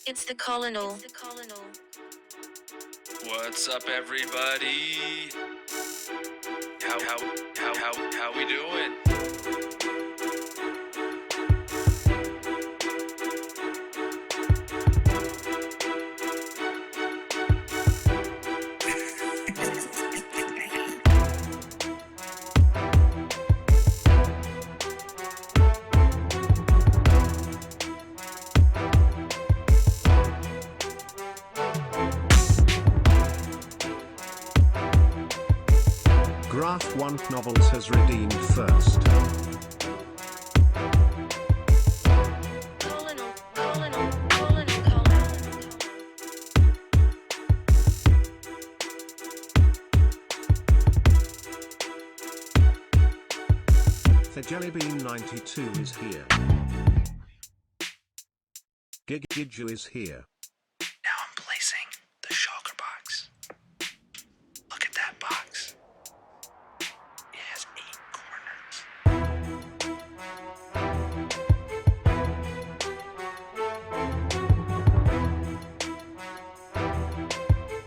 It's the Colonel. What's up, everybody? How we doing? Graph 1 Novels has redeemed first. Colonel. The Jellybean 92 is here. Gigiju is here. Now I'm placing the shulker box. Look at that box. It has 8 corners.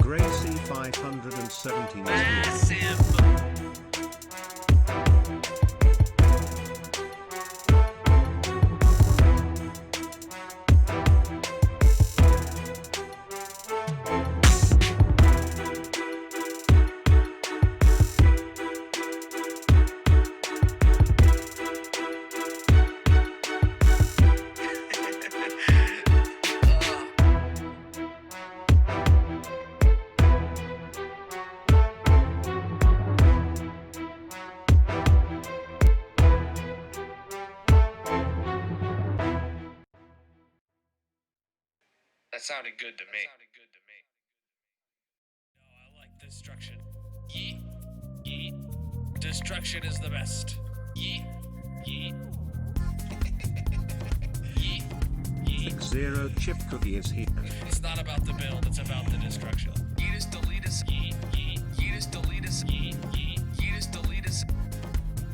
Gracie 517 is here. Massive. That sounded good to me. No, I like destruction. Yeet. Yeet. Destruction is the best. Yeet. Yeet. Yeet. Yeet. Zero Chip Cookie is here. It's not about the build, it's about the destruction. Yeetus deletus. Yeet. Yeet. Yeetus deletus. Yeet. Yeet. Yeetus deletus.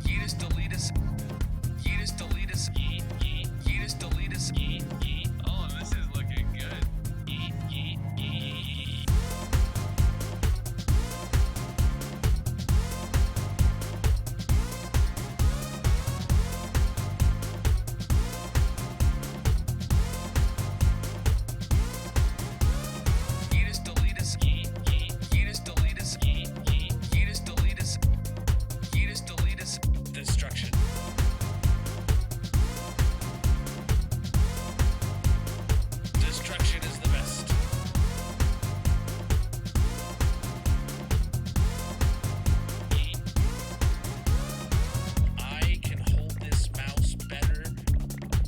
Yeetus deletus. Yeetus deletus. Yeet. Yeet. Yeetus deletus. Yeet. Yeet. Oh, this is looking good. Yeet. Yeet. Yeet. Yeetus deletus. Yeet. Yeet. Yeetus deletus. Yeet. Yeet. Yeetus deletus. Yeetus deletus. Destruction. Destruction is the best. Yeet. I can hold this mouse better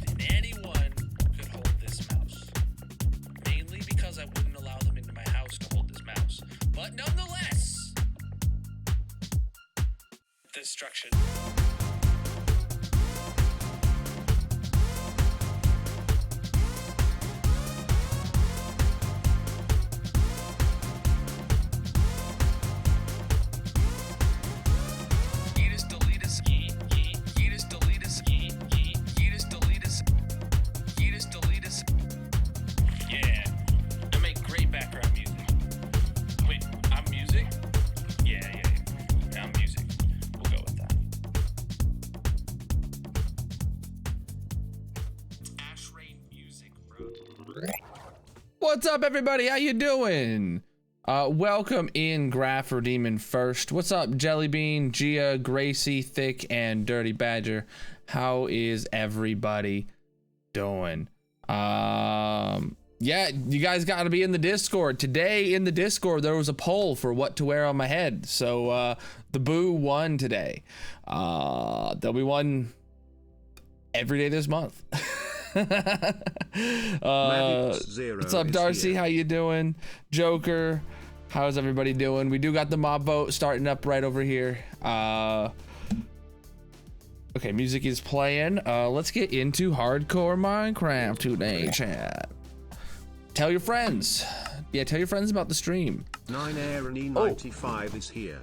than anyone could hold this mouse. Mainly because I wouldn't allow them into my house to hold this mouse. But nonetheless, destruction. Yeetus deletus. Yeet. Yeet. Yeetus deletus. Yeet. Yeet. Yeetus deletus. Yeetus deletus. Yeah. I make great background music. Wait, I'm music? Yeah. I'm music. We'll go with that. Ash Rain music, bro. What's up, everybody? How you doing? Welcome in Graph or Demon first. What's up, Jellybean, Gia, Gracie, Thick, and Dirty Badger? How is everybody doing? Yeah, you guys got to be in the Discord. Today in the Discord, there was a poll for what to wear on my head. So the Boo won today. There'll be one every day this month. What's up, Darcy? How you doing? Joker, how's everybody doing? We do got the mob vote starting up right over here. Okay, music is playing. Let's get into hardcore Minecraft today, chat. Tell your friends. Yeah, tell your friends about the stream. 9AaronE95 is here.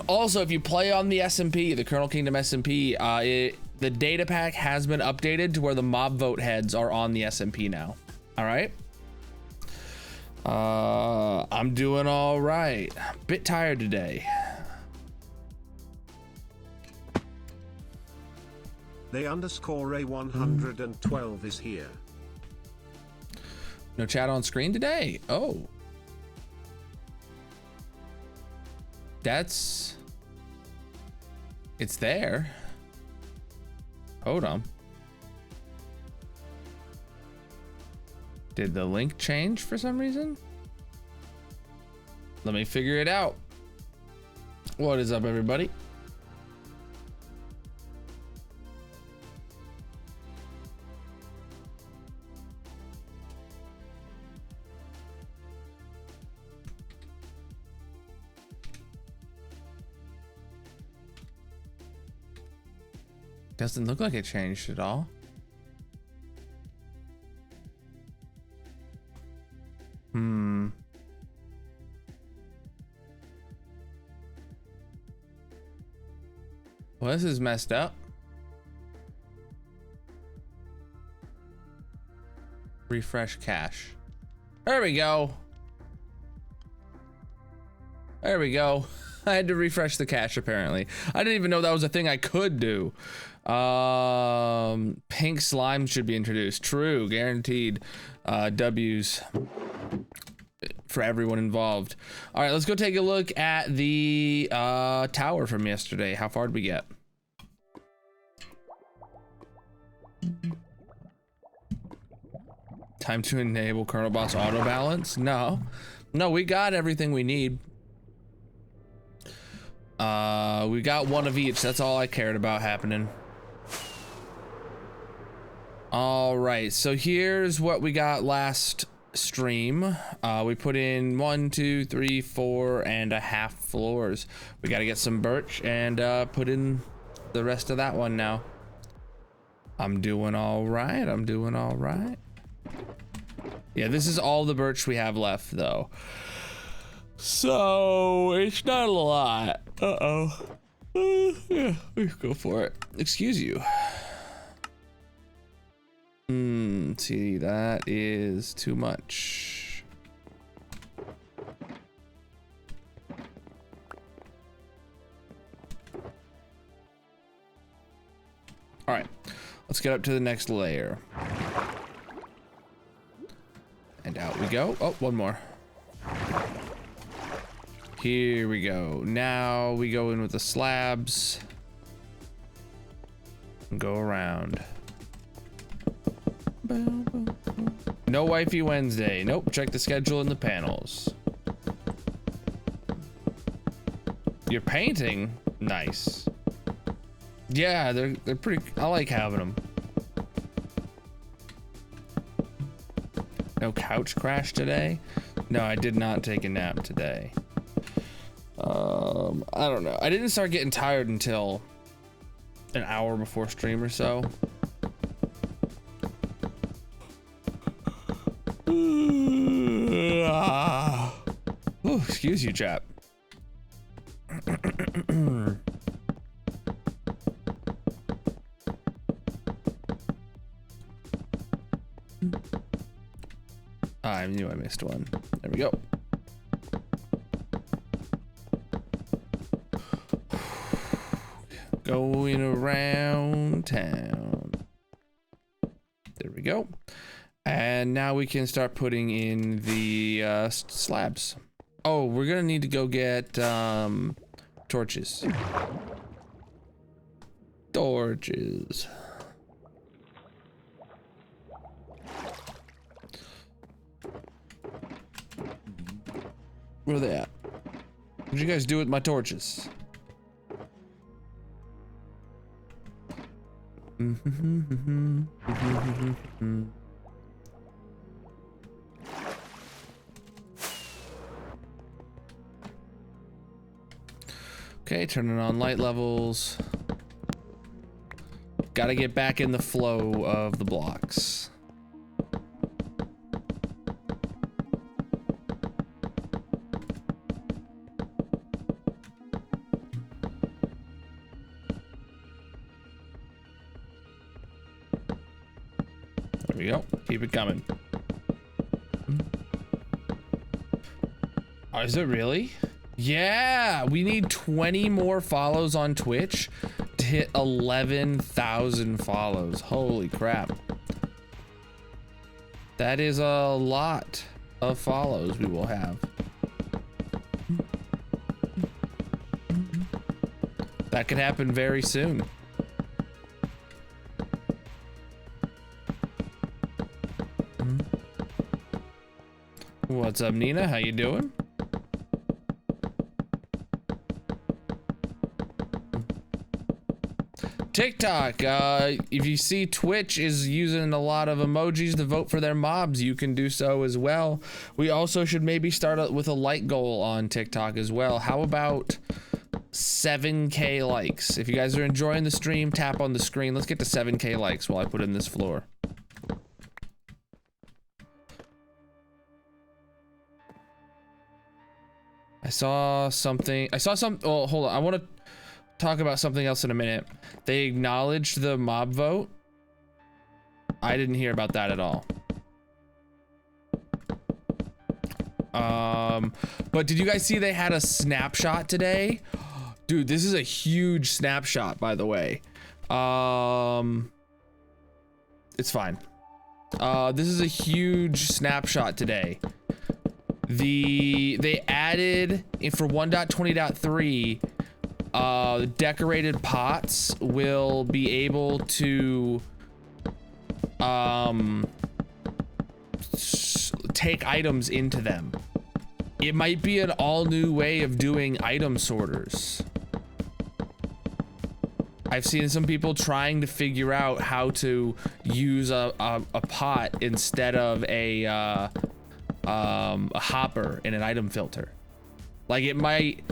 Also, if you play on the SMP, the Colonel Kingdom SMP, the data pack has been updated to where the mob vote heads are on the SMP now. All right. I'm doing all right. Bit tired today. They underscore A112 is here. No chat on screen today. Oh. It's there. Hold on. Did the link change for some reason? Let me figure it out. What is up, everybody? Doesn't look like it changed at all. Well, this is messed up. Refresh cache. There we go. There we go. I had to refresh the cache apparently. I didn't even know that was a thing I could do. Pink slime should be introduced. True, guaranteed. W's for everyone involved. All right, let's go take a look at the tower from yesterday. How far did we get? Time to enable Colonel Boss auto balance? No, we got everything we need. We got one of each. That's all I cared about happening. All right, so here's what we got last stream. We put in 1, 2, 3, 4.5 floors. We got to get some birch and put in the rest of that one now. I'm doing all right. I'm doing all right. Yeah, this is all the birch we have left though. So it's not a lot. Yeah, let's go for it. Excuse you. See, that is too much. All right, let's get up to the next layer. And out we go. Oh, one more. Here we go. Now we go in with the slabs. And go around. No wifey Wednesday. Nope, check the schedule in the panels. You're painting? Nice. Yeah, they're pretty, I like having them. No couch crash today? No, I did not take a nap today. I don't know. I didn't start getting tired until an hour before stream or so. Oh, excuse you, chap. I knew I missed one. There we go. Going around town. There we go. And now we can start putting in the slabs. Oh, we're gonna need to go get torches. Torches. Where are they at? What'd you guys do with my torches? Okay, turning on light levels. Gotta get back in the flow of the blocks. There we go. Keep it coming. Oh, is it really? Yeah, we need 20 more follows on Twitch to hit 11,000 follows. Holy crap. That is a lot of follows we will have. That could happen very soon. What's up, Nina? How you doing? TikTok, if you see Twitch is using a lot of emojis to vote for their mobs, you can do so as well. We also should maybe start with a like goal on TikTok as well. How about 7K likes? If you guys are enjoying the stream, tap on the screen. Let's get to 7K likes while I put in this floor. I saw something. Oh, hold on. I want to talk about something else in a minute. They acknowledged the mob vote. I didn't hear about that at all. But did you guys see they had a snapshot today? Dude, this is a huge snapshot, by the way. It's fine. This is a huge snapshot today. They added for 1.20.3 decorated pots will be able to take items into them. It might be an all new way of doing item sorters. I've seen some people trying to figure out how to use a pot instead of a hopper in an item filter. Like it might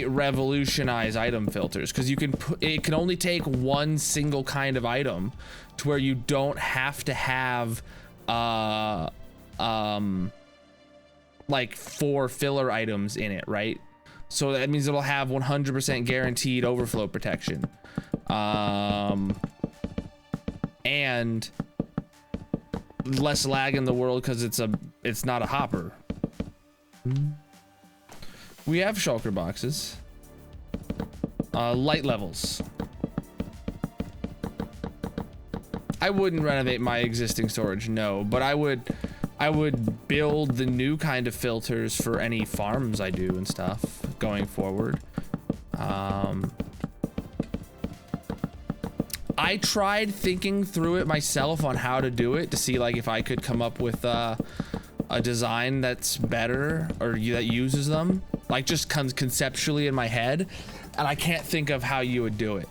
revolutionize item filters, because you can it can only take one single kind of item to where you don't have to have like 4 filler items in it, right? So that means it'll have 100% guaranteed overflow protection, and less lag in the world because it's not a hopper. We have shulker boxes. Light levels. I wouldn't renovate my existing storage, no, but I would build the new kind of filters for any farms I do and stuff going forward. I tried thinking through it myself on how to do it to see like if I could come up with a design that's better or that uses them, like just conceptually in my head, and I can't think of how you would do it.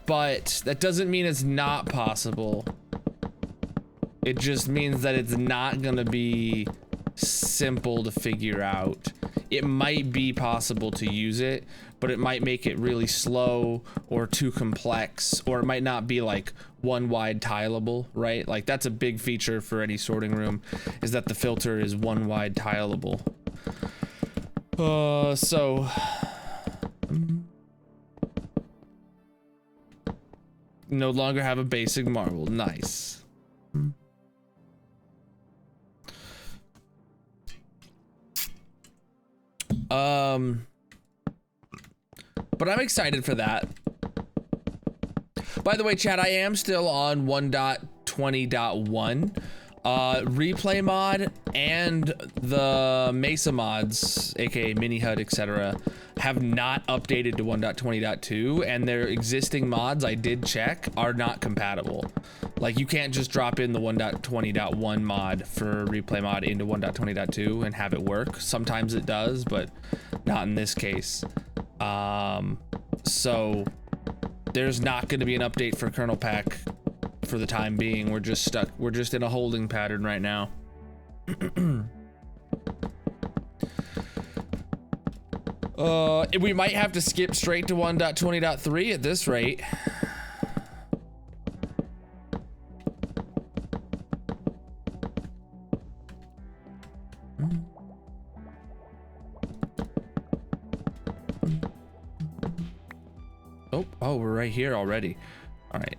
But that doesn't mean it's not possible. It just means that it's not gonna be simple to figure out. It might be possible to use it, but it might make it really slow or too complex, or it might not be like one wide tileable, right? Like that's a big feature for any sorting room, is that the filter is one wide tileable. No longer have a basic marble. Nice. But I'm excited for that. By the way, chat, I am still on 1.20.1. Replay mod and the Mesa mods, aka Mini HUD, etc., have not updated to 1.20.2, and their existing mods I did check are not compatible. Like you can't just drop in the 1.20.1 mod for replay mod into 1.20.2 and have it work. Sometimes it does, but not in this case. So there's not going to be an update for Colonel Pack for the time being. We're just stuck. We're just in a holding pattern right now. We might have to skip straight to 1.20.3 at this rate. Oh, we're right here already. All right.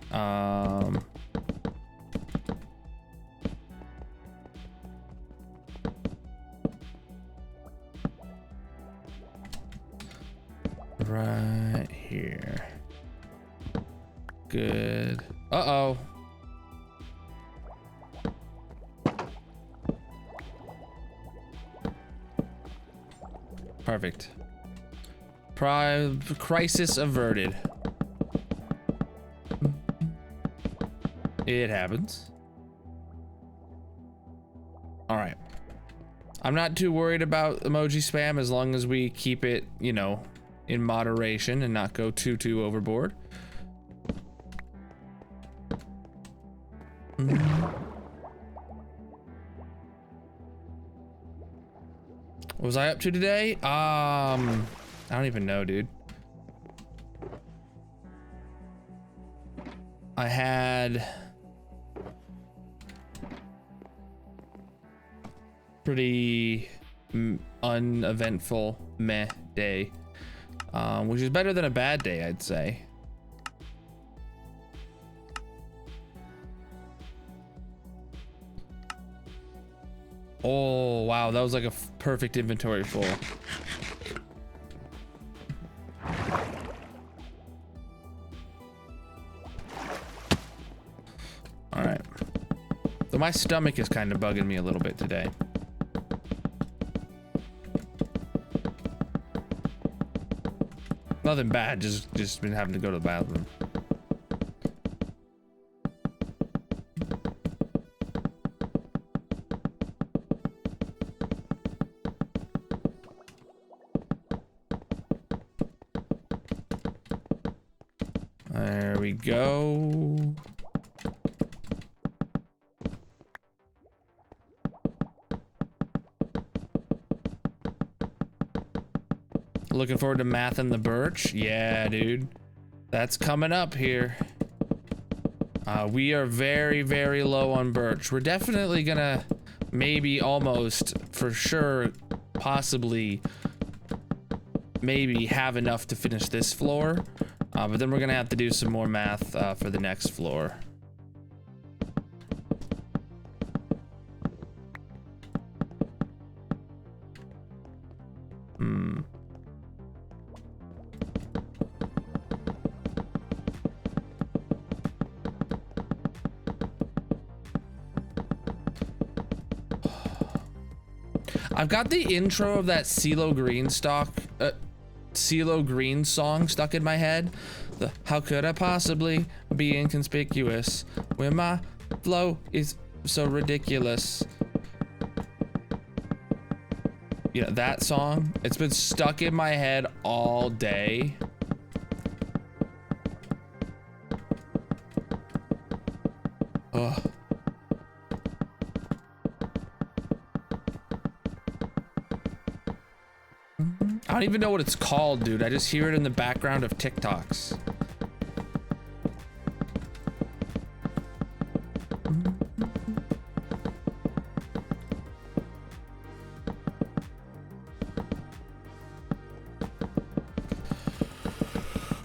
right here. Good. Uh-oh. Perfect. Crisis averted. It happens. All right. I'm not too worried about emoji spam as long as we keep it, you know, in moderation and not go too overboard. What was I up to today? I don't even know, dude. I had pretty uneventful meh day, which is better than a bad day, I'd say. Oh wow, that was like a perfect inventory full. All right, though my stomach is kind of bugging me a little bit today. Nothing bad, just been having to go to the bathroom. There we go. Looking forward to math and the birch. Yeah, dude. That's coming up here. We are very low on birch. We're definitely gonna maybe almost for sure possibly maybe have enough to finish this floor. But then we're gonna have to do some more math for the next floor. I've got the intro of that CeeLo Green song stuck in my head. How could I possibly be inconspicuous when my flow is so ridiculous? Yeah, that song. It's been stuck in my head all day. Ugh. I don't even know what it's called, dude. I just hear it in the background of TikToks.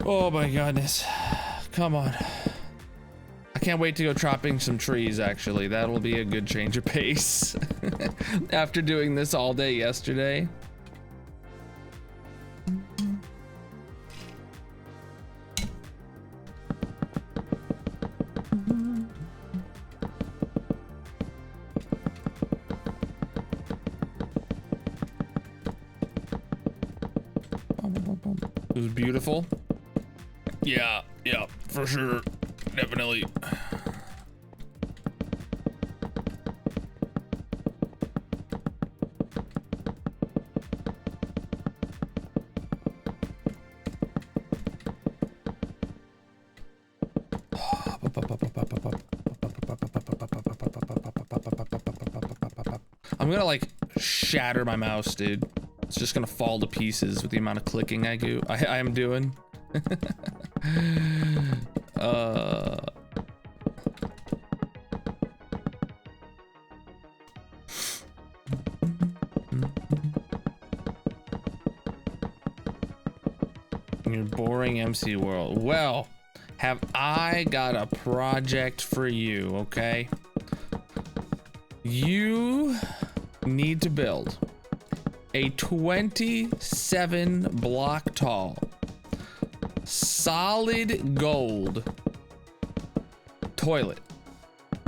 Oh my goodness. Come on. I can't wait to go chopping some trees, actually. That'll be a good change of pace. After doing this all day yesterday. It was beautiful. Yeah, for sure. Definitely. I'm gonna like shatter my mouse, dude. It's just gonna fall to pieces with the amount of clicking I am doing. Your boring MC world. Well, have I got a project for you, okay? You need to build a 27 block tall solid gold toilet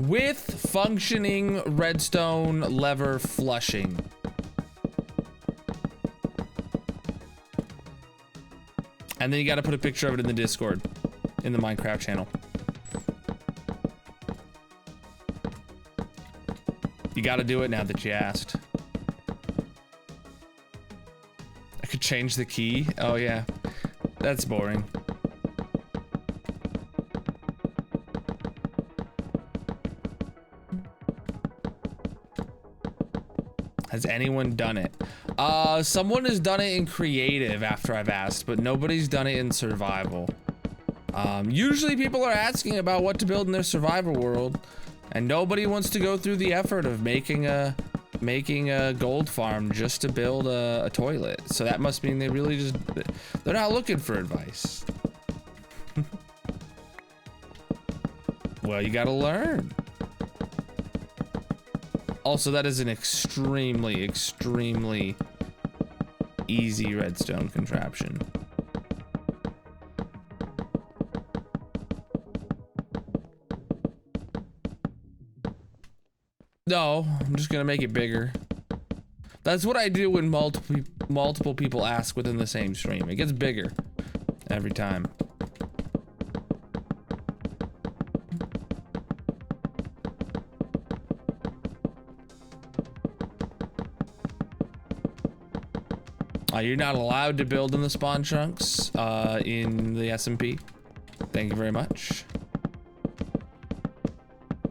with functioning redstone lever flushing. And then you got to put a picture of it in the Discord, in the Minecraft channel. You got to do it now that you asked. I could change the key. Oh yeah, that's boring. Has anyone done it? Someone has done it in creative after I've asked, but nobody's done it in survival. Usually people are asking about what to build in their survival world, and nobody wants to go through the effort of making a gold farm just to build a toilet. So that must mean they really just, they're not looking for advice. Well, you gotta learn. Also, that is an extremely, extremely easy redstone contraption. No, I'm just gonna make it bigger. That's what I do when multiple people ask within the same stream. It gets bigger every time. You're not allowed to build in the spawn chunks in the SMP. Thank you very much.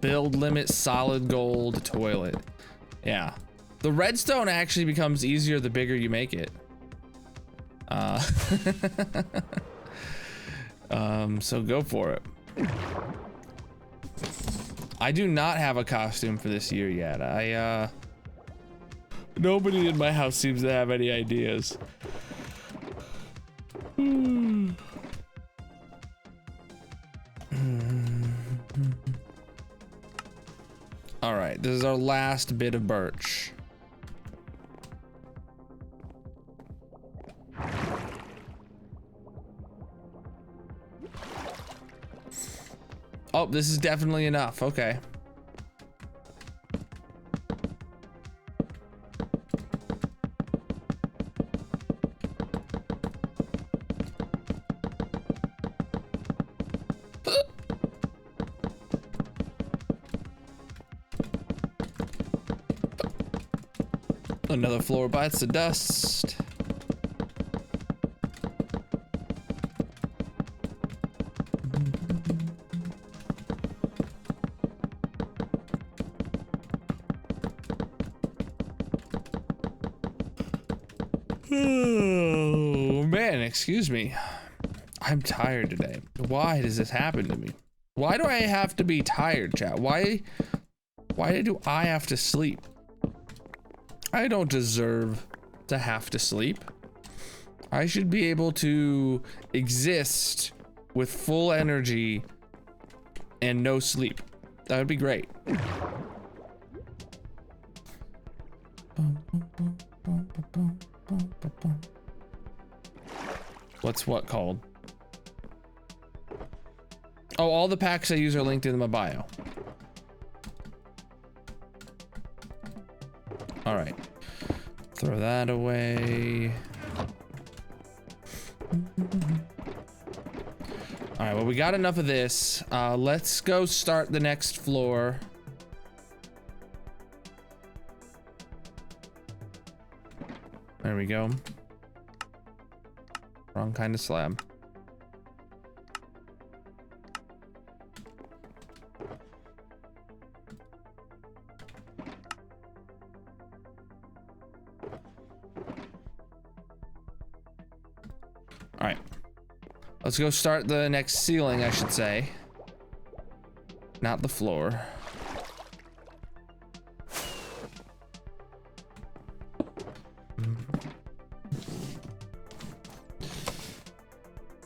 Build limit solid gold toilet. Yeah. The redstone actually becomes easier the bigger you make it. So go for it. I do not have a costume for this year yet. Nobody in my house seems to have any ideas. All right, this is our last bit of birch. Oh, this is definitely enough. Okay. Another floor bites the dust. Oh man, excuse me. I'm tired today. Why does this happen to me? Why do I have to be tired, chat? Why do I have to sleep? I don't deserve to have to sleep. I should be able to exist with full energy and no sleep. That would be great. What's what called? Oh, all the packs I use are linked in my bio. All right, throw that away. All right, well, we got enough of this. Let's go start the next floor. There we go. Wrong kind of slab. All right, let's go start the next ceiling, I should say. Not the floor.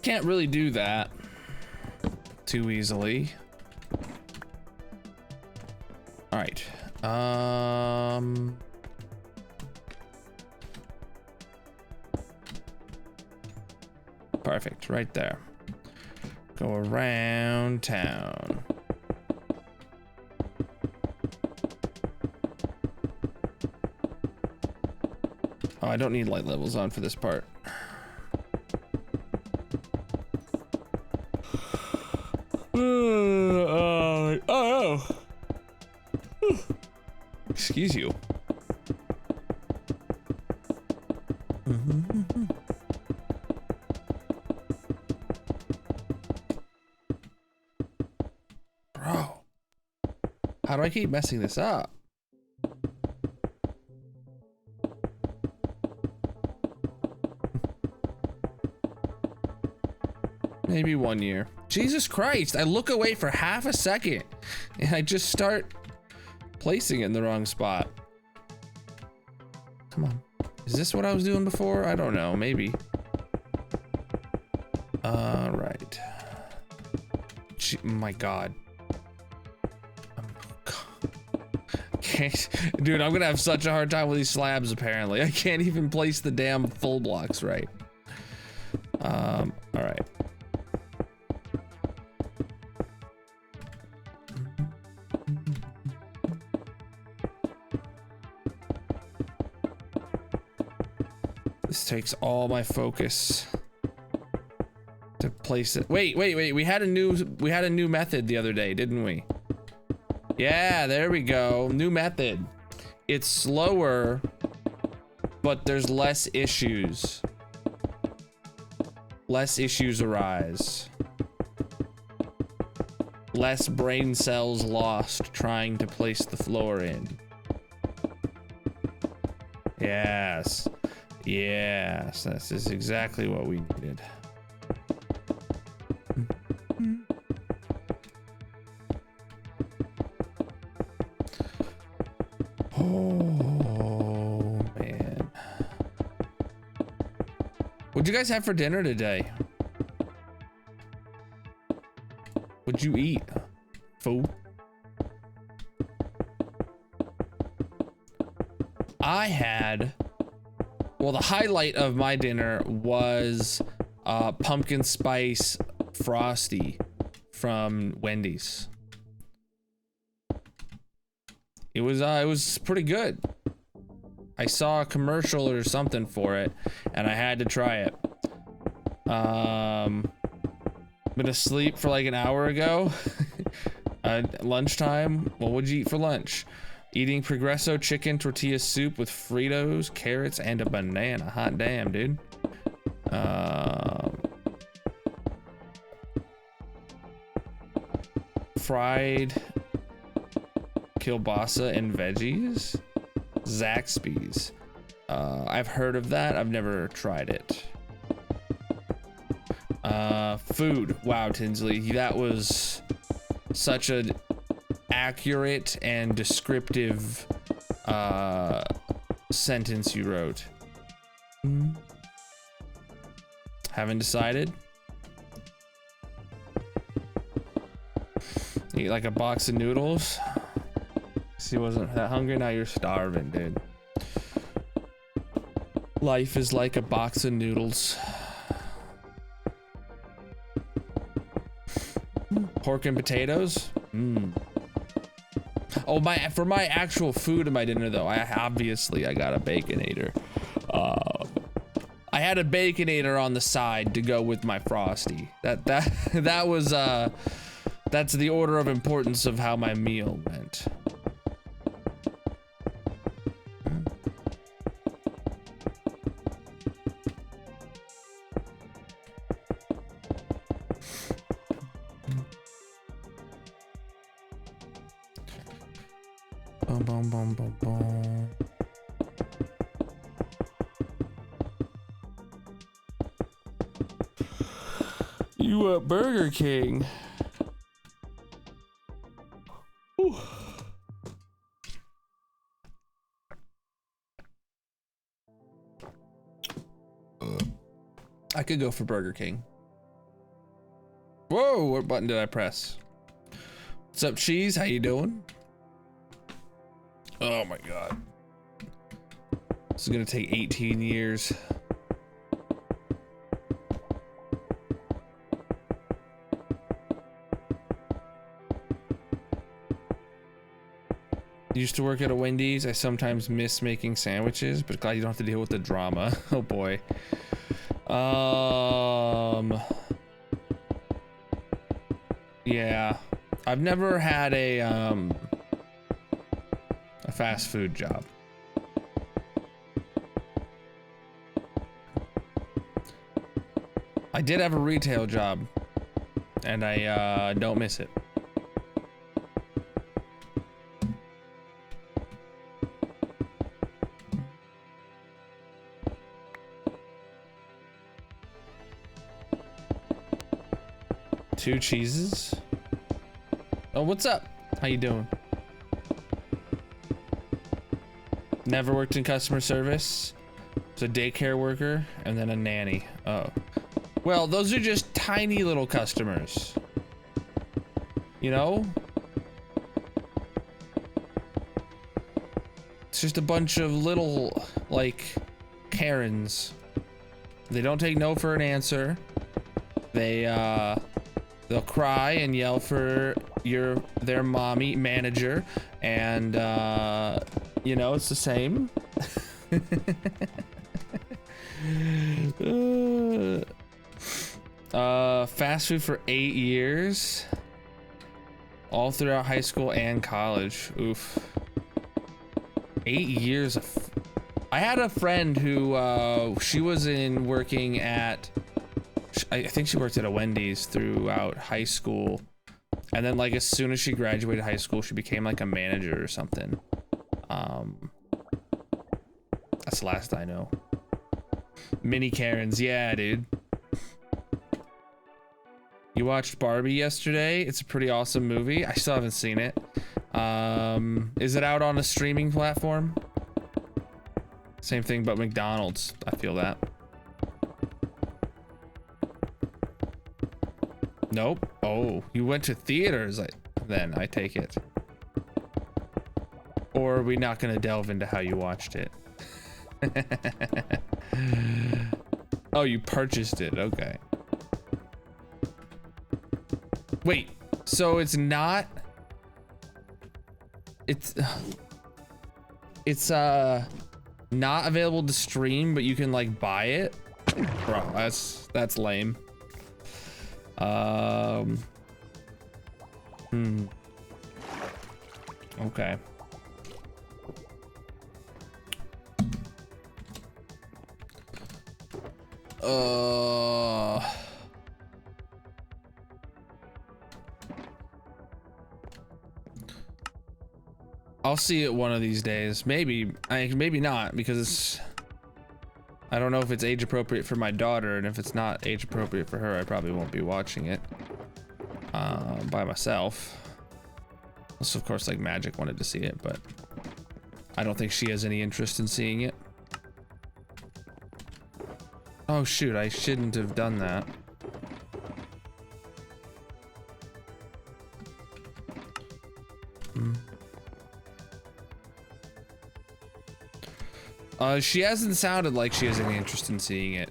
Can't really do that too easily. All right. Perfect, right there. Go around town. Oh, I don't need light levels on for this part. Oh. Excuse you. Bro, how do I keep messing this up? Maybe 1 year. Jesus Christ, I look away for half a second and I just start placing it in the wrong spot. Come on. Is this what I was doing before? I don't know, maybe. Right. My God. Dude, I'm gonna have such a hard time with these slabs apparently. I can't even place the damn full blocks right. All right. This takes all my focus to place it. Wait. We had a new method the other day, didn't we? Yeah, there we go. New method. It's slower, but there's less issues. Less issues arise. Less brain cells lost trying to place the floor in. Yes. Yes, this is exactly what we needed. Oh, man. What'd you guys have for dinner today? What'd you eat? Food? I had... Well, the highlight of my dinner was pumpkin spice frosty from Wendy's. It was pretty good. I saw a commercial or something for it, and I had to try it. Been asleep for like an hour ago. Lunchtime. Well, what'd you eat for lunch? Eating Progresso chicken tortilla soup with Fritos, carrots, and a banana. Hot damn, dude. Fried kielbasa and veggies. Zaxby's. I've heard of that. I've never tried it. Food. Wow, Tinsley. That was such an accurate and descriptive sentence you wrote. Haven't decided. Eat like a box of noodles. See, wasn't that hungry. Now you're starving, dude. Life is like a box of noodles. Pork and potatoes. Oh, for my actual food in my dinner though, I got a Baconator. I had a Baconator on the side to go with my Frosty. That was that's the order of importance of how my meal went. Boom, boom, boom, boom. You at Burger King? Ooh. I could go for Burger King. Whoa, what button did I press? What's up, Cheese? How you doing? Oh my God. This is gonna take 18 years. Used to work at a Wendy's. I sometimes miss making sandwiches, but glad you don't have to deal with the drama. Oh boy. Yeah. I've never had a fast food job. I did have a retail job, and I don't miss it. Two cheeses. Oh, what's up? How you doing? Never worked in customer service. Was a daycare worker and then a nanny. Oh. Well, those are just tiny little customers. You know? It's just a bunch of little, like, Karens. They don't take no for an answer. They'll cry and yell for their mommy manager, and you know, it's the same. Fast food for 8 years, all throughout high school and college. Oof. 8 years of I had a friend who she was working at, I think she worked at a Wendy's throughout high school, and then like as soon as she graduated high school she became like a manager or something. That's the last I know. Mini Karens, yeah, dude. You watched Barbie yesterday? It's a pretty awesome movie. I still haven't seen it. Is it out on a streaming platform? Same thing, but McDonald's. I feel that. Nope. Oh, you went to theaters. Then I take it. Or are we not gonna delve into how you watched it? Oh, you purchased it. Okay. Wait, so it's not. It's not available to stream, but you can like buy it. Bro, that's lame. Okay. I'll see it one of these days. Maybe not, because I don't know if it's age appropriate for my daughter, and if it's not age appropriate for her, I probably won't be watching it by myself. Unless of course like Magic wanted to see it, but I don't think she has any interest in seeing it. Oh shoot, I shouldn't have done that. She hasn't sounded like she has any interest in seeing it.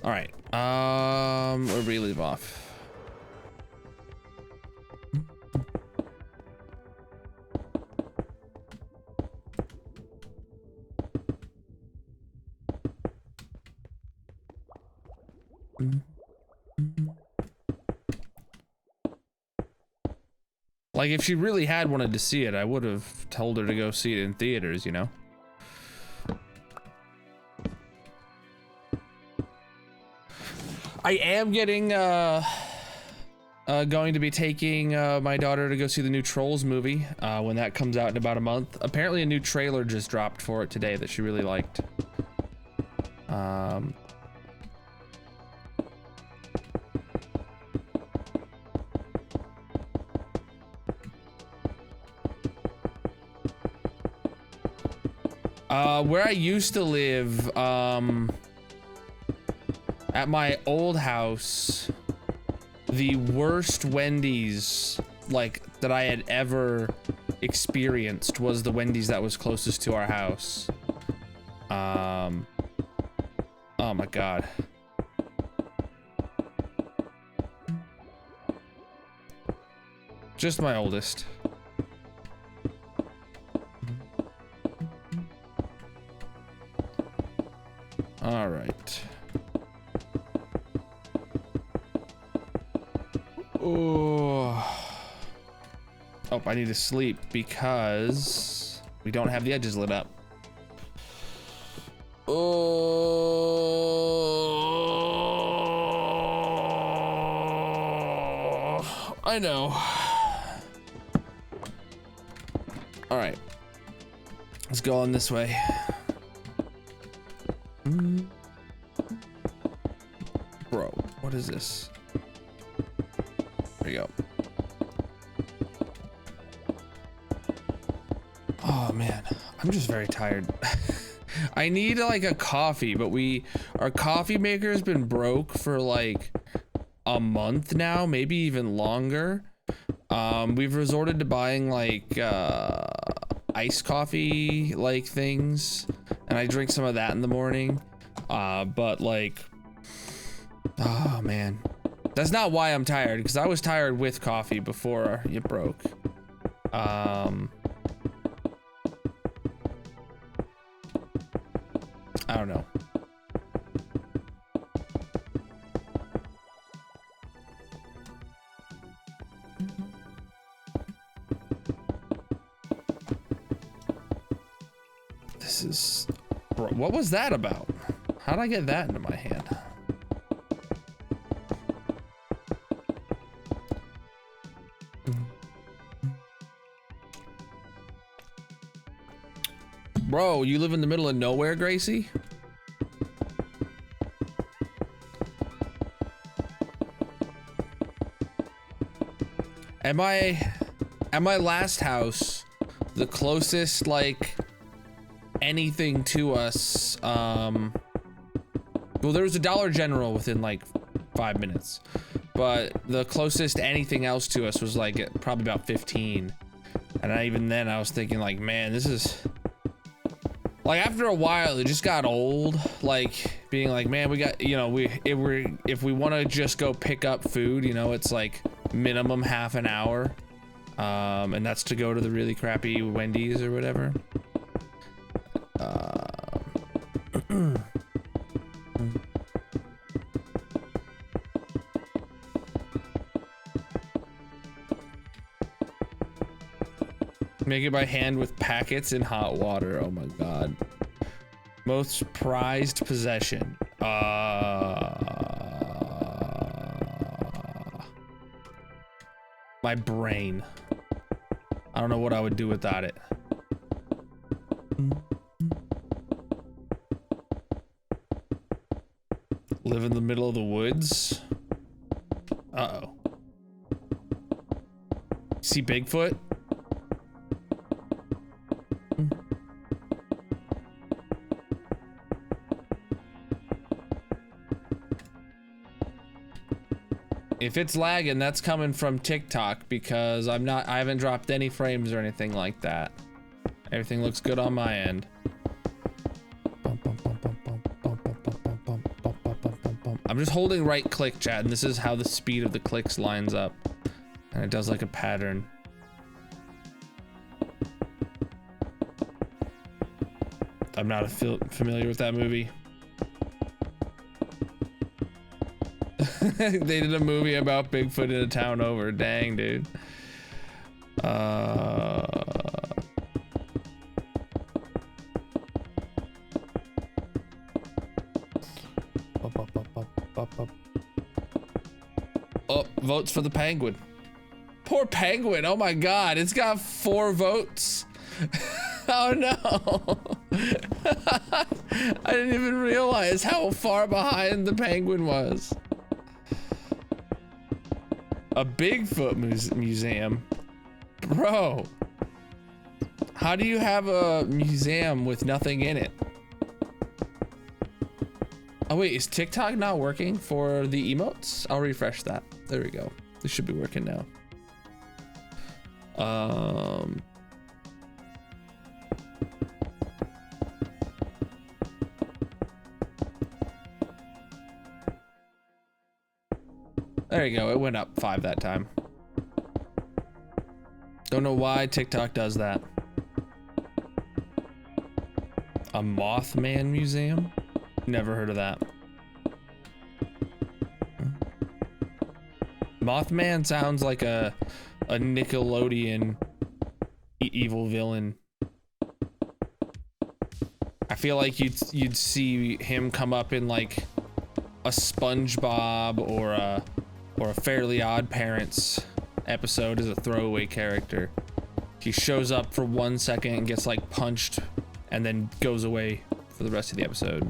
All right, where do we leave off? Like, if she really had wanted to see it, I would have told her to go see it in theaters, you know? I am getting, going to be taking my daughter to go see the new Trolls movie when that comes out in about a month. Apparently a new trailer just dropped for it today that she really liked. Where I used to live, at my old house, the worst Wendy's like that I had ever experienced was the Wendy's that was closest to our house. Oh my God. Just my oldest. All right. Oh, I need to sleep because we don't have the edges lit up. Oh, I know. All right, let's go on this way. Bro, what is this? There you go. Oh man, I'm just very tired. I need like a coffee, but our coffee maker has been broke for like a month now, maybe even longer. We've resorted to buying like iced coffee like things, and I drink some of that in the morning. But like, oh man, that's not why I'm tired, because I was tired with coffee before it broke. I don't know. This is, bro, what was that about? How did I get that into my hand? Bro, you live in the middle of nowhere, Gracie? At my last house, the closest like anything to us, well, there was a Dollar General within like 5 minutes, but the closest anything else to us was like probably about 15. And even then I was thinking like, man, this is like, after a while it just got old, like being like, man, we got, you know, if we want to just go pick up food, you know, it's like minimum half an hour, and that's to go to the really crappy Wendy's or whatever. Make it by hand with packets in hot water. Oh my god. Most prized possession. My brain. I don't know what I would do without it. Live in the middle of the woods. Uh-oh. See Bigfoot? If it's lagging, that's coming from TikTok, because I haven't dropped any frames or anything like that. Everything looks good on my end. I'm just holding right click, chat, and this is how the speed of the clicks lines up. And it does like a pattern. I'm not familiar with that movie. They did a movie about Bigfoot in a town over. Dang, dude. Oh, votes for the penguin. Poor penguin. Oh my god, it's got 4 votes. Oh no. I didn't even realize how far behind the penguin was. A Bigfoot museum? Bro, how do you have a museum with nothing in it? Oh wait, is TikTok not working for the emotes? I'll refresh that. There we go. This should be working now. There you go, it went up 5 that time. Don't know why TikTok does that. A Mothman museum? Never heard of that. Mothman sounds like a Nickelodeon evil villain. I feel like you'd see him come up in like a SpongeBob or a Fairly Odd Parents episode as a throwaway character. He shows up for 1 second and gets like punched and then goes away for the rest of the episode.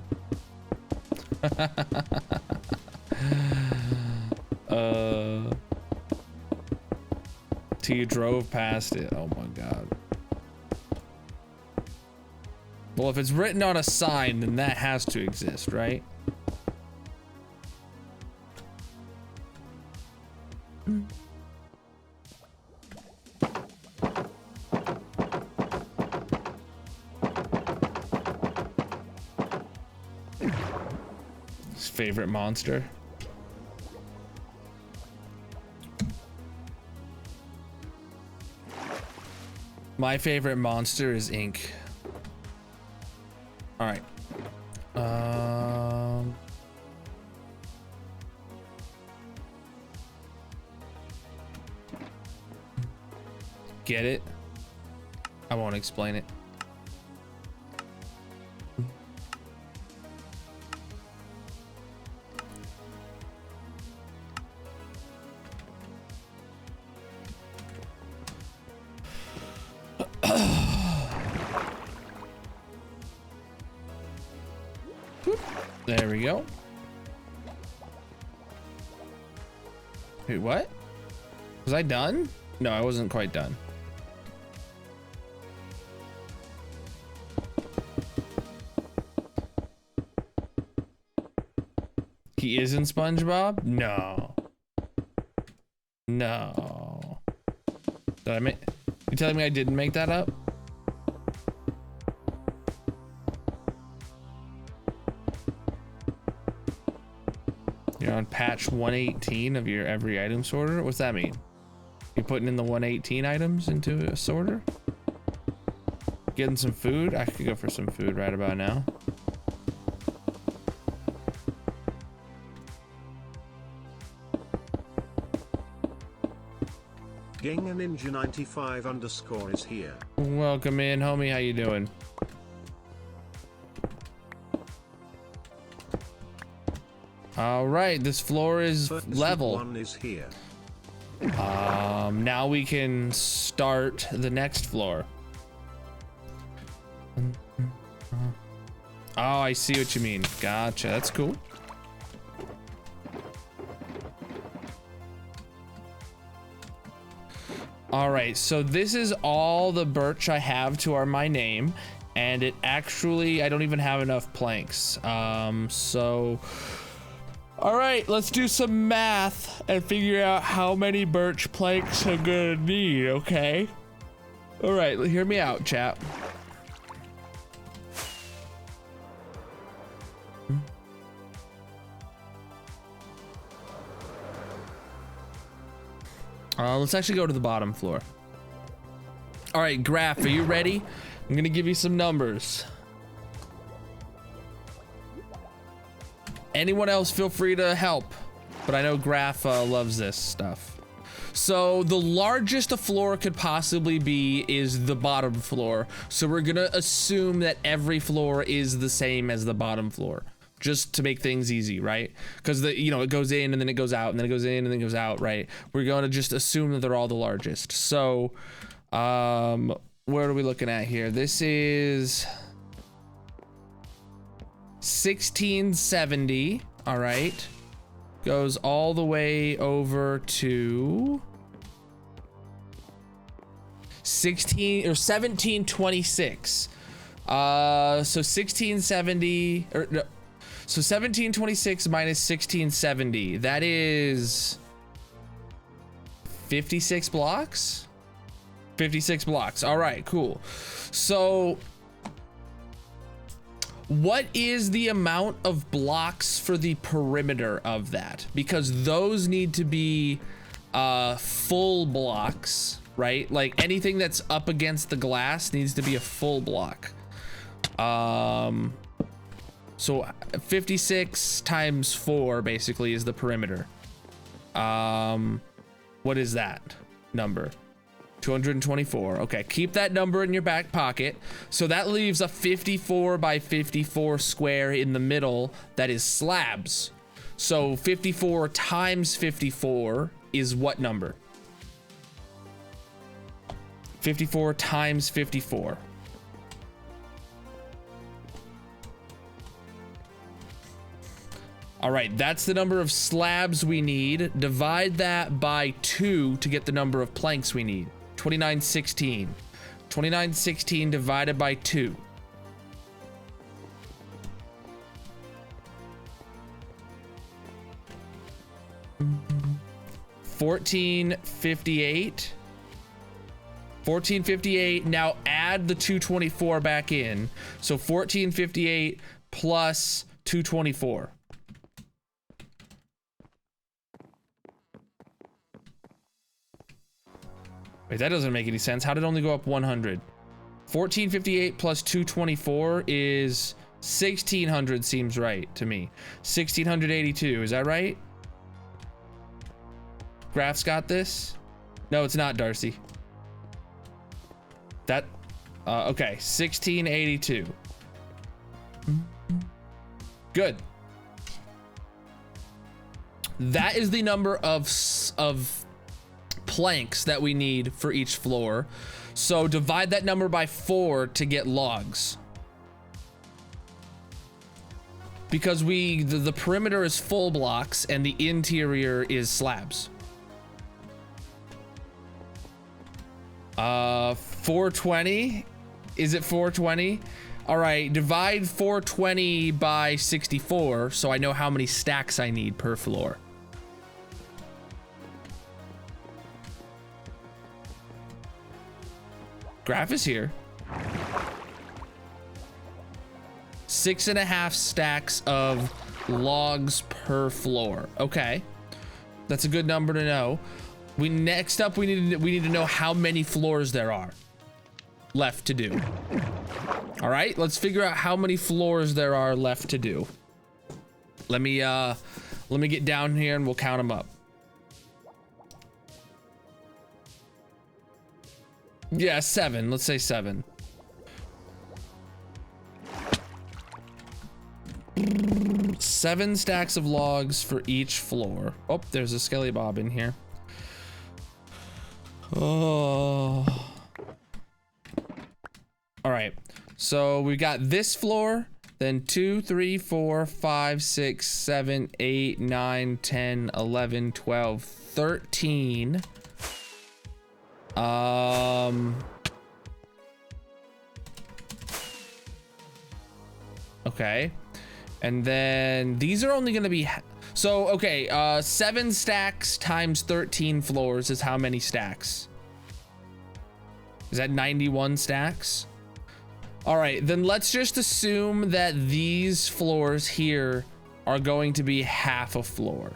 Till you drove past it. Oh my god. Well, if it's written on a sign, then that has to exist, right? His favorite monster. My favorite monster is ink. All right. Get it? I won't explain it. There we go. Wait, what? Was I done? No, I wasn't quite done. He is in SpongeBob? No. No. Did I make? You telling me I didn't make that up? You're on patch 118 of your every item sorter? What's that mean? You're putting in the 118 items into a sorter? Getting some food? I could go for some food right about now. Ginga Ninja 95 _ is here. Welcome in, homie. How you doing? All right, this floor is level. One is here. Now we can start the next floor. Oh, I see what you mean. Gotcha. That's cool. All right, so this is all the birch I have to my name, and it actually, I don't even have enough planks. All right, let's do some math and figure out how many birch planks I'm gonna need, okay? All right, hear me out, chat. Let's actually go to the bottom floor. All right, Graph, are you ready? I'm gonna give you some numbers. Anyone else, feel free to help. But I know Graph loves this stuff. So the largest a floor could possibly be is the bottom floor. So we're gonna assume that every floor is the same as the bottom floor, just to make things easy, right? Because it goes in and then it goes out and then it goes in and then it goes out, right? We're gonna just assume that they're all the largest. So, what are we looking at here? This is 1670. All right, goes all the way over to 1726. So 1670 or no. So 1726 minus 1670, that is 56 blocks? 56 blocks. All right, cool. So what is the amount of blocks for the perimeter of that? Because those need to be full blocks. right? Like anything that's up against the glass needs to be a full block. So 56 times 4 basically is the perimeter. What is that number? 224. Okay, keep that number in your back pocket. So that leaves a 54 by 54 square in the middle that is slabs. So 54 times 54 is what number? 54 times 54. All right, that's the number of slabs we need. Divide that by 2 to get the number of planks we need. 2916. 2916 divided by 2. $14.58. 14.58. Now add the 224 back in. So 14.58 plus 224. Wait, that doesn't make any sense. How did it only go up 100? 14.58 plus 224 is 1600, seems right to me. 1682, is that right? Graph's got this? No, it's not, Darcy. That, okay, 1682. Good. That is the number of planks that we need for each floor. So divide that number by 4 to get logs. Because the perimeter is full blocks and the interior is slabs. 420? Is it 420? All right, divide 420 by 64 so I know how many stacks I need per floor. Graph is here. 6.5 stacks of logs per floor. Okay, that's a good number to know. Next up, we need to know how many floors there are left to do. All right, let's figure out how many floors there are left to do. Let me get down here and we'll count them up. Yeah, 7. Let's say 7. Seven stacks of logs for each floor. Oh, there's a Skelly Bob in here. Oh. All right. So we got this floor, then 2, 3, 4, 5, 6, 7, 8, 9, 10, 11, 12, 13. Okay. And then these are only going to be so okay, 7 stacks times 13 floors is how many stacks? Is that 91 stacks? All right, then let's just assume that these floors here are going to be half a floor.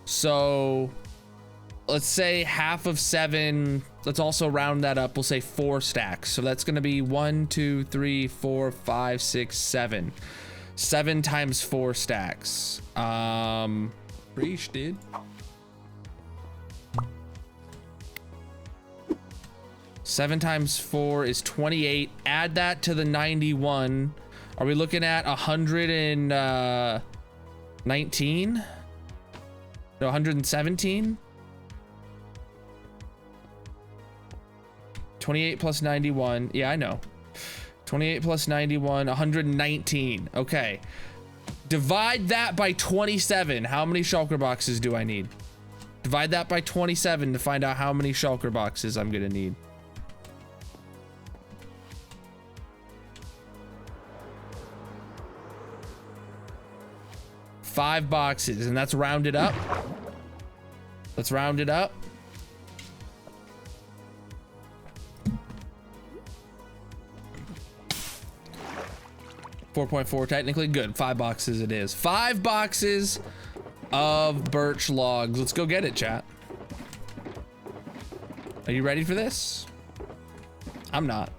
So let's say half of 7. Let's also round that up. We'll say 4 stacks. So that's going to be 1, 2, 3, 4, 5, 6, 7. 7 times 4 stacks. Preach, dude. Seven times 4 is 28. Add that to the 91. Are we looking at 119? No, 117? 28 plus 91. Yeah, I know. 28 plus 91, 119. Okay. Divide that by 27. How many shulker boxes do I need? Divide that by 27 to find out how many shulker boxes I'm gonna need. Five boxes, and that's rounded up. Let's round it up. .4 technically. Good. 5 boxes it is. 5 boxes of birch logs. Let's go get it, chat. Are you ready for this? I'm not.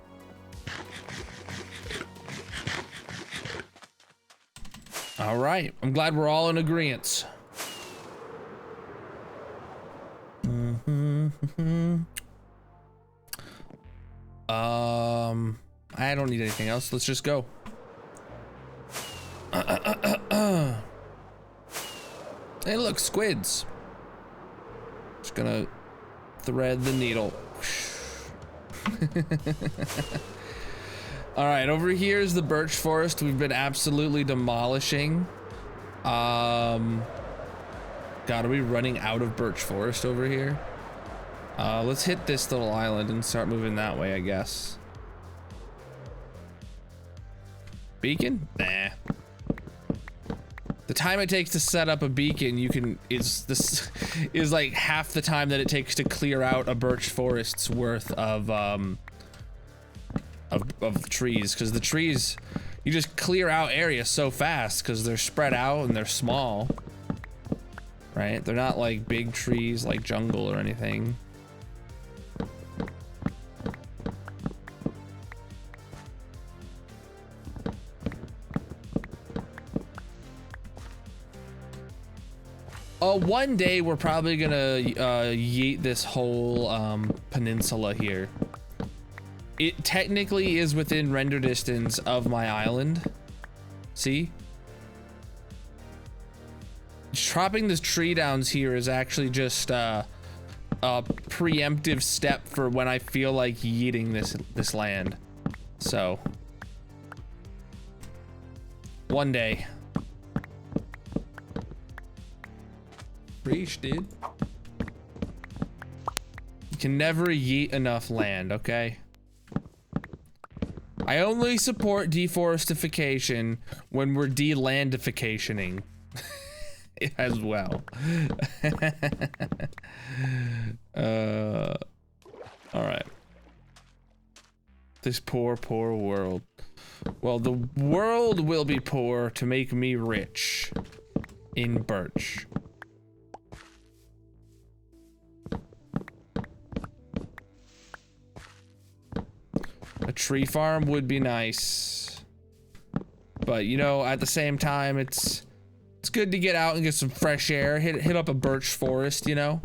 All right, I'm glad we're all in agreement. I don't need anything else. Let's just go. Hey, look, squids. Just gonna thread the needle. All right, over here is the birch forest we've been absolutely demolishing. God, are we running out of birch forest over here? Let's hit this little island and start moving that way, I guess. Beacon? Nah. The time it takes to set up a beacon, is like half the time that it takes to clear out a birch forest's worth of trees, because the trees, you just clear out areas so fast because they're spread out and they're small, right? They're not like big trees like jungle or anything. One day we're probably gonna yeet this whole peninsula here. It technically is within render distance of my island. See? Chopping this tree down here is actually just a preemptive step for when I feel like yeeting this land. So one day. Preach, dude. You can never yeet enough land, okay? I only support deforestification when we're de-landificationing as well. All right. This poor, poor world. Well, the world will be poor to make me rich in birch. A tree farm would be nice, but you know, at the same time, it's good to get out and get some fresh air. Hit up a birch forest, you know.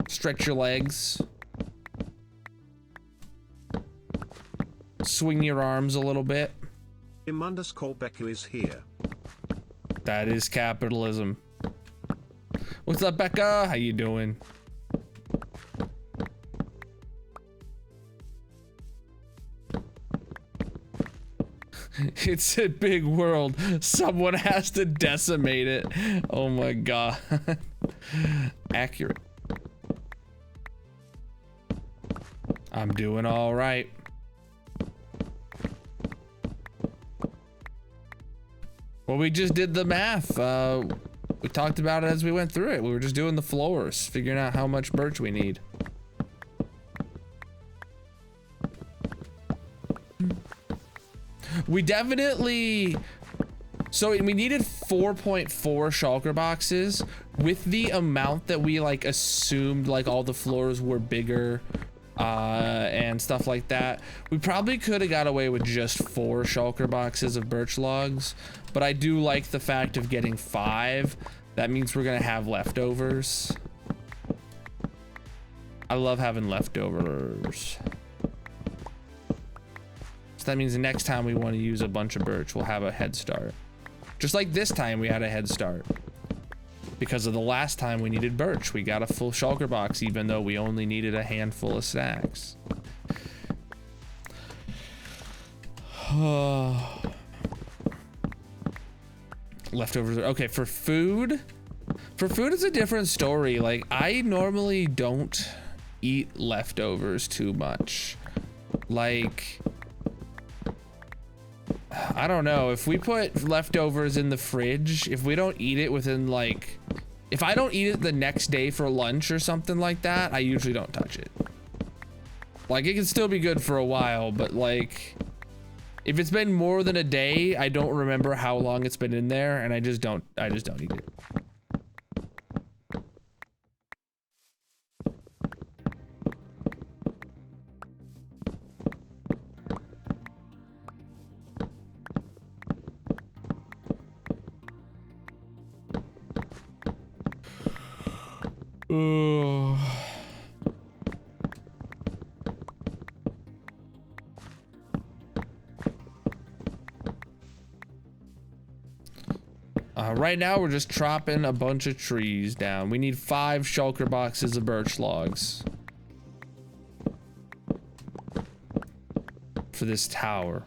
Stretch your legs, swing your arms a little bit. Im_Beku is here. That is capitalism. What's up, Becca? How you doing? It's a big world. Someone has to decimate it. Oh my god. Accurate. I'm doing all right. Well, we just did the math. We talked about it as we went through it. We were just doing the floors, figuring out how much birch we need. We definitely, so we needed 4.4 shulker boxes with the amount that we like assumed like all the floors were bigger and stuff like that. We probably could have got away with just 4 shulker boxes of birch logs, but I do like the fact of getting 5. That means we're gonna have leftovers. I love having leftovers. That means the next time we want to use a bunch of birch, we'll have a head start. Just like this time we had a head start. Because of the last time we needed birch, we got a full shulker box even though we only needed a handful of stacks. Leftovers. Okay, for food it's a different story. Like, I normally don't eat leftovers too much. Like, I don't know, if we put leftovers in the fridge, if we don't eat it within like, if I don't eat it the next day for lunch or something like that, I usually don't touch it. Like, it can still be good for a while, but like, if it's been more than a day, I don't remember how long it's been in there, and I just don't eat it. Ugh. Right now we're just chopping a bunch of trees down. We need 5 shulker boxes of birch logs for this tower.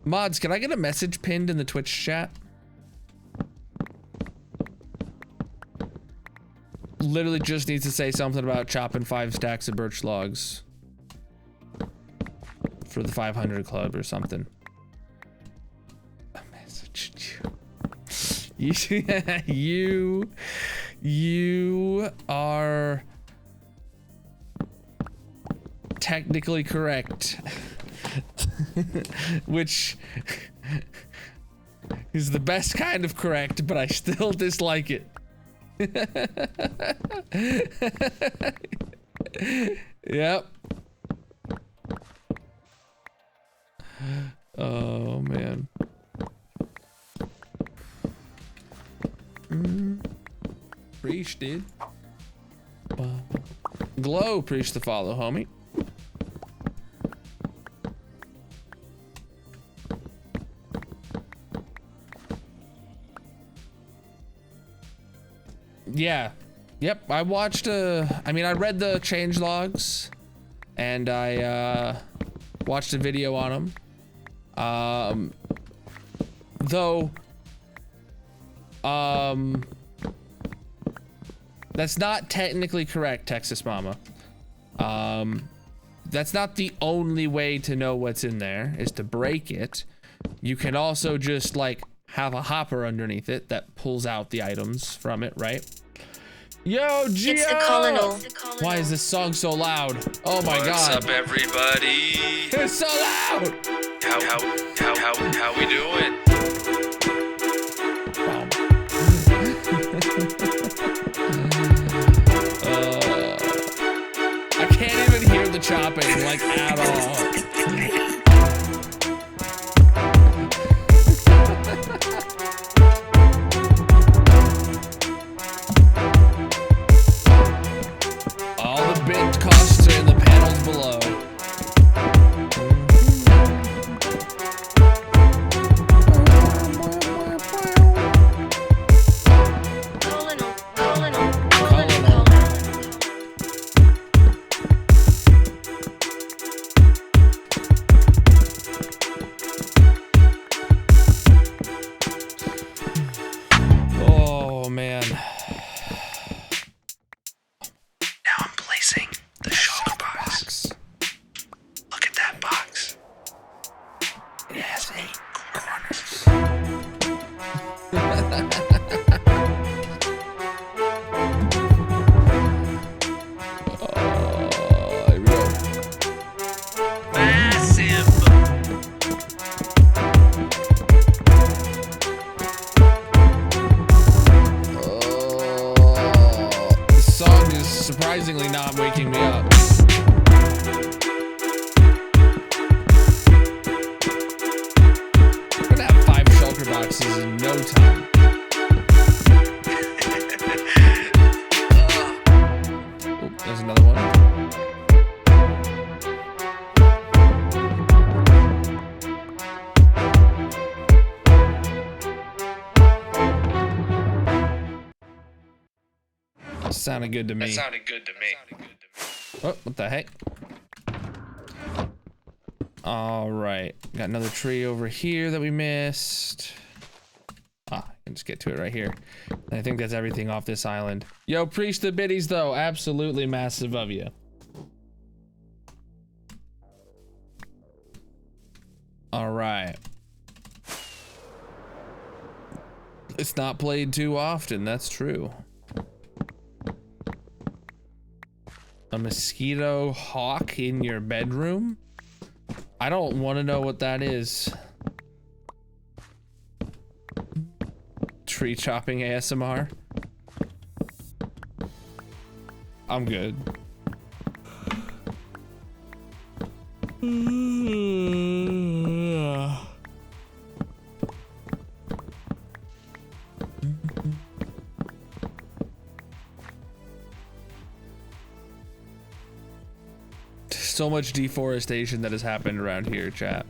Mods, can I get a message pinned in the Twitch chat? Literally just needs to say something about chopping 5 stacks of birch logs for the 500 club or something. I messaged you. You are technically correct. Which is the best kind of correct, but I still dislike it. Yep. Oh man. Preach, dude. Glow, preach the follow, homie. Yeah. Yep, I watched I mean I read the change logs and I watched a video on them. That's not technically correct, Texas Mama. That's not the only way to know what's in there, is to break it. You can also just like have a hopper underneath it that pulls out the items from it, right? Yo, Gio! It's the Colonel. Why is this song so loud? Oh my god. What's up, everybody? It's so loud! How we doing? I can't even hear the chopping, like, at all. All the bit costs are in the panels below. Colonel. Oh man. Now I'm placing the shulker box. Look at that box. It has 8 corners. Here we go. Massive. This song is surprisingly not waking me up. We're gonna have 5 shulker boxes in no time. Oh, there's another one. Sounded good to me. Oh, what the heck? All right, got another tree over here that we missed. I can just get to it right here. And I think that's everything off this island. Yo, preach the biddies though. Absolutely massive of you. All right. It's not played too often, that's true. A mosquito hawk in your bedroom? I don't want to know what that is. Tree chopping ASMR? I'm good. so much deforestation that has happened around here, chat.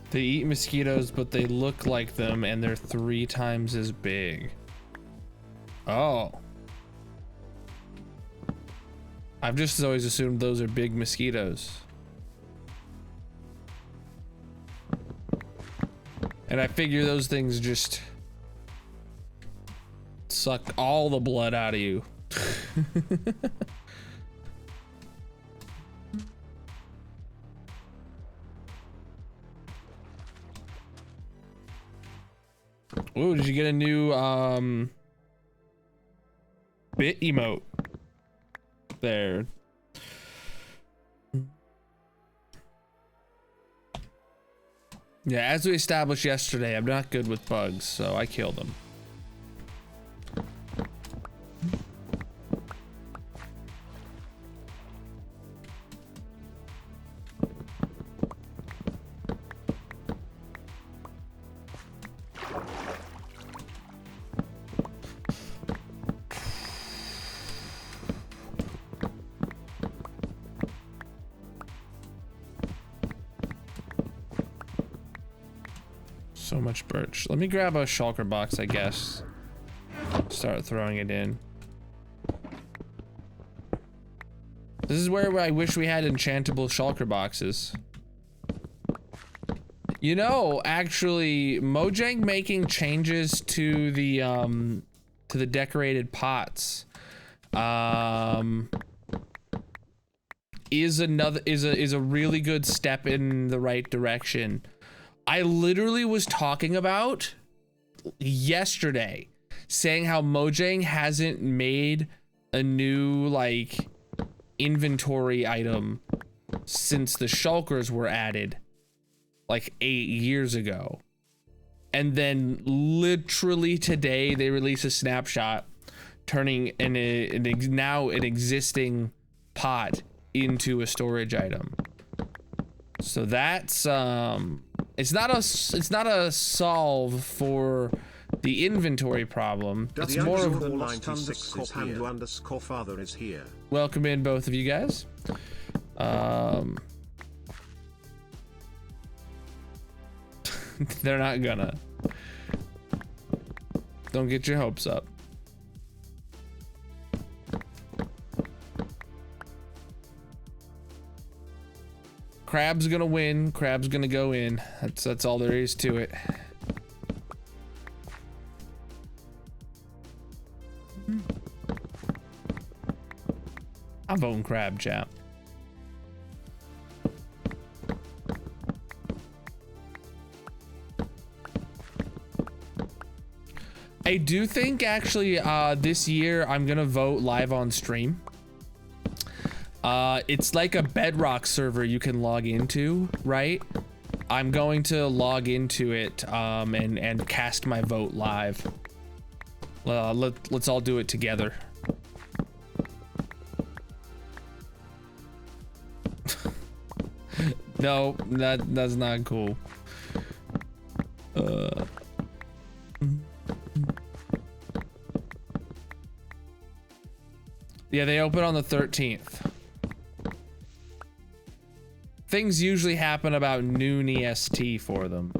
They eat mosquitoes, but they look like them, and they're 3 times as big. Oh. I've just always assumed those are big mosquitoes. And I figure those things just suck all the blood out of you. Ooh, did you get a new bit emote there? Yeah, as we established yesterday, I'm not good with bugs, so I kill them. So much birch. Let me grab a shulker box, I guess. Start throwing it in. This is where I wish we had enchantable shulker boxes. You know, actually, Mojang making changes to the decorated pots is a really good step in the right direction. I literally was talking about yesterday, saying how Mojang hasn't made a new like inventory item since the shulkers were added like 8 years ago. And then literally today they released a snapshot turning now an existing pot into a storage item. So that's it's not a solve for the inventory problem. It's more of the 96 _father is here. Welcome in, both of you guys. They're not gonna. Don't get your hopes up. Crab's gonna win. Crab's gonna go in. That's all there is to it. I'm voting crab, chap. I do think actually this year I'm gonna vote live on stream. It's like a Bedrock server you can log into, right? I'm going to log into it and cast my vote live. Let's all do it together. No, that's not cool. Yeah, they open on the 13th. Things usually happen about noon EST for them.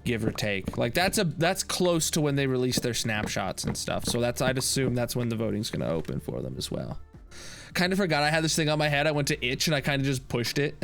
Give or take. Like that's close to when they release their snapshots and stuff. So I'd assume that's when the voting's gonna open for them as well. Kind of forgot I had this thing on my head. I went to itch and I kind of just pushed it.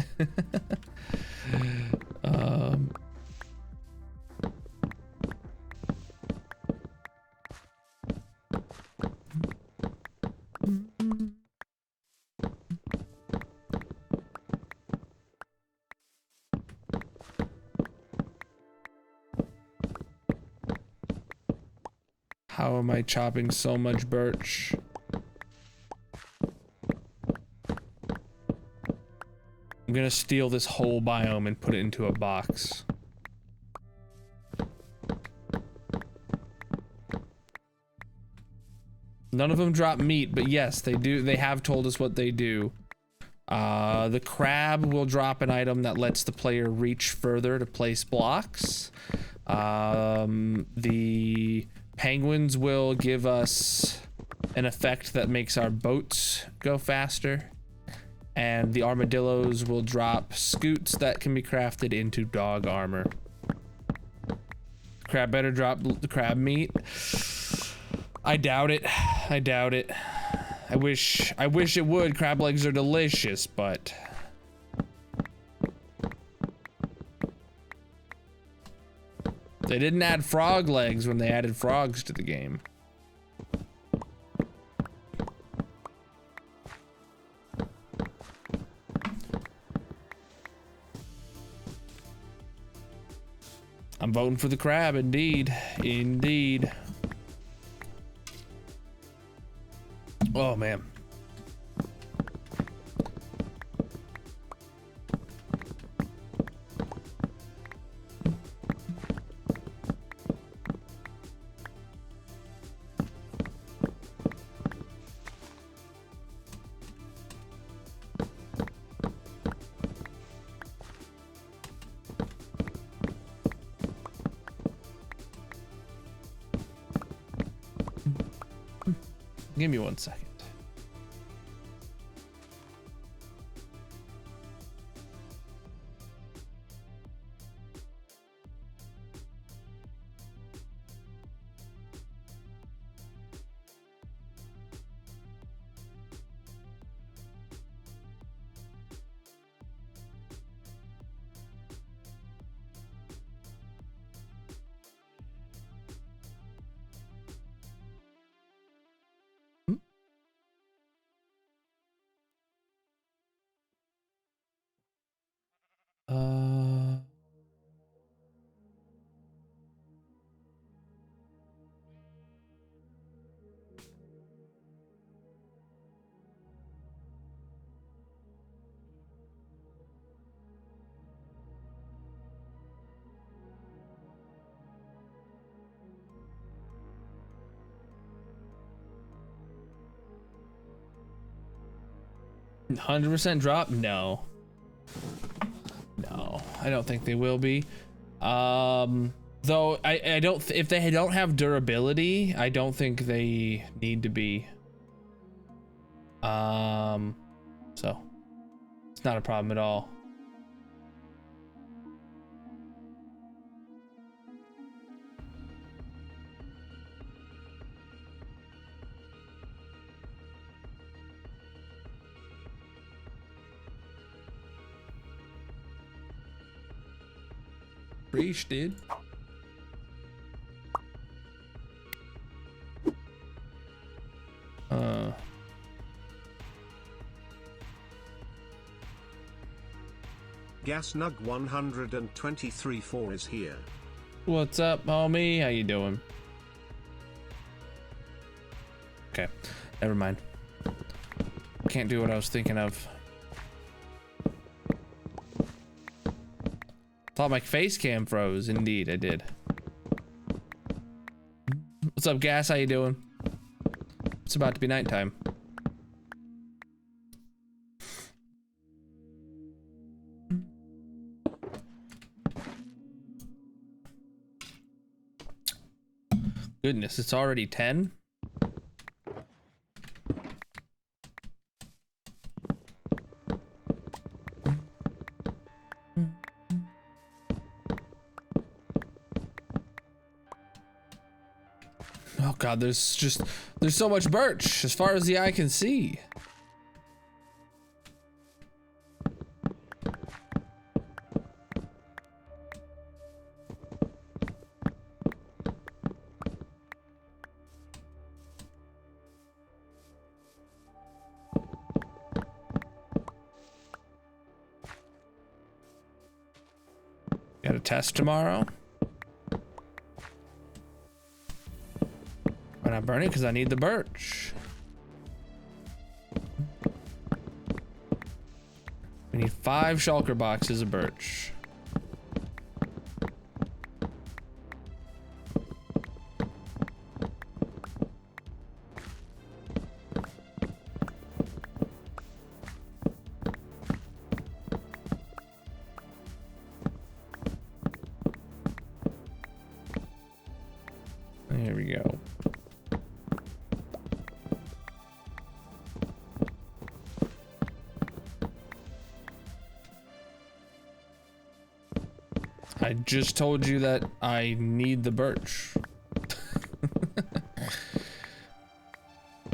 How am I chopping so much birch? I'm gonna steal this whole biome and put it into a box. None of them drop meat, but yes, they do. They have told us what they do. The crab will drop an item that lets the player reach further to place blocks. The penguins will give us an effect that makes our boats go faster. And the armadillos will drop scoots that can be crafted into dog armor. Crab better drop the crab meat. I doubt it. I doubt it. I wish it would. Crab legs are delicious, but they didn't add frog legs when they added frogs to the game. I'm voting for the crab, indeed. Indeed. Oh, man. Give me 1 second. Uh 100% drop? No. No, I don't think they will be. Though I don't, if they don't have durability, I don't think they need to be. So it's not a problem at all. Preach, dude. Gasnug 123.4 is here. What's up, homie? How you doing? Okay, never mind. Can't do what I was thinking of. Thought my face cam froze. Indeed, I did. What's up, Gas? How you doing? It's about to be nighttime. Goodness, it's already 10? Oh god, there's so much birch as far as the eye can see. Got a test tomorrow. Why not burn it? Because I need the birch. We need 5 shulker boxes of birch. I just told you that I need the birch.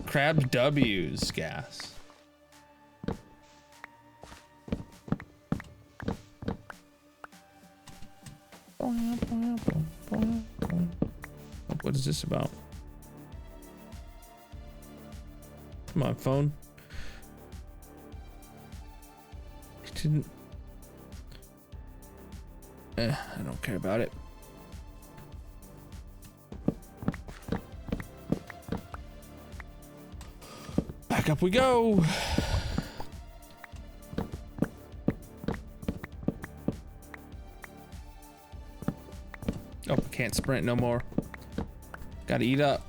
Crab W's gas. What is this about? Come on, phone. It didn't. I don't care about it. Back up we go. Oh, can't sprint no more. Gotta eat up.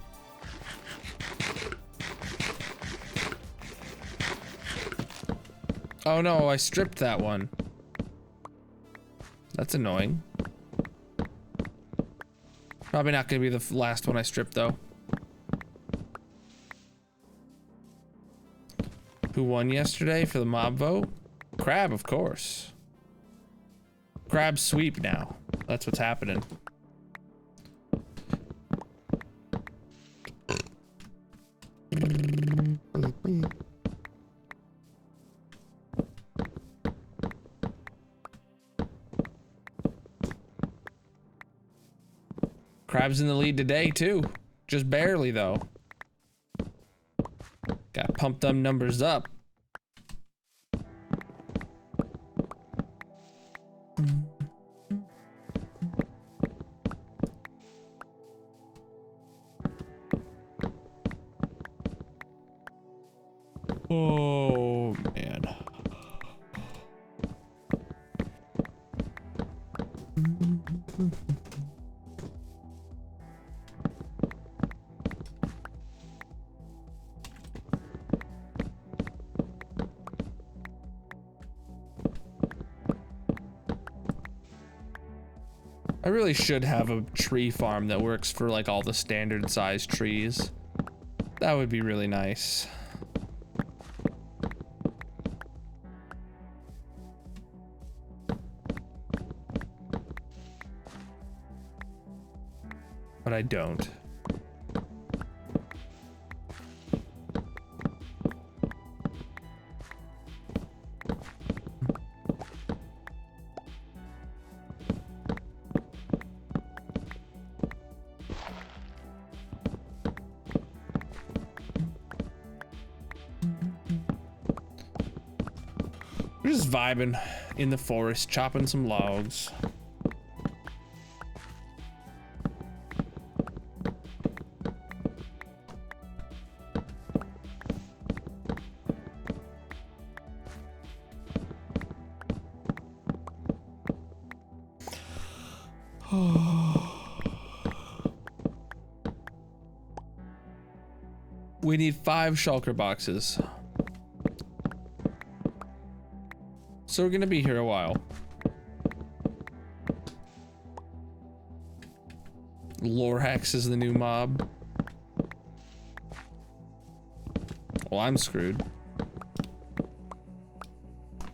Oh no, I stripped that one. That's annoying. Probably not gonna be the last one I strip though. Who won yesterday for the mob vote? Crab, of course. Crab sweep now. That's what's happening. Crab's in the lead today too. Just barely though. Gotta pump them numbers up. Oh man. I really should have a tree farm that works for like all the standard size trees. That would be really nice. But I don't. We're just vibing in the forest, chopping some logs. We need 5 shulker boxes. So we're gonna be here a while. Lorehex is the new mob. Well, I'm screwed.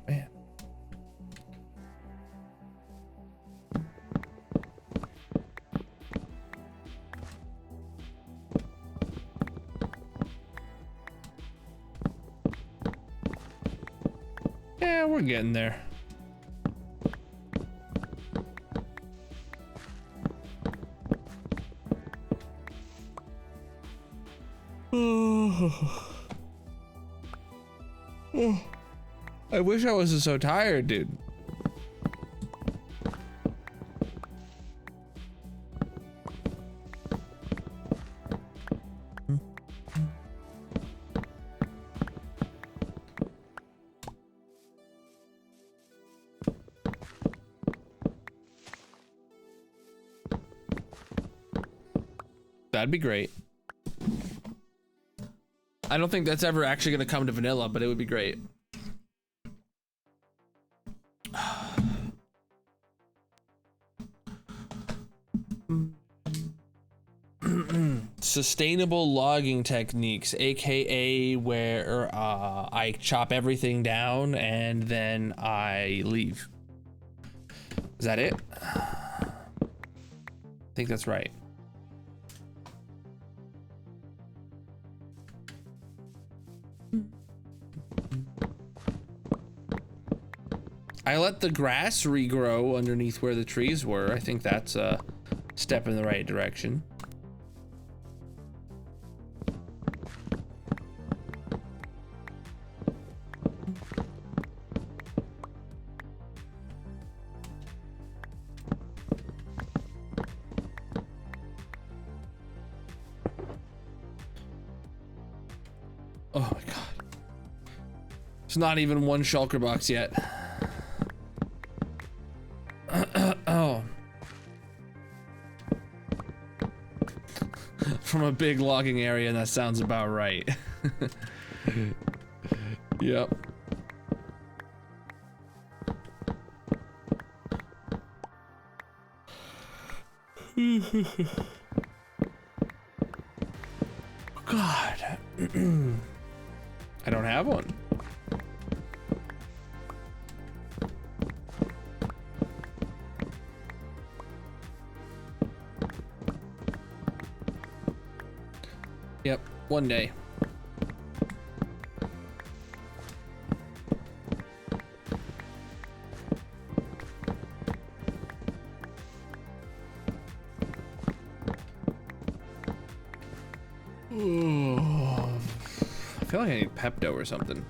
Man. Yeah, we're getting there. I wish I wasn't so tired, dude. That'd be great. I don't think that's ever actually gonna come to vanilla, but it would be great. Sustainable logging techniques, aka where I chop everything down and then I leave. Is that it? I think that's right. I let the grass regrow underneath where the trees were. I think that's a step in the right direction. Oh my god. It's not even one shulker box yet. Oh. From a big logging area, that sounds about right. Yep. God. I don't have one. Yep, one day. I feel like I need Pepto or something.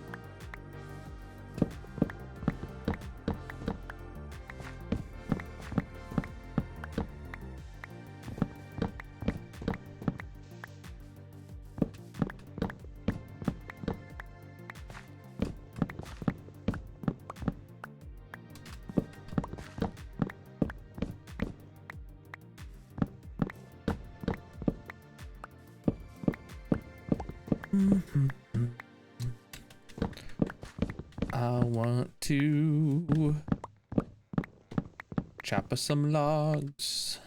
I want to chop us some logs.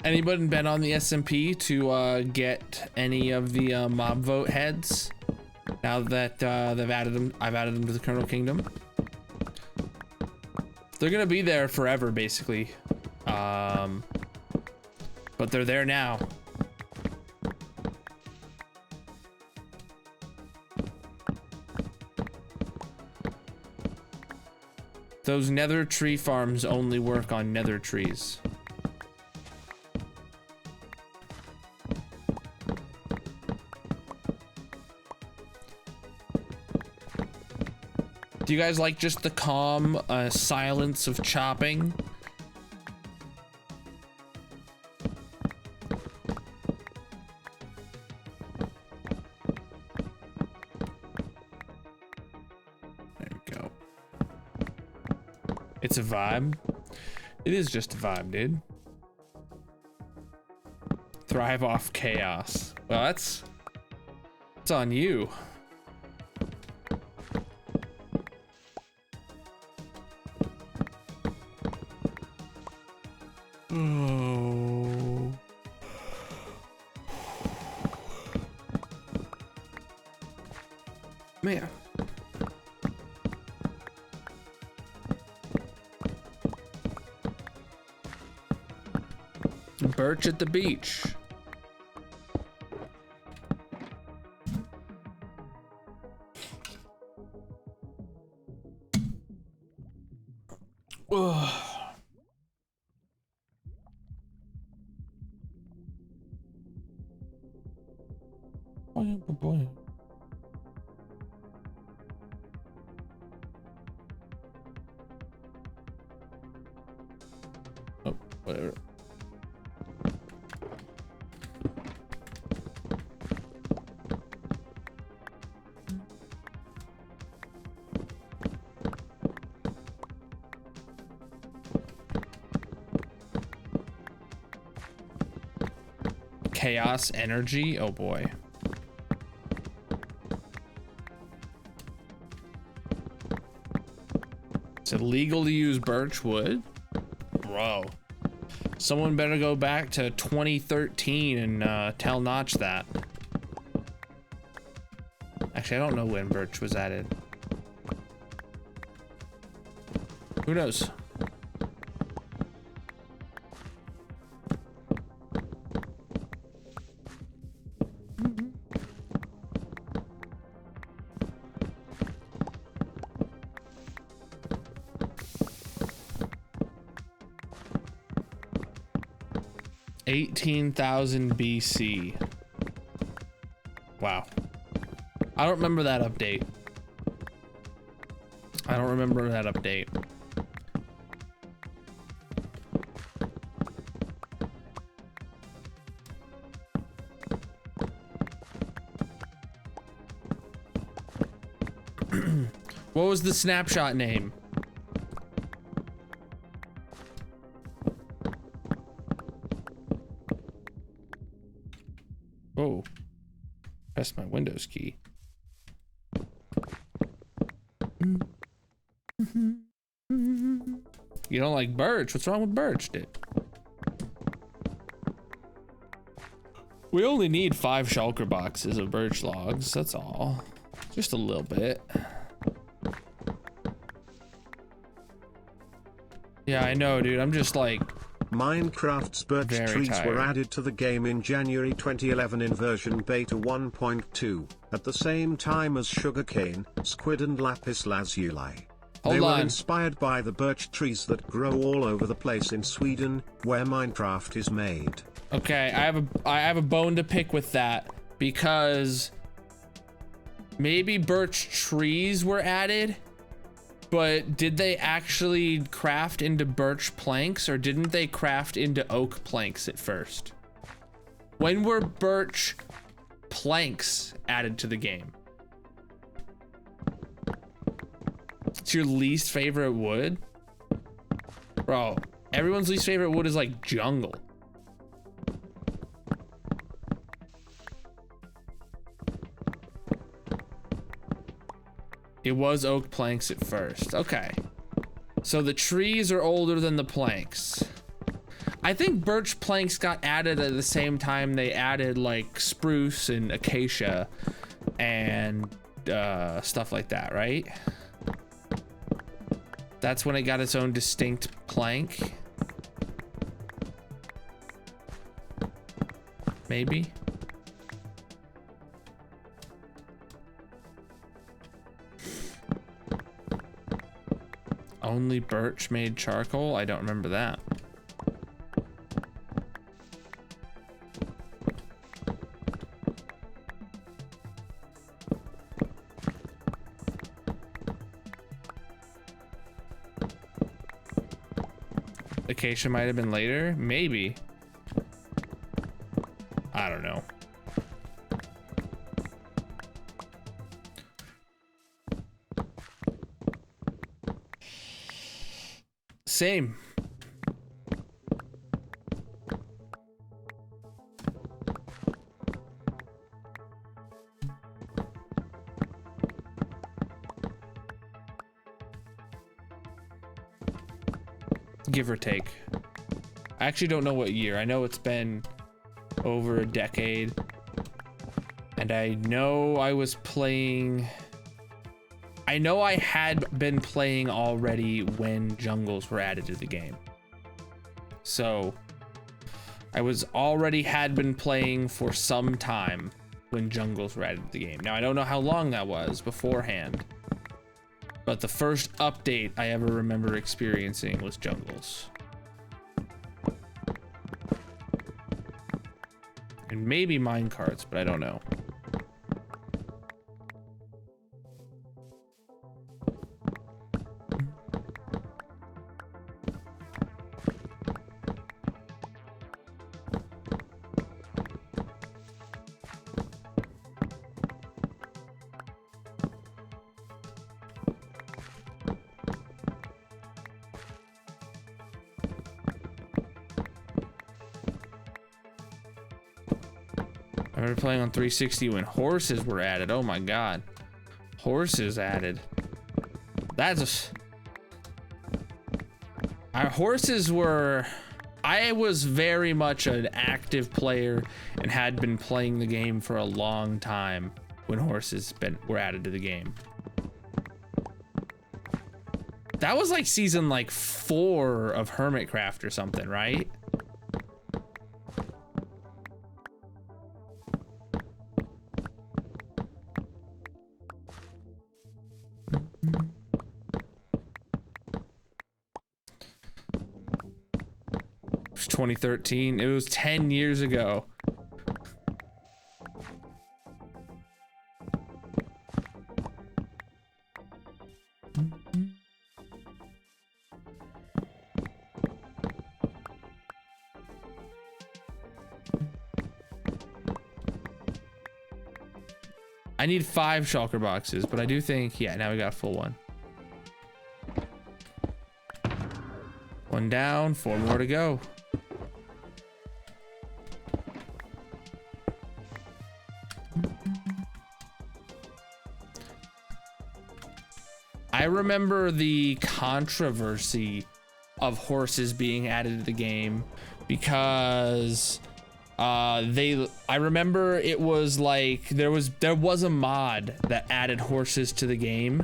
Anybody been on the SMP to get any of the mob vote heads? Now that they've added them, I've added them to the Colonel Kingdom. They're gonna be there forever, basically. But they're there now. Those nether tree farms only work on nether trees. Do you guys like just the calm silence of chopping? There we go. It's a vibe. It is just a vibe, dude. Thrive off chaos. Well, it's on you. Oh. Man. Birch at the beach. Ugh. Boy. Oh, whatever. Chaos energy? Oh boy. It's illegal to use birch wood? Bro. Someone better go back to 2013 and tell Notch that. Actually, I don't know when Birch was added. Who knows? $18,000 BC. Wow. I don't remember that update. I don't remember that update. What was the snapshot name? Oh, press my Windows key. You don't like Birch? What's wrong with Birch, dude? We only need 5 shulker boxes of birch logs, that's all. Just a little bit. Yeah, I know, dude. I'm just like... Minecraft's birch very trees tired. were added to the game in January 2011 in version beta 1.2, at the same time as sugarcane, squid and lapis lazuli. They Hold were on. inspired by the birch trees that grow all over the place in Sweden, where Minecraft is made. Okay, I have a bone to pick with that, because maybe birch trees were added, but did they actually craft into birch planks, or didn't they craft into oak planks at first? When were birch planks added to the game? It's your least favorite wood? Bro, everyone's least favorite wood is like jungle. It was oak planks at first. Okay. So the trees are older than the planks. I think birch planks got added at the same time they added like spruce and acacia and stuff like that, right? That's when it got its own distinct plank. Maybe. Only birch made charcoal? I don't remember that. Acacia might have been later? Maybe. I don't know. Same. Give or take. I actually don't know what year. I know it's been over a decade. And I know I was playing... I know I had been playing already when jungles were added to the game. So I was already had been playing for some time when jungles were added to the game. Now I don't know how long that was beforehand, but the first update I ever remember experiencing was jungles. And maybe minecarts, but I don't know. I remember playing on 360 when horses were added. Oh my god. Horses added. That's a... Our horses were I was very much an active player and had been playing the game for a long time when horses were added to the game. That was like season like 4 of Hermitcraft or something, right? It was 2013. It was 10 years ago. I need 5 shulker boxes, but I do think, yeah, now we got a full one. 1 down, 4 more to go. I remember the controversy of horses being added to the game because I remember it was like there was a mod that added horses to the game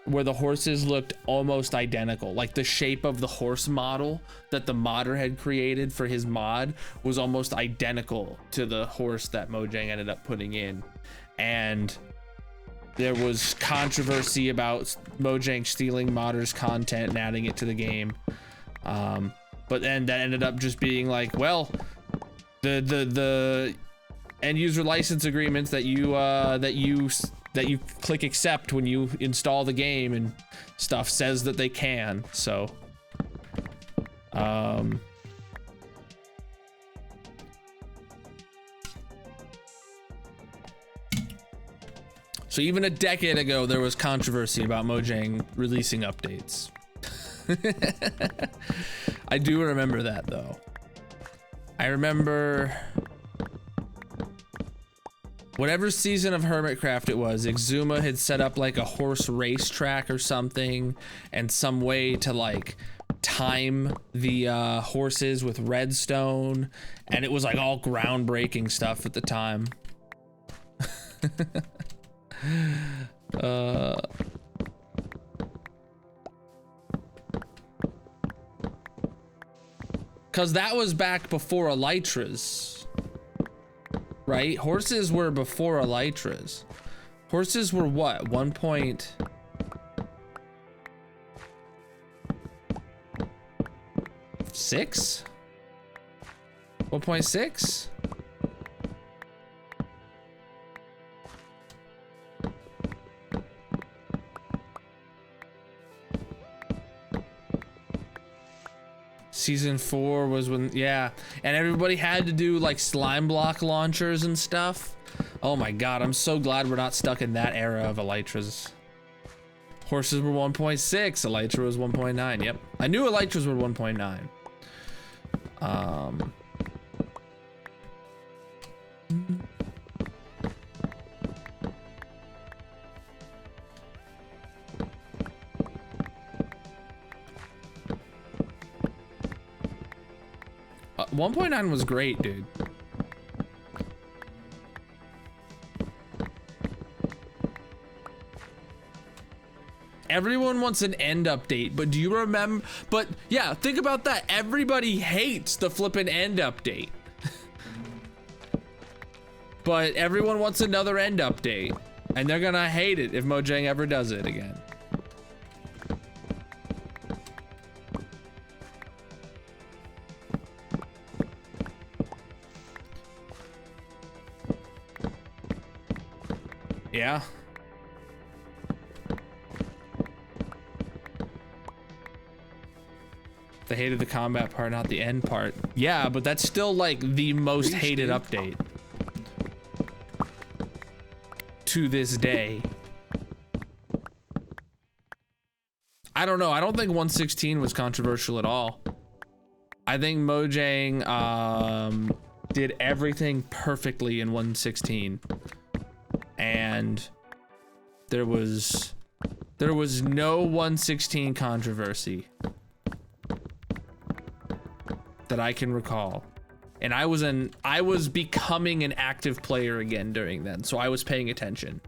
where the horses looked almost identical. Like the shape of the horse model that the modder had created for his mod was almost identical to the horse that Mojang ended up putting in. And there was controversy about Mojang stealing modders' content and adding it to the game. But then that ended up just being like, well, the end user license agreements that you click accept when you install the game and stuff says that they can. So so even a decade ago there was controversy about Mojang releasing updates. I do remember that though. I remember whatever season of Hermitcraft it was, Exuma had set up like a horse racetrack or something and some way to like time the horses with redstone, and it was like all groundbreaking stuff at the time. Cause that was back before elytras, right? Horses were before elytras. Horses were what? 1.6? 1.6? Season 4 was when, yeah, and everybody had to do like slime block launchers and stuff. Oh my god, I'm so glad we're not stuck in that era of elytras. Horses were 1.6, elytra was 1.9. Yep, I knew elytras were 1.9. 1.9 was great, dude. Everyone wants an end update, but do you remember? But yeah, think about that. Everybody hates the flippin' end update. But everyone wants another end update, and they're gonna hate it if Mojang ever does it again. Yeah. They hated the combat part, not the end part. Yeah, but that's still like the most hated update to this day. I don't know. I don't think 1.16 was controversial at all. I think Mojang did everything perfectly in 1.16. And there was no 1.16 controversy. that I can recall. And I was becoming an active player again during then, so I was paying attention.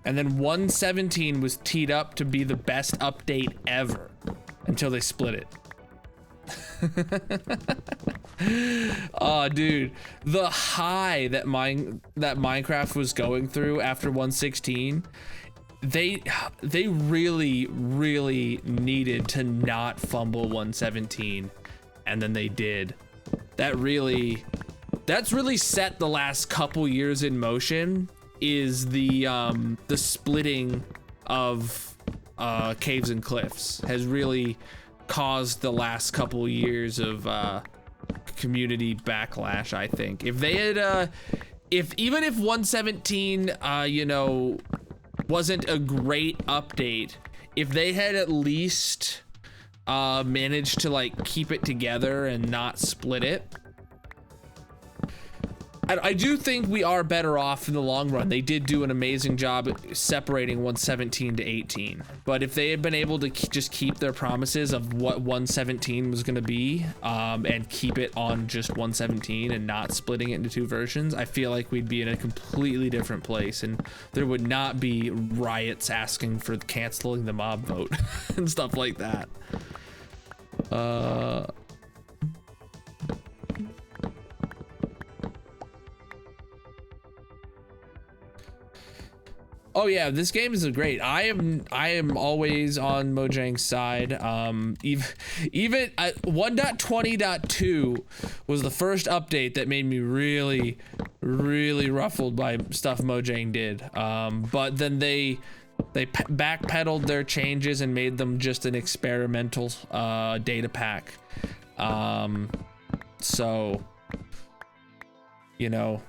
And then 1.17 was teed up to be the best update ever until they split it. Oh, dude, the high that Minecraft was going through after 1.16, they really needed to not fumble 1.17, and then they did. That's really set the last couple years in motion. Is the splitting of caves and cliffs has really caused the last couple years of community backlash. I think if they had even if 1.17 you know, wasn't a great update, if they had at least managed to like keep it together and not split it, I do think we are better off in the long run. They did do an amazing job separating 1.17 to 18. But if they had been able to just keep their promises of what 1.17 was going to be, and keep it on just 1.17 and not splitting it into two versions, I feel like we'd be in a completely different place, and there would not be riots asking for canceling the mob vote and stuff like that. Oh yeah, this game is great. I am always on Mojang's side. Even 1.20.2 was the first update that made me really ruffled by stuff Mojang did. But then they backpedaled their changes and made them just an experimental data pack. So, you know,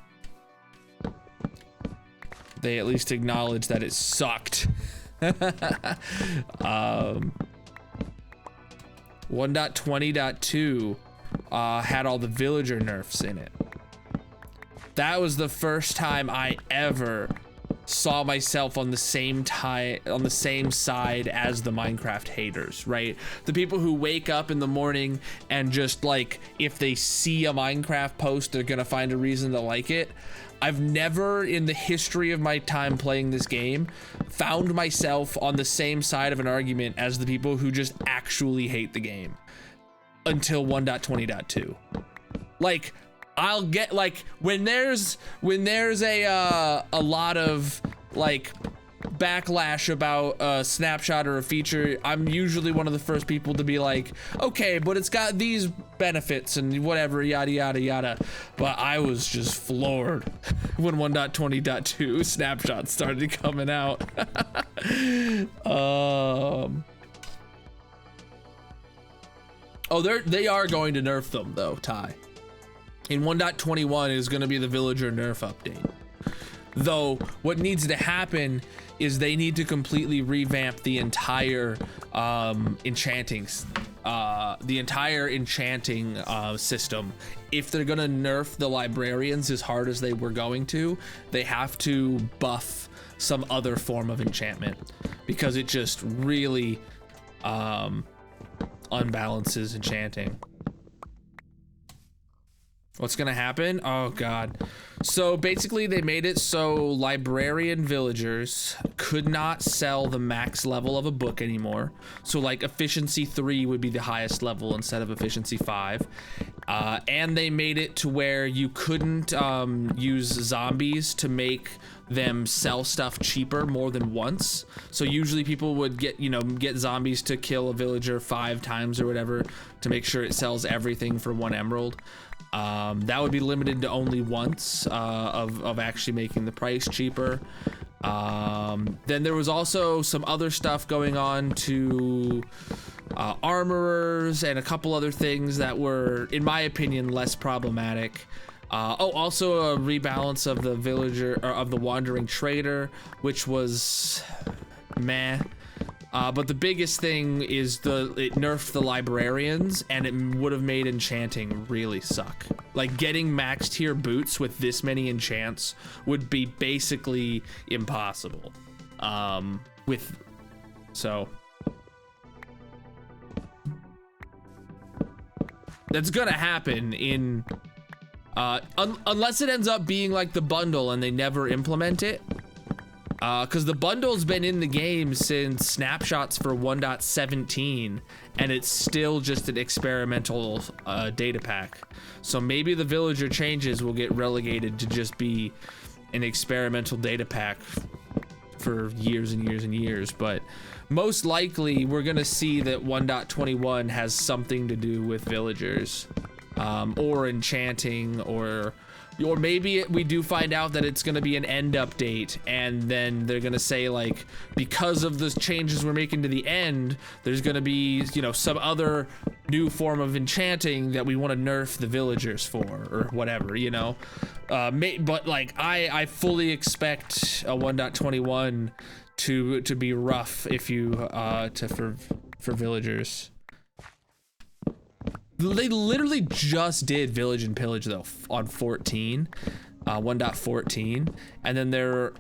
they at least acknowledged that it sucked. 1.20.2 had all the villager nerfs in it. That was the first time I ever saw myself on the same side as the Minecraft haters, right? The people who wake up in the morning and just like, if they see a Minecraft post, they're gonna find a reason to like it. I've never in the history of my time playing this game found myself on the same side of an argument as the people who just actually hate the game until 1.20.2. Like, I'll get like when there's a lot of like backlash about a snapshot or a feature, I'm usually one of the first people to be like, okay, but it's got these benefits and whatever, yada yada yada. But I was just floored when 1.20.2 snapshots started coming out. Oh, they are going to nerf them though, Ty. In 1.21 is going to be the villager nerf update. Though what needs to happen is they need to completely revamp the entire enchanting system. If they're gonna nerf the librarians as hard as they were going to, they have to buff some other form of enchantment, because it just really unbalances enchanting. What's gonna happen? Oh god. So basically they made it so librarian villagers could not sell the max level of a book anymore. So like efficiency 3 would be the highest level instead of efficiency 5. And they made it to where you couldn't use zombies to make them sell stuff cheaper more than once. So usually people would get zombies to kill a villager 5 times or whatever to make sure it sells everything for 1 emerald. That would be limited to only once of actually making the price cheaper. Then there was also some other stuff going on to armorers and a couple other things that were, in my opinion, less problematic. Also a rebalance of the villager, or of the wandering trader, which was meh. But the biggest thing is it nerfed the librarians, and it would have made enchanting really suck. Like, getting max tier boots with this many enchants would be basically impossible. So that's gonna happen in unless it ends up being like the bundle and they never implement it. Because the bundle's been in the game since snapshots for 1.17, and it's still just an experimental data pack. So maybe the villager changes will get relegated to just be an experimental data pack for years and years and years. But most likely we're gonna see that 1.21 has something to do with villagers, or enchanting, or maybe we do find out that it's going to be an end update, and then they're going to say, like, because of the changes we're making to the end, there's going to be, you know, some other new form of enchanting that we want to nerf the villagers for, or whatever, you know. But like, I fully expect a 1.21 to be rough if you for villagers. They literally just did Village and Pillage though on 14, 1.14, and then they're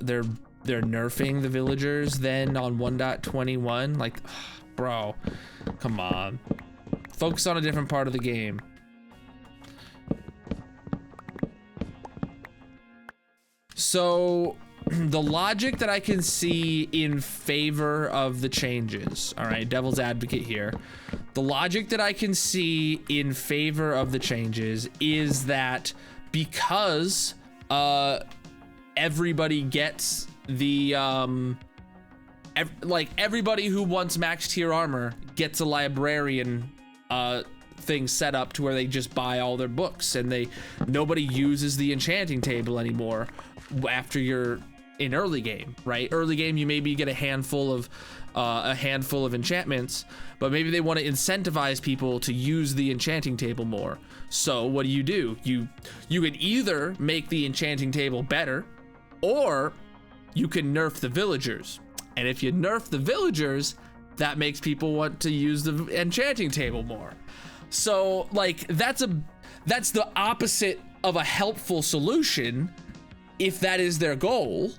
nerfing the villagers then on 1.21. Like, bro, come on, focus on a different part of the game. So the logic that I can see in favor of the changes, all right, devil's advocate here. The logic that I can see in favor of the changes is that because everybody gets the everybody who wants max tier armor gets a librarian thing set up to where they just buy all their books, and nobody uses the enchanting table anymore after you're in early game, right? Early game, you maybe get a handful of enchantments, but maybe they want to incentivize people to use the enchanting table more. So what do? You can either make the enchanting table better, or you can nerf the villagers. And if you nerf the villagers, that makes people want to use the enchanting table more. So like, that's the opposite of a helpful solution if that is their goal,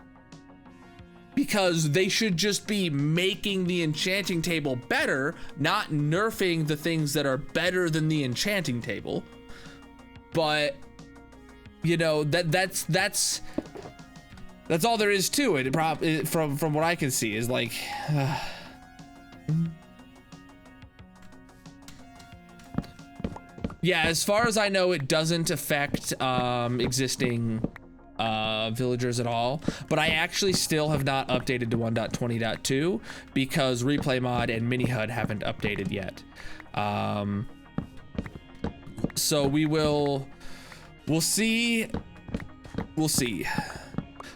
because they should just be making the enchanting table better, not nerfing the things that are better than the enchanting table. But you know, that's all there is to it. From what I can see is like, yeah, as far as I know, it doesn't affect existing villagers at all, but I actually still have not updated to 1.20.2 because replay mod and mini HUD haven't updated yet. So we'll see.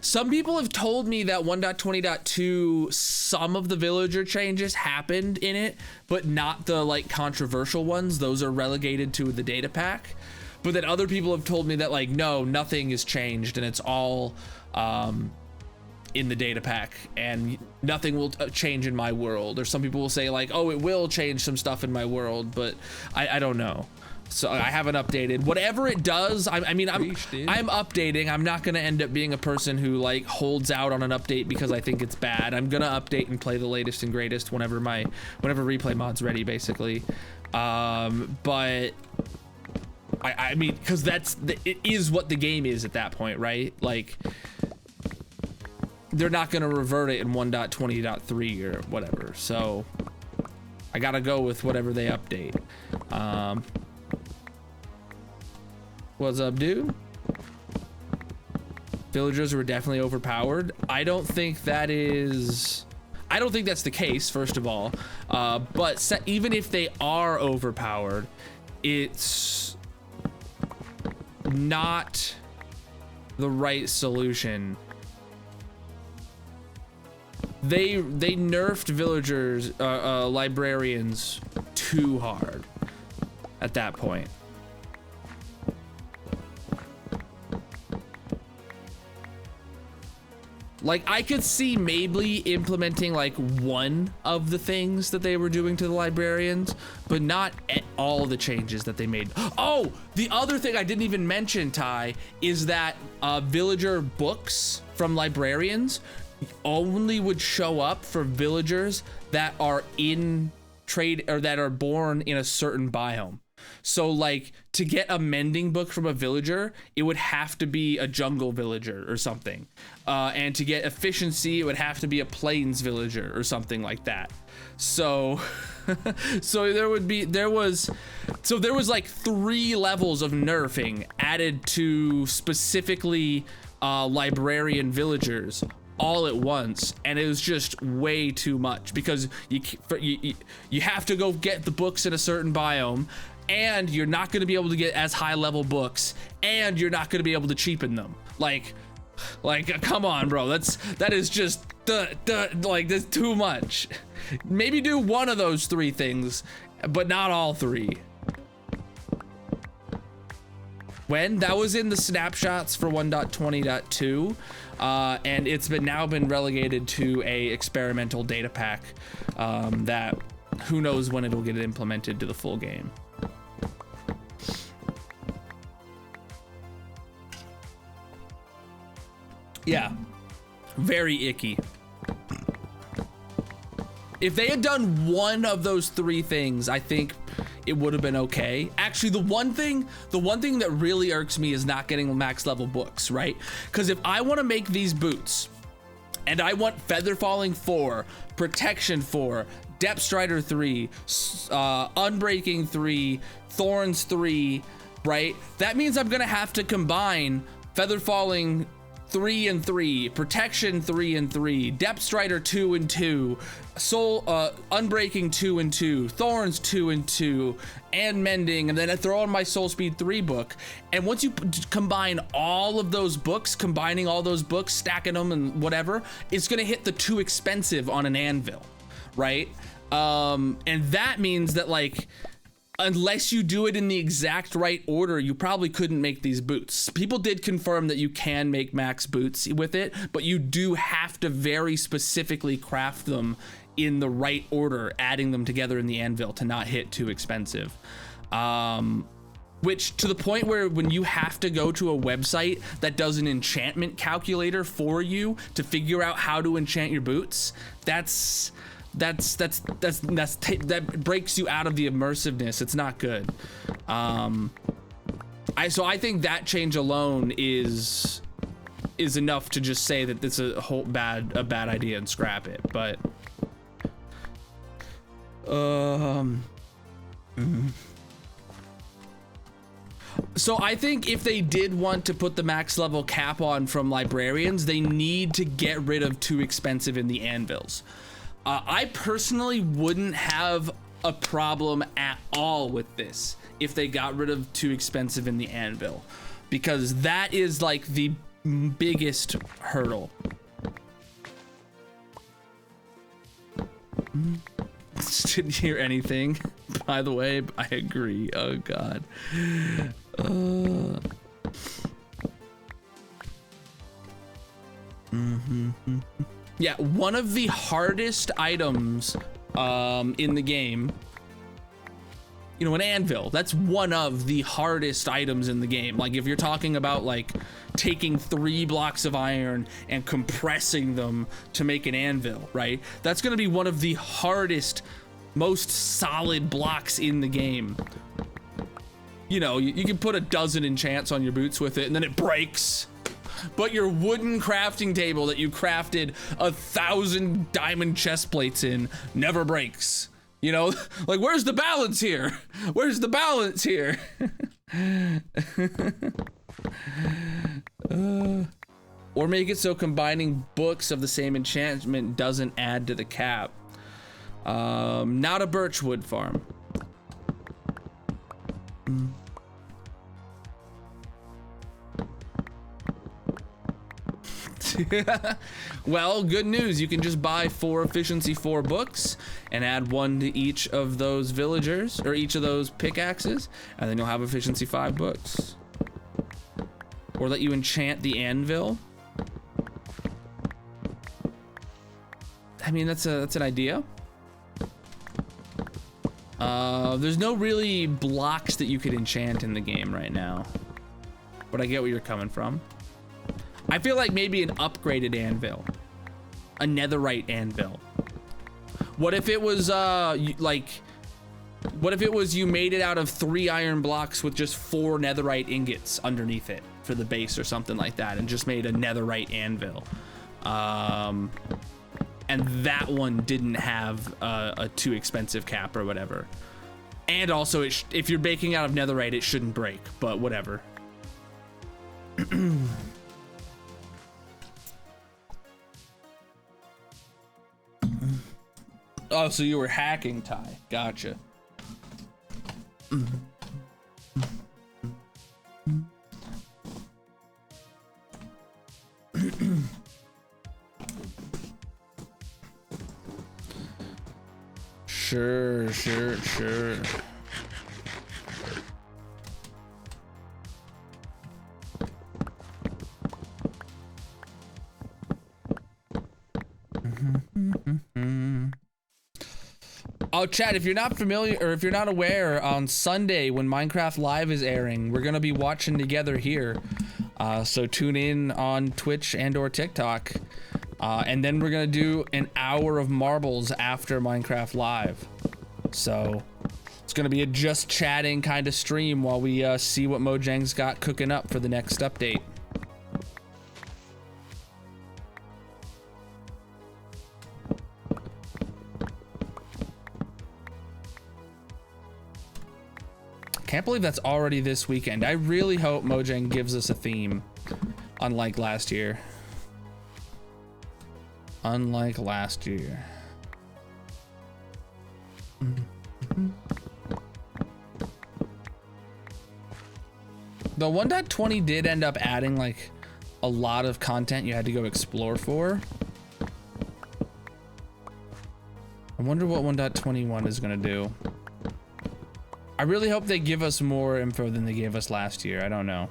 Some people have told me that 1.20.2, some of the villager changes happened in it, but not the like controversial ones. Those are relegated to the data pack. But then other people have told me that like, no, nothing is changed and it's all in the data pack and nothing will change in my world. Or some people will say like, oh, it will change some stuff in my world, but I don't know. So I haven't updated. Whatever it does, I'm updating. I'm not gonna end up being a person who like holds out on an update because I think it's bad. I'm gonna update and play the latest and greatest whenever replay mod's ready, basically. But I mean, because it is what the game is at that point, right? Like, they're not gonna revert it in 1.20.3 or whatever. So I gotta go with whatever they update. What's up, dude? Villagers were definitely overpowered. I don't think that's the case, first of all. But even if they are overpowered, it's not the right solution. They nerfed villagers, librarians too hard at that point. Like, I could see maybe implementing like one of the things that they were doing to the librarians, but not all the changes that they made. Oh, the other thing I didn't even mention, Ty, is that villager books from librarians only would show up for villagers that are in trade or that are born in a certain biome. So like to get a mending book from a villager, it would have to be a jungle villager or something. And to get efficiency, it would have to be a plains villager or something like that. So, there was like 3 levels of nerfing added to specifically librarian villagers all at once, and it was just way too much because you have to go get the books in a certain biome, and you're not going to be able to get as high level books, and you're not going to be able to cheapen them. Like come on, bro, that is just like, that's too much. Maybe do one of those 3 things, but not all 3. When that was in the snapshots for 1.20.2, and it's now been relegated to a experimental data pack that who knows when it'll get implemented to the full game. Yeah, very icky. If they had done one of those 3 things, I think it would have been okay. Actually, the one thing that really irks me is not getting max level books, right? Because if I want to make these boots, and I want Feather Falling 4, Protection 4, Depth Strider 3, Unbreaking 3, Thorns 3, right? That means I'm gonna have to combine Feather Falling 3 and 3, Protection 3 and 3, Depth Strider 2 and 2, Unbreaking 2 and 2, Thorns 2 and 2, and Mending, and then I throw on my Soul Speed 3 book. And once you combine all of those books, combining all those books, stacking them and whatever, it's gonna hit the too expensive on an anvil, right? And that means that, like, unless you do it in the exact right order, you probably couldn't make these boots. People did confirm that you can make max boots with it, but you do have to very specifically craft them in the right order, adding them together in the anvil to not hit too expensive. Which, to the point where when you have to go to a website that does an enchantment calculator for you to figure out how to enchant your boots, that breaks you out of the immersiveness. It's not good. So I think that change alone is enough to just say that it's a bad idea and scrap it. But so I think if they did want to put the max level cap on from librarians, they need to get rid of too expensive in the anvils. I personally wouldn't have a problem at all with this if they got rid of too expensive in the anvil, because that is like the biggest hurdle. Didn't hear anything, by the way. I agree. Oh god. Yeah, one of the hardest items in the game, you know, an anvil, that's one of the hardest items in the game. Like, if you're talking about like taking 3 blocks of iron and compressing them to make an anvil, right? That's gonna be one of the hardest, most solid blocks in the game. You know, you can put a dozen enchants on your boots with it and then it breaks. But your wooden crafting table that you crafted 1,000 diamond chest plates in never breaks. You know, like, where's the balance here? Where's the balance here? Or make it so combining books of the same enchantment doesn't add to the cap. Not a birchwood farm. Well, good news. You can just buy 4 efficiency 4 books and add 1 to each of those villagers, or each of those pickaxes, and then you'll have efficiency 5 books. Or let you enchant the anvil. I mean, that's an idea. There's no really blocks that you could enchant in the game right now, but I get where you're coming from. I feel like maybe an upgraded anvil, a netherite anvil. What if it was what if it was you made it out of 3 iron blocks with just 4 netherite ingots underneath it for the base or something like that, and just made a netherite anvil. And that one didn't have a too expensive cap or whatever. And also, if you're baking out of netherite, it shouldn't break, but whatever. Oh, so you were hacking, Ty. Gotcha. Sure. Oh, Chad, if you're not familiar, or if you're not aware, on Sunday when Minecraft Live is airing, we're gonna be watching together here. So tune in on Twitch and or TikTok. And then we're gonna do an hour of marbles after Minecraft Live. So it's gonna be a just chatting kind of stream while we see what Mojang's got cooking up for the next update. Can't believe that's already this weekend. I really hope Mojang gives us a theme, unlike last year. Unlike last year. The 1.20 did end up adding like a lot of content you had to go explore for. I wonder what 1.21 is gonna do. I really hope they give us more info than they gave us last year. I don't know.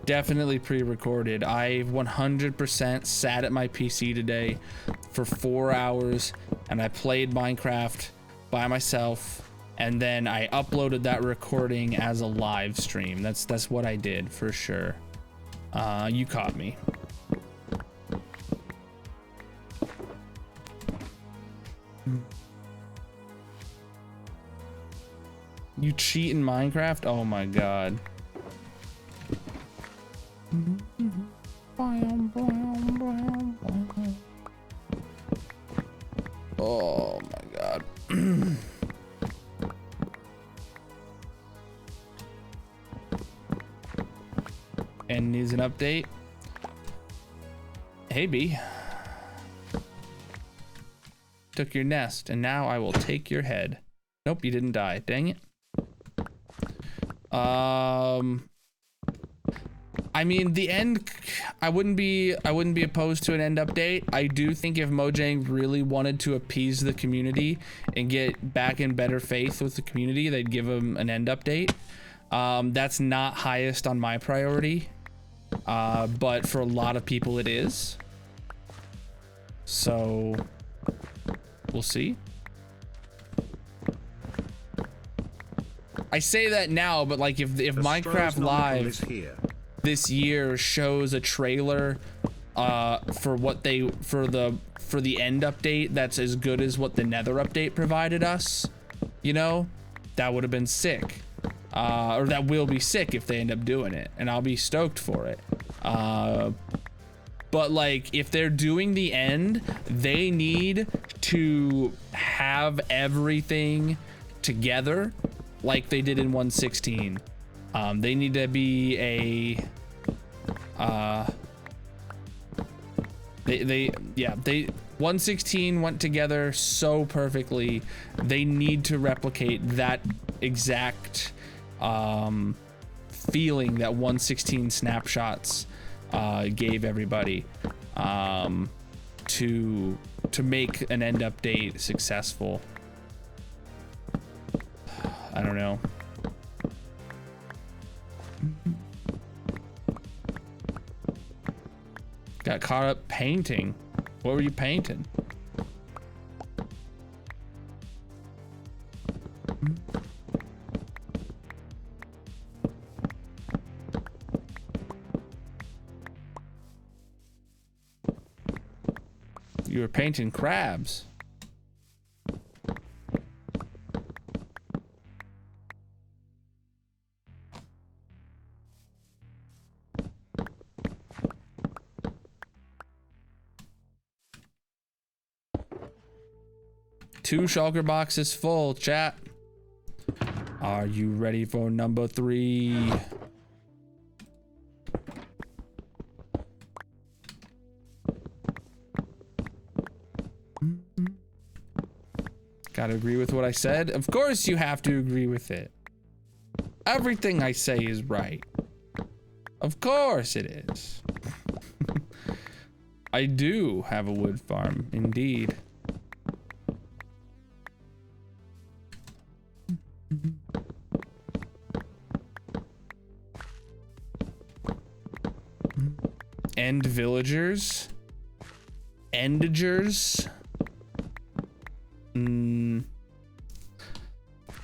Definitely pre-recorded. I 100% sat at my PC today for 4 hours and I played Minecraft by myself, and then I uploaded that recording as a live stream. That's what I did for sure. You caught me. You cheat in Minecraft? Oh my god. Oh my god. And needs an update. Hey B. Took your nest, and now I will take your head. Nope, you didn't die. Dang it. I mean, the end, I wouldn't be opposed to an end update. I do think if Mojang really wanted to appease the community and get back in better faith with the community, they'd give them an end update. That's not highest on my priority, but for a lot of people it is. So we'll see. I say that now, but like if Minecraft Live this year shows a trailer for the end update that's as good as what the Nether update provided us, you know, that would have been sick. Or that will be sick if they end up doing it, and I'll be stoked for it. But like, if they're doing the end, they need to have everything together like they did in 1.16. They need to be a 1.16 went together so perfectly. They need to replicate that exact feeling that 1.16 snapshots gave everybody to make an end update successful. I don't know. Got caught up painting. What were you painting? You were painting crabs. Two shulker boxes full, chat. Are you ready for number 3? Gotta agree with what I said? Of course you have to agree with it. Everything I say is right. Of course it is. I do have a wood farm, indeed. End villagers? Endagers?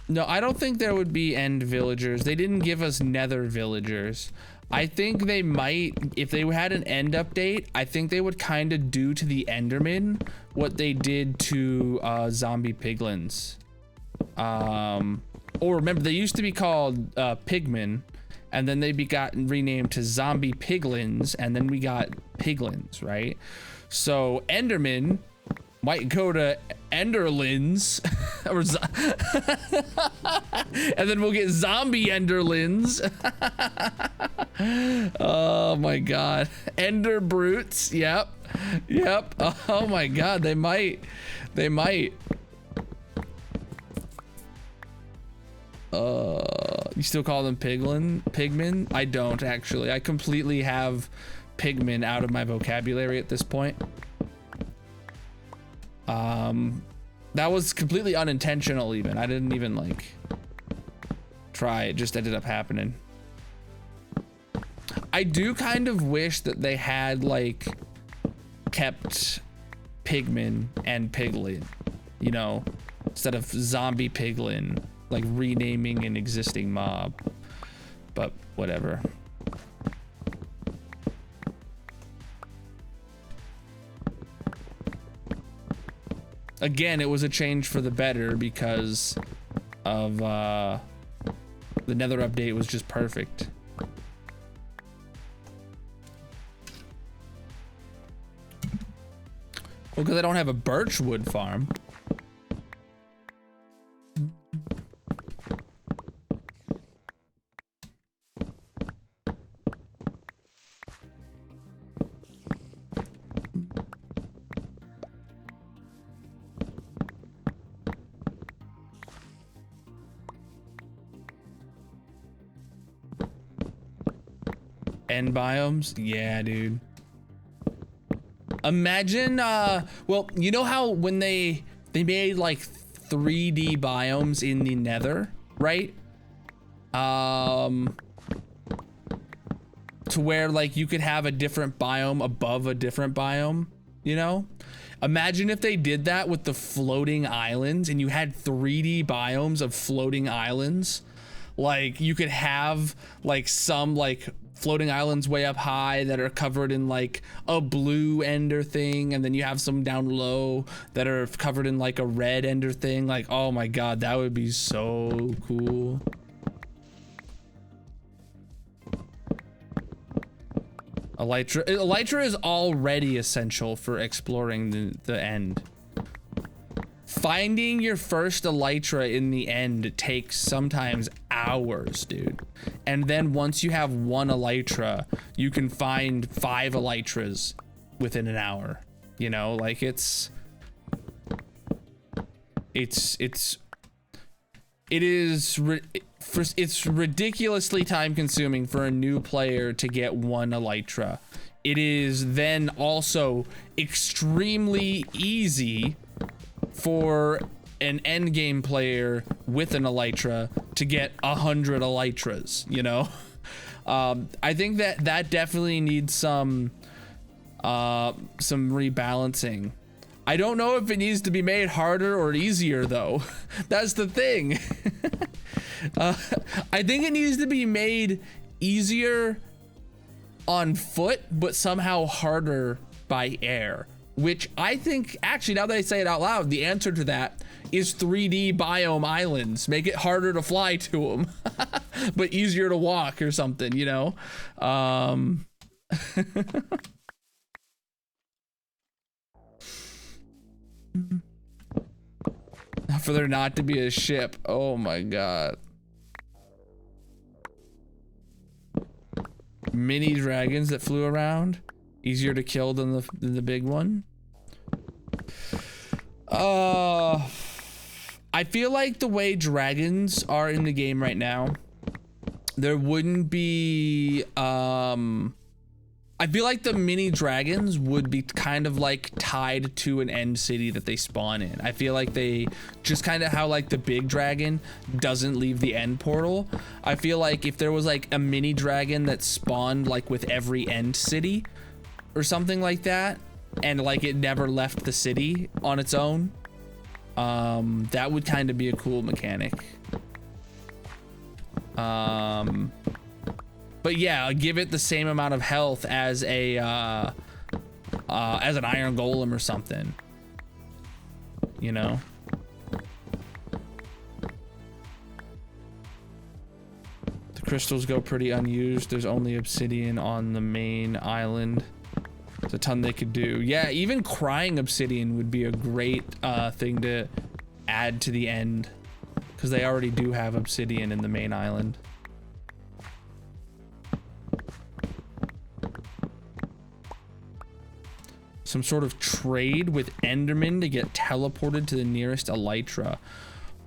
No, I don't think there would be end villagers. They didn't give us nether villagers. I think they might, if they had an end update, I think they would kind of do to the enderman what they did to zombie piglins. Or remember, they used to be called pigmen, and then they got renamed to zombie piglins, and then we got piglins, right? So enderman might go to enderlins, or and then we'll get zombie enderlins. Oh my god, ender brutes. Yep. Oh my god, they might. You still call them pigmen? I don't actually. I completely have pigmen out of my vocabulary at this point. That was completely unintentional even. I didn't even like try, it just ended up happening. I do kind of wish that they had like kept pigmen and piglin, you know, instead of zombie piglin, like renaming an existing mob, but whatever. Again, it was a change for the better because of the nether update was just perfect. Well, because I don't have a birchwood farm. End biomes? Yeah, dude. Imagine, well, you know how when they made like 3D biomes in the nether, right? To where like you could have a different biome above a different biome, you know? Imagine if they did that with the floating islands and you had 3D biomes of floating islands. Like you could have like some like floating islands way up high that are covered in like a blue ender thing, and then you have some down low that are covered in like a red ender thing. Like, oh my god, that would be so cool. Elytra is already essential for exploring the end. Finding your first elytra in the end takes sometimes hours, dude. And then once you have one elytra, you can find 5 elytras within an hour. You know, like it's ridiculously time consuming for a new player to get one elytra. It is then also extremely easy for an endgame player with an elytra to get 100 elytras, you know? I think that definitely needs some some rebalancing. I don't know if it needs to be made harder or easier though. That's the thing. I think it needs to be made easier on foot, but somehow harder by air, which I think, actually, now that I say it out loud, the answer to that is 3D biome islands. Make it harder to fly to them, but easier to walk or something, you know? For there not to be a ship. Oh my God. Mini dragons that flew around. Easier to kill than the big one. I feel like the way dragons are in the game right now, there wouldn't be I feel like the mini dragons would be kind of like tied to an end city that they spawn in. I feel like they just kind of how like the big dragon doesn't leave the end portal. I feel like if there was like a mini dragon that spawned like with every end city or something like that, and like it never left the city on its own, that would kind of be a cool mechanic. But yeah, give it the same amount of health as a as an iron golem or something, you know? The crystals go pretty unused. There's only obsidian on the main island. There's a ton they could do. Yeah, even crying obsidian would be a great thing to add to the end, because they already do have obsidian in the main island. Some sort of trade with Enderman to get teleported to the nearest elytra.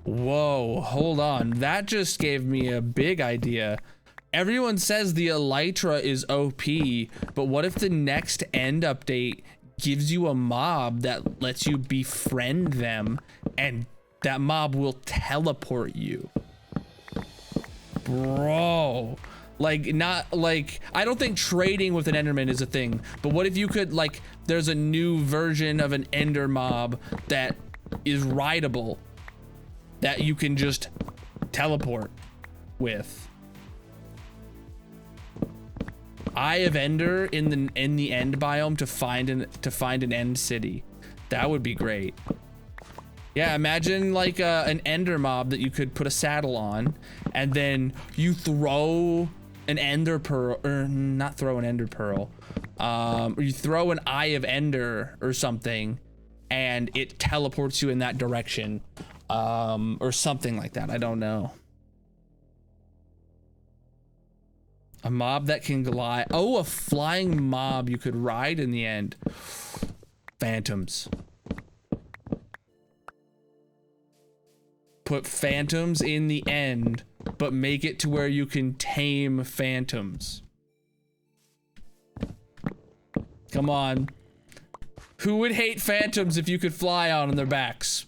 Whoa, hold on. That just gave me a big idea. Everyone says the elytra is OP, but what if the next end update gives you a mob that lets you befriend them and that mob will teleport you? Bro. Like, not like, I don't think trading with an Enderman is a thing, but what if you could, like, there's a new version of an Ender mob that is rideable that you can just teleport with. Eye of Ender in the end biome to find an end city. That would be great. Yeah, imagine like an Ender mob that you could put a saddle on, and then you throw an Ender pearl, or not throw an Ender pearl, or you throw an Eye of Ender or something, and it teleports you in that direction, or something like that. I don't know. A mob that can glide. Oh, a flying mob you could ride in the end. Phantoms. Put phantoms in the end, but make it to where you can tame phantoms. Come on. Who would hate phantoms if you could fly on their backs?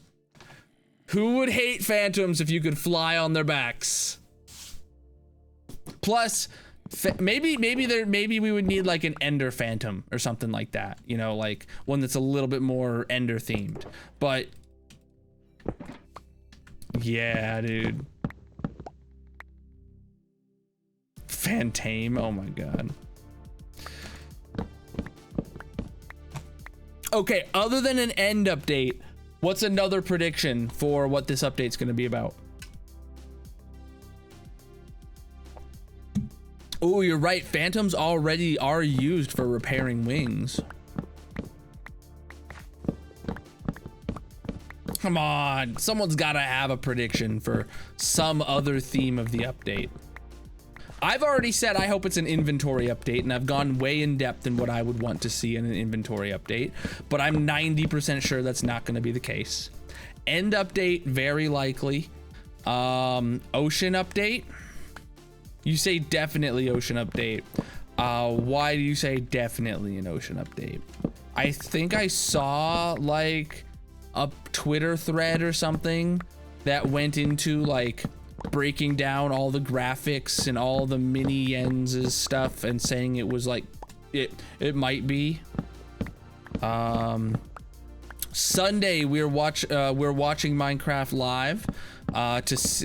Who would hate phantoms if you could fly on their backs? Plus, maybe we would need like an Ender Phantom or something like that. You know, like one that's a little bit more Ender themed. But yeah, dude. Phantame, oh my god. Okay, other than an end update, what's another prediction for what this update's gonna be about? Oh, you're right, phantoms already are used for repairing wings. Come on, someone's gotta have a prediction for some other theme of the update. I've already said I hope it's an inventory update, and I've gone way in depth in what I would want to see in an inventory update, but I'm 90% sure that's not gonna be the case. End update, very likely. Ocean update? You say definitely ocean update. Why do you say definitely an ocean update? I think I saw like a Twitter thread or something that went into like breaking down all the graphics and all the mini ends stuff and saying it was like it might be Sunday we're watching Minecraft Live.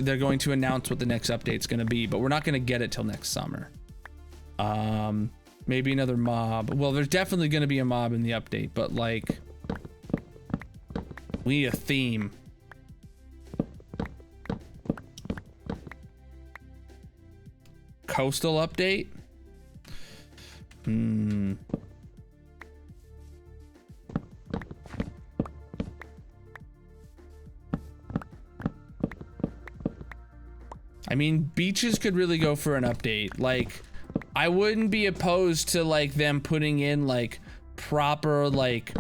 They're going to announce what the next update's going to be, but we're not going to get it till next summer. Maybe another mob. Well, there's definitely going to be a mob in the update, but like, we need a theme. Coastal update? I mean, beaches could really go for an update. Like, I wouldn't be opposed to like them putting in like proper, like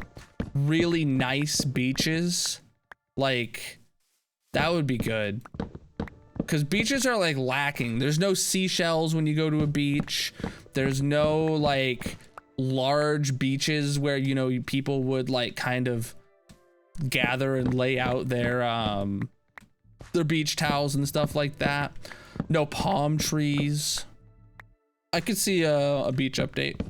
really nice beaches. Like, that would be good. Because beaches are like lacking. There's no seashells when you go to a beach. There's no like large beaches where, you know, people would like kind of gather and lay out their beach towels and stuff like that. No palm trees. I could see a beach update.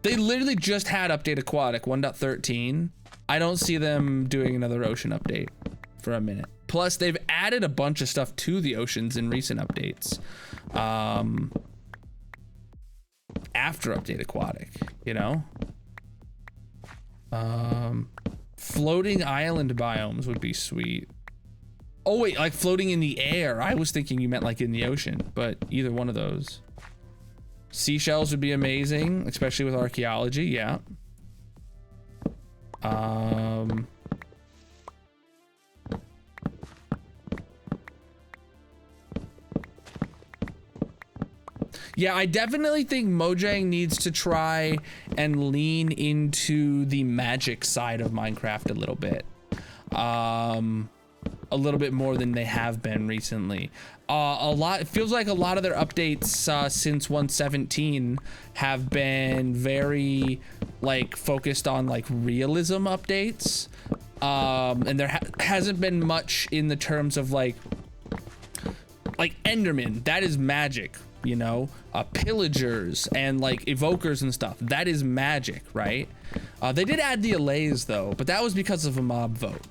They literally just had update aquatic 1.13. I don't see them doing another ocean update for a minute. Plus, they've added a bunch of stuff to the oceans in recent updates. After update aquatic, you know? Floating island biomes would be sweet. Oh wait, like floating in the air. I was thinking you meant like in the ocean, but either one of those. Seashells would be amazing, especially with archaeology, yeah. Yeah, I definitely think Mojang needs to try and lean into the magic side of Minecraft a little bit. A little bit more than they have been recently. It feels like a lot of their updates since 1.17 have been very like focused on like realism updates. And there hasn't been much in the terms of like Enderman, that is magic, you know, pillagers and like evokers and stuff, that is magic, right? They did add the allays though, but that was because of a mob vote.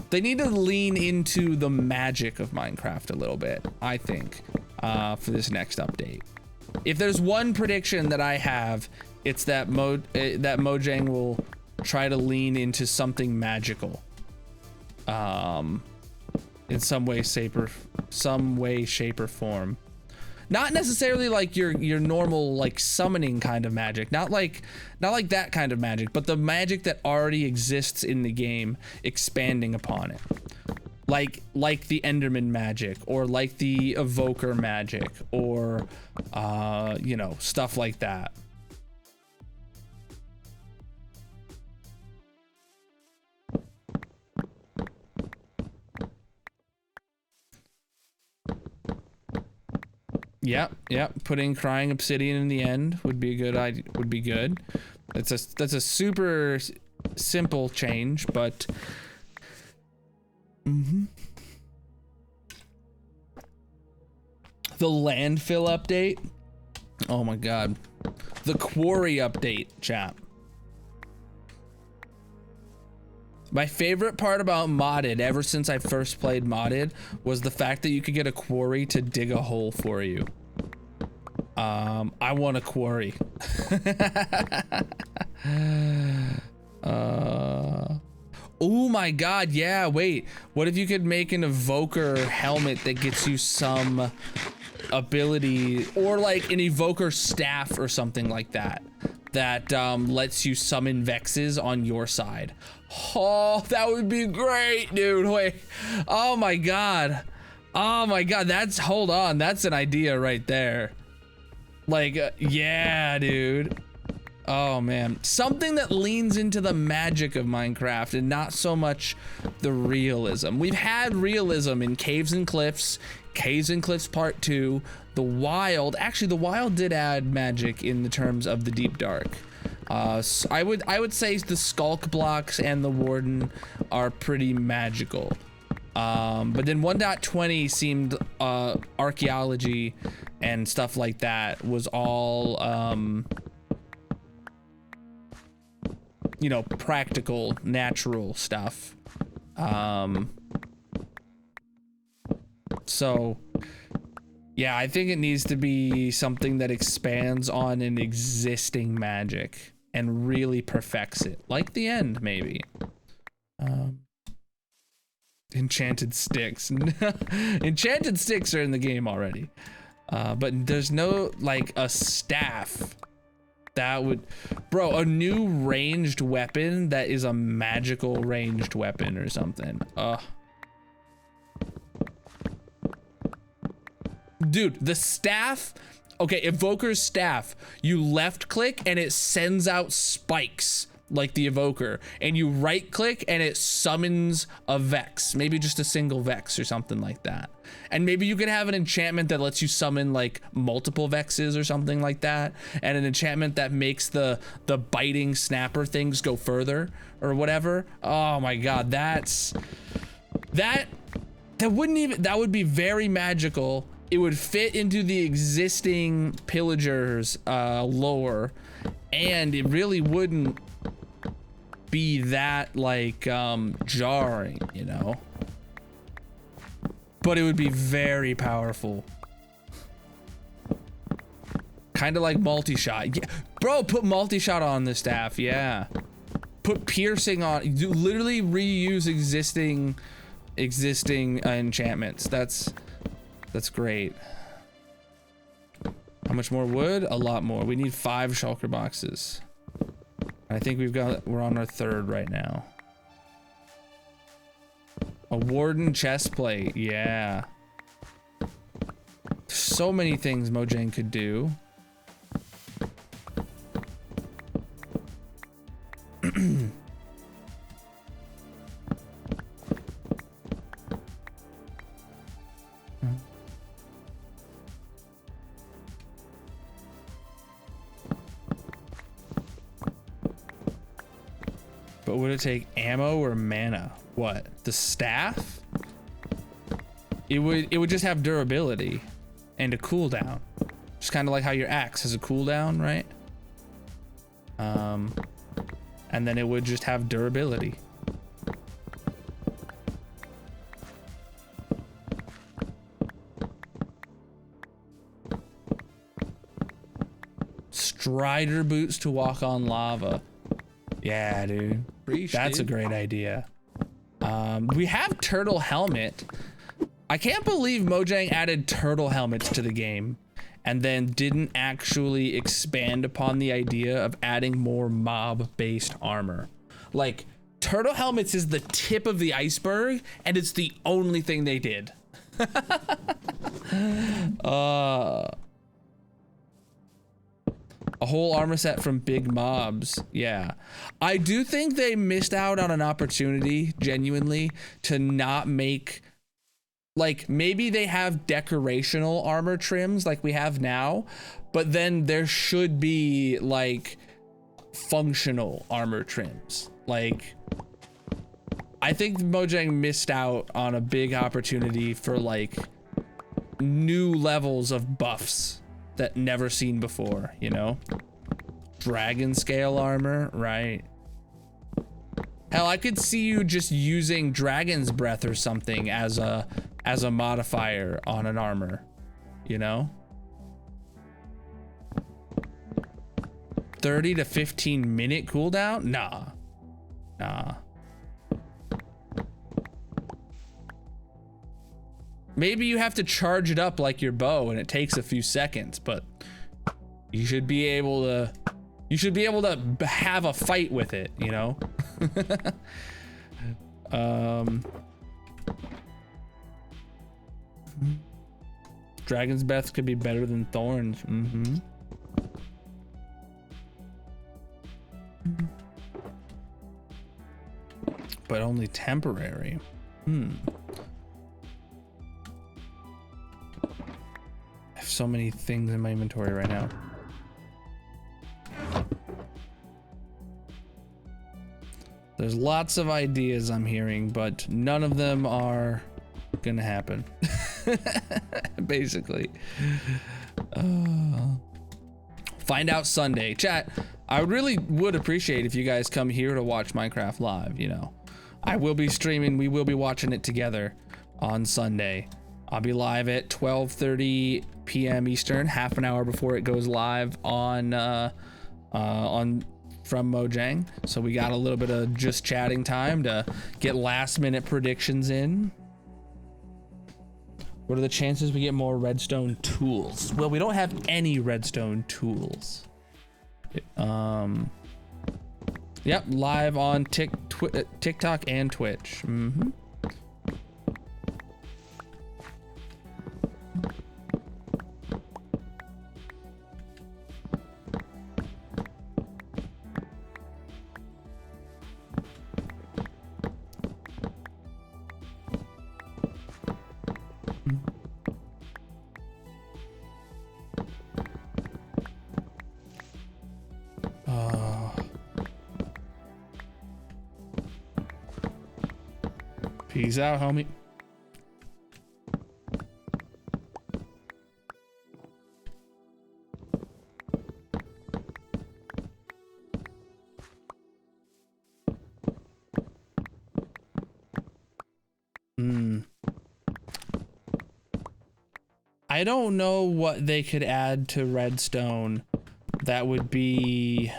They need to lean into the magic of Minecraft a little bit, I think, for this next update. If there's one prediction that I have, it's that Mojang will try to lean into something magical, in some way, shape, or form. Not necessarily like your normal like summoning kind of magic, not like that kind of magic, but the magic that already exists in the game, expanding upon it, like the Enderman magic, or like the evoker magic, or you know, stuff like that. Yep. Putting crying obsidian in the end would be a good idea. Would be good. That's a super simple change, but the landfill update. Oh my god, the quarry update, chat. My favorite part about modded, ever since I first played modded, was the fact that you could get a quarry to dig a hole for you. I want a quarry. Oh my god, yeah, wait. What if you could make an evoker helmet that gets you some ability, or like an evoker staff or something like that, that lets you summon Vexes on your side? Oh, that would be great, dude. Wait. Oh my god. Oh my god, hold on, that's an idea right there. Like, yeah, dude. Oh man, something that leans into the magic of Minecraft and not so much the realism. We've had realism in Caves and Cliffs Part 2, the Wild. Actually, the Wild did add magic in the terms of the Deep Dark. So I would say the Skulk blocks and the Warden are pretty magical. But then 1.20 seemed archaeology and stuff like that was all you know, practical, natural stuff. So yeah, I think it needs to be something that expands on an existing magic and really perfects it, like the end, maybe. Enchanted sticks. Enchanted sticks are in the game already, but there's no like a staff that would, bro, a new ranged weapon that is a magical ranged weapon or something. Dude, the staff, okay, Evoker's staff, you left click and it sends out spikes like the Evoker, and you right click and it summons a Vex, maybe just a single Vex or something like that. And maybe you could have an enchantment that lets you summon like multiple Vexes or something like that, and an enchantment that makes the biting snapper things go further or whatever. Oh my god, that would be very magical. It would fit into the existing pillagers lore, and it really wouldn't be that like jarring, you know, but it would be very powerful, kind of like multi-shot. Yeah, bro, put multi-shot on the staff. Yeah, put piercing on. You literally reuse existing enchantments. That's great. How much more wood? A lot more. We need 5 shulker boxes. I think we're on our 3rd right now. A warden chest plate. Yeah. So many things Mojang could do. But would it take ammo or mana? What? The staff? It would just have durability and a cooldown. Just kind of like how your axe has a cooldown, right? And then it would just have durability. Strider boots to walk on lava. Yeah, dude. That's a great idea. We have turtle helmet. I can't believe Mojang added turtle helmets to the game and then didn't actually expand upon the idea of adding more mob-based armor. Like, turtle helmets is the tip of the iceberg, and it's the only thing they did. A whole armor set from big mobs. Yeah. I do think they missed out on an opportunity, genuinely, to not make, like, maybe they have decorational armor trims like we have now, but then there should be, like, functional armor trims. Like, I think Mojang missed out on a big opportunity for, like, new levels of buffs that never seen before, you know? Dragon scale armor, right? Hell, I could see you just using Dragon's Breath or something as a modifier on an armor, you know? 30 to 15 minute cooldown? Nah. Maybe you have to charge it up like your bow and it takes a few seconds, but you should be able to have a fight with it, you know? Dragon's Breath could be better than Thorns. But only temporary. I have so many things in my inventory right now. There's lots of ideas I'm hearing, but none of them are gonna happen. Basically. Find out Sunday. Chat, I really would appreciate if you guys come here to watch Minecraft live, you know. I will be streaming, we will be watching it together on Sunday. I'll be live at 12:30 p.m. Eastern, half an hour before it goes live on from Mojang. So we got a little bit of just chatting time to get last minute predictions in. What are the chances we get more redstone tools? Well, we don't have any redstone tools. Yep, live on TikTok and Twitch. Mm-hmm. Peace out, homie. I don't know what they could add to redstone that would be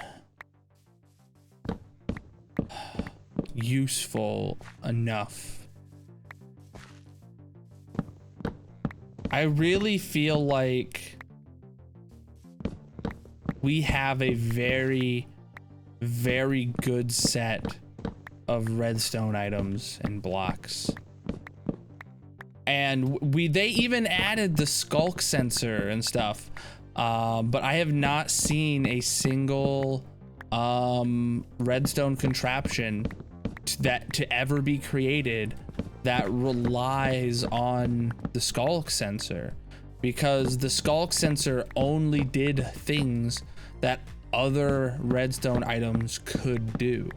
useful enough. I really feel like we have a very, very good set of redstone items and blocks. And they even added the skulk sensor and stuff. But I have not seen a single redstone contraption to ever be created that relies on the skulk sensor, because the skulk sensor only did things that other redstone items could do,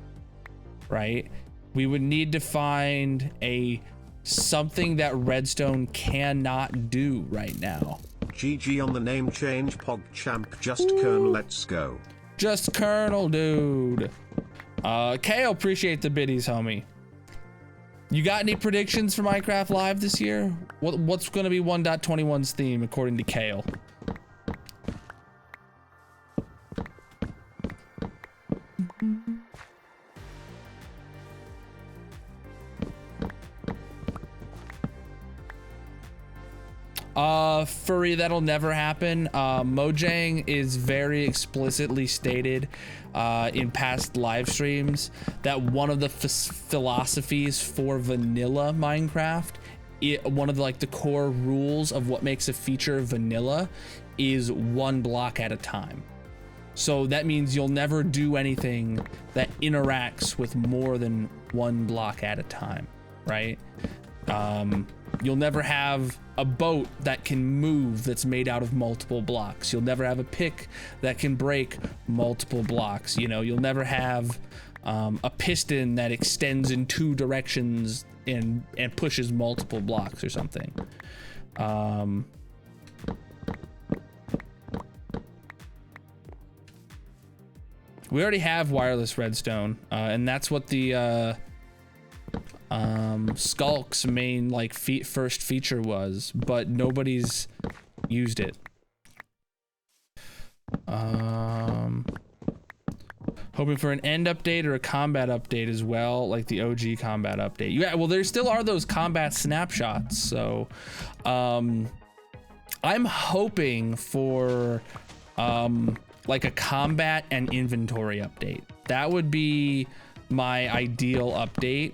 right? We would need to find something that redstone cannot do right now. GG on the name change, PogChamp, just Colonel, let's go. Just Colonel, dude. Kale, appreciate the biddies, homie. You got any predictions for Minecraft Live this year? What's going to be 1.21's theme according to Kale? Furry, that'll never happen. Mojang is very explicitly stated in past live streams that one of the philosophies for vanilla Minecraft, one of the core rules of what makes a feature vanilla is one block at a time. So that means you'll never do anything that interacts with more than one block at a time, right? You'll never have a boat that can move that's made out of multiple blocks. You'll never have a pick that can break multiple blocks. You know, you'll never have a piston that extends in two directions and pushes multiple blocks or something. We already have wireless redstone, and that's what the Skulk's main first feature was, but nobody's used it. Hoping for an end update or a combat update as well, like the OG combat update. Yeah, well, there still are those combat snapshots, so I'm hoping for like a combat and inventory update. That would be my ideal update.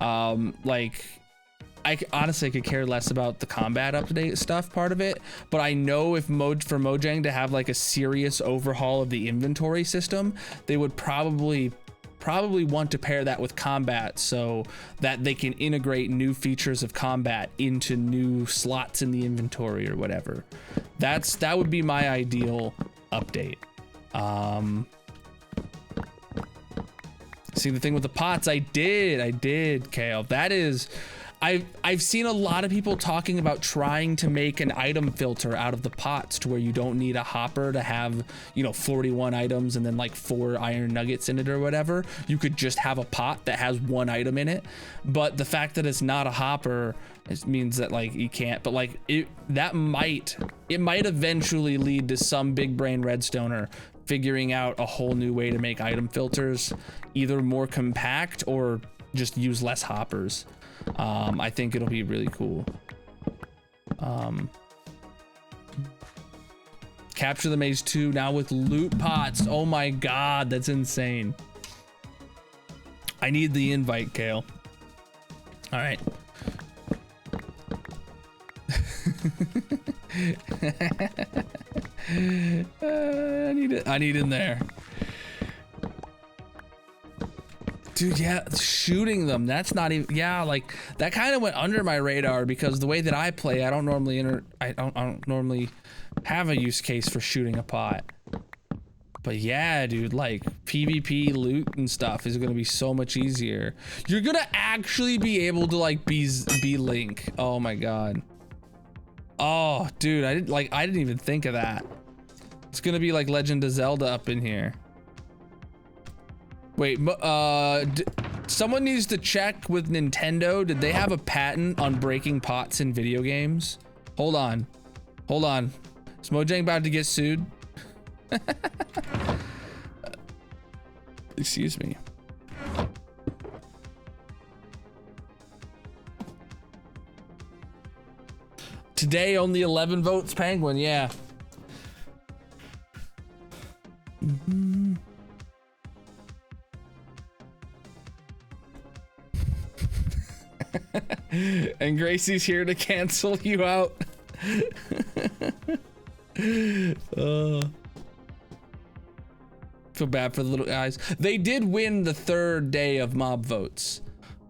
I honestly could care less about the combat update stuff part of it, but I know if for Mojang to have like a serious overhaul of the inventory system, they would probably want to pair that with combat so that they can integrate new features of combat into new slots in the inventory or whatever. That would be my ideal update. See, the thing with the pots, I did, Kale. That is, I've seen a lot of people talking about trying to make an item filter out of the pots to where you don't need a hopper to have, you know, 41 items and then like 4 iron nuggets in it or whatever. You could just have a pot that has 1 item in it. But the fact that it's not a hopper, it means that like you can't, but like it might eventually lead to some big brain redstoner figuring out a whole new way to make item filters, either more compact or just use less hoppers. I think it'll be really cool. Capture the Maze 2 now with loot pots. Oh my god, that's insane. I need the invite, Kale. All right. I need in there. Dude, yeah, shooting them, that's not even, yeah, like that kind of went under my radar because the way that I play, I don't normally have a use case for shooting a pot. But yeah, dude, like PvP loot and stuff is gonna be so much easier. You're gonna actually be able to like be Link. Oh my god. Oh, dude, I didn't even think of that. It's gonna be like Legend of Zelda up in here. Wait, someone needs to check with Nintendo. Did they have a patent on breaking pots in video games? Hold on. Hold on. Is Mojang about to get sued? Excuse me. Today, only 11 votes, Penguin, yeah. Mm-hmm. And Gracie's here to cancel you out. Feel bad for the little guys. They did win the 3rd day of mob votes.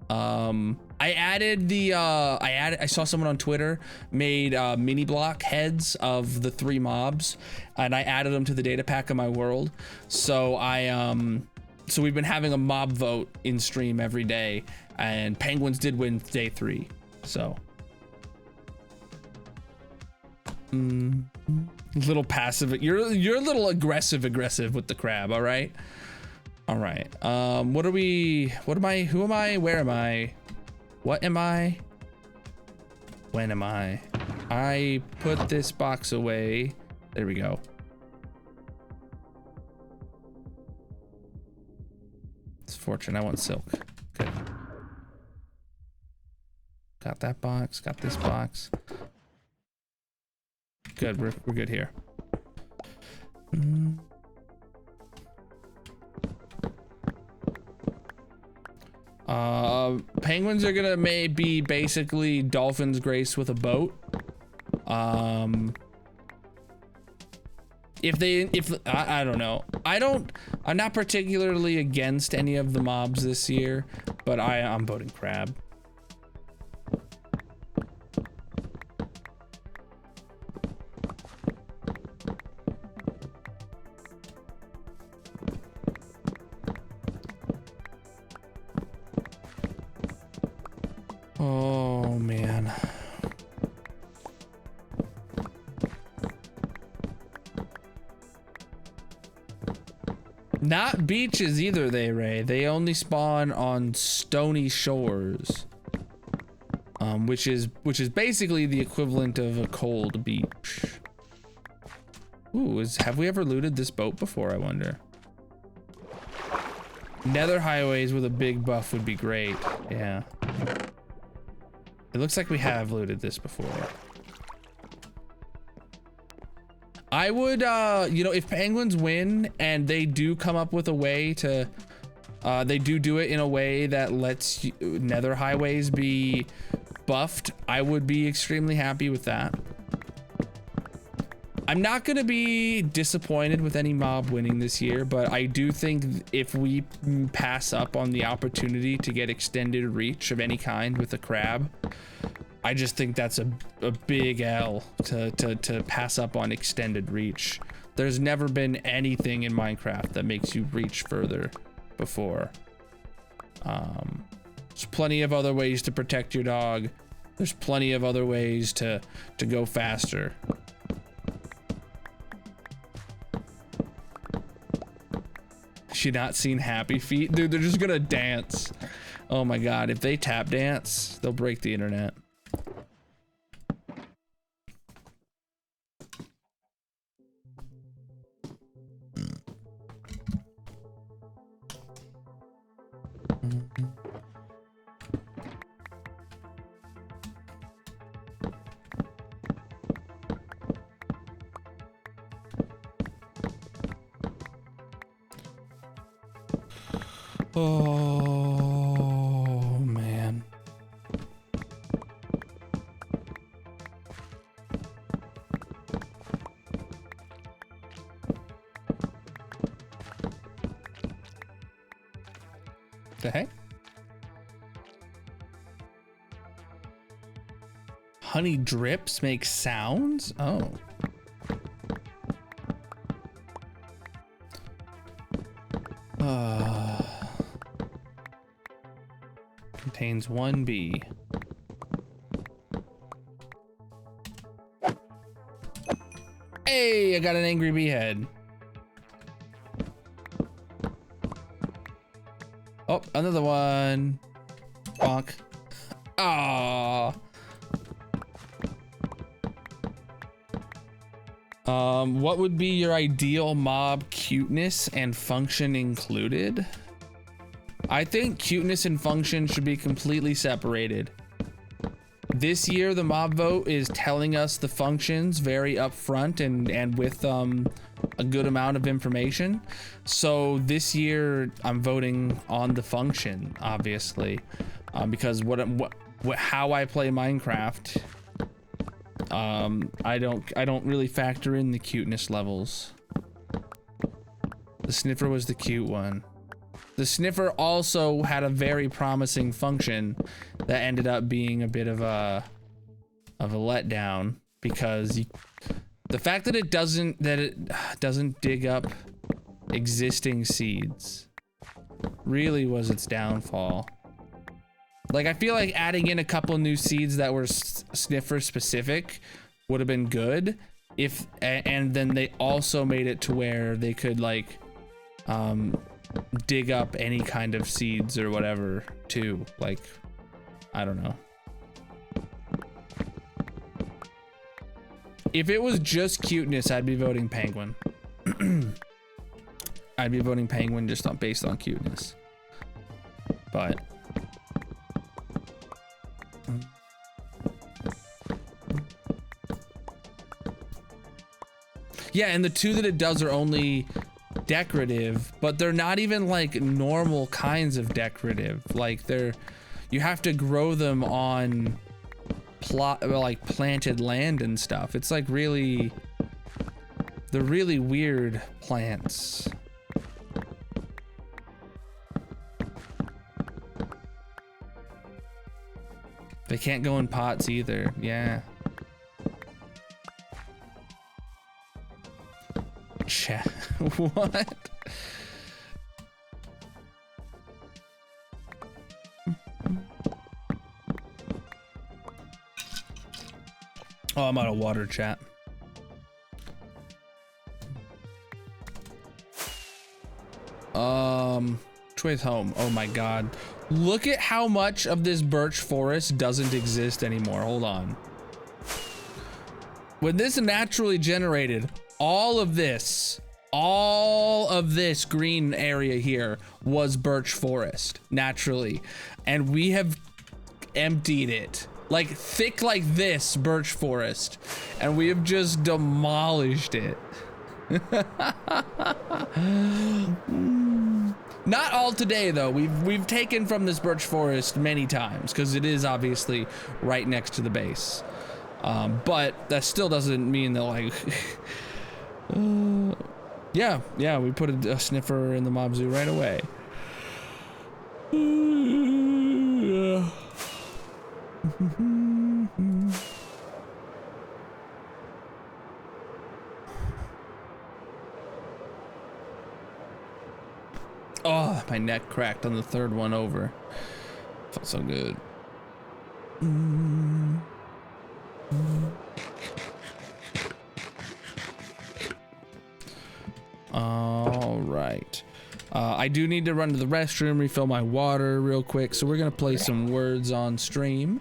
I added the I saw someone on Twitter made mini block heads of the 3 mobs, and I added them to the data pack of my world. So so we've been having a mob vote in stream every day, and Penguins did win day 3. So little passive, you're a little aggressive with the crab. All right. Who am I, where am I, what am I, when am I put this box away. There we go. It's fortune, I want silk. Good. Got that box, got this box. Good, we're good here. Penguins are gonna be basically Dolphins Grace with a boat. I don't know. I'm not particularly against any of the mobs this year, but I'm voting crab. Oh man. Not beaches either, Ray. They only spawn on stony shores. Which is basically the equivalent of a cold beach. Ooh, have we ever looted this boat before, I wonder? Nether highways with a big buff would be great. Yeah. It looks like we have looted this before. I would, you know, if Penguins win and they do come up with a way to, they do it in a way that lets Nether highways be buffed, I would be extremely happy with that. I'm not gonna be disappointed with any mob winning this year, but I do think if we pass up on the opportunity to get extended reach of any kind with a crab, I just think that's a big L to pass up on extended reach. There's never been anything in Minecraft that makes you reach further before. There's plenty of other ways to protect your dog. There's plenty of other ways to go faster. She not seen Happy Feet? Dude, they're just gonna dance. Oh my god, if they tap dance, they'll break the internet. Oh man. The heck? Honey drips make sounds? Oh. Contains 1B. Hey, I got an angry bee head. Oh, another one. Bonk. Ah. What would be your ideal mob cuteness and function included? I think cuteness and function should be completely separated. This year, the mob vote is telling us the functions very upfront and with a good amount of information. So this year, I'm voting on the function, obviously, because how I play Minecraft, I don't really factor in the cuteness levels. The sniffer was the cute one. The sniffer also had a very promising function that ended up being a bit of a letdown, because the fact that it doesn't dig up existing seeds really was its downfall. Like, I feel like adding in a couple new seeds that were sniffer specific would have been good if, and then they also made it to where they could like dig up any kind of seeds or whatever too. Like, I don't know. If it was just cuteness, I'd be voting penguin. I'd be voting penguin just based on cuteness. But yeah, and the two that it does are only decorative, but they're not even like normal kinds of decorative. Like, you have to grow them on planted land and stuff. It's like they're really weird plants. They can't go in pots either. Yeah. What? Oh, I'm out of water, chat. Which way's home? Oh my god. Look at how much of this birch forest doesn't exist anymore. Hold on. When this naturally generated, all of this green area here was birch forest naturally, and we have emptied it. Like, thick like this birch forest, and we have just demolished it. Not all today though. We've taken from this birch forest many times because it is obviously right next to the base. But that still doesn't mean that like yeah, we put a sniffer in the mob zoo right away. Oh, my neck cracked on the third one over. Felt so good. All right. I do need to run to the restroom, refill my water real quick. So we're going to play some words on stream.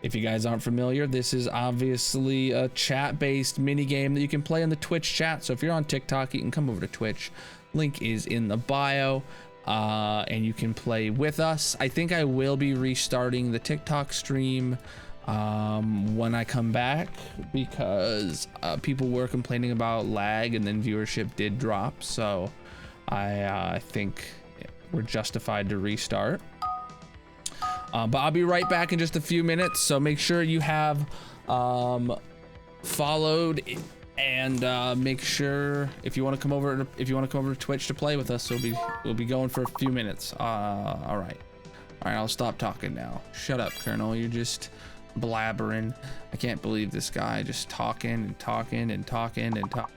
If you guys aren't familiar, this is obviously a chat-based mini game that you can play in the Twitch chat. So if you're on TikTok, you can come over to Twitch. Link is in the bio, and you can play with us. I think I will be restarting the TikTok stream when I come back, because people were complaining about lag and then viewership did drop. So I think we're justified to restart. But I'll be right back in just a few minutes, so make sure you have followed, and make sure if you want to come over to Twitch to play with us, we'll be going for a few minutes. All right, I'll stop talking now. Shut up, Colonel. You're just blabbering. I can't believe this guy just talking and talking and talking and talking.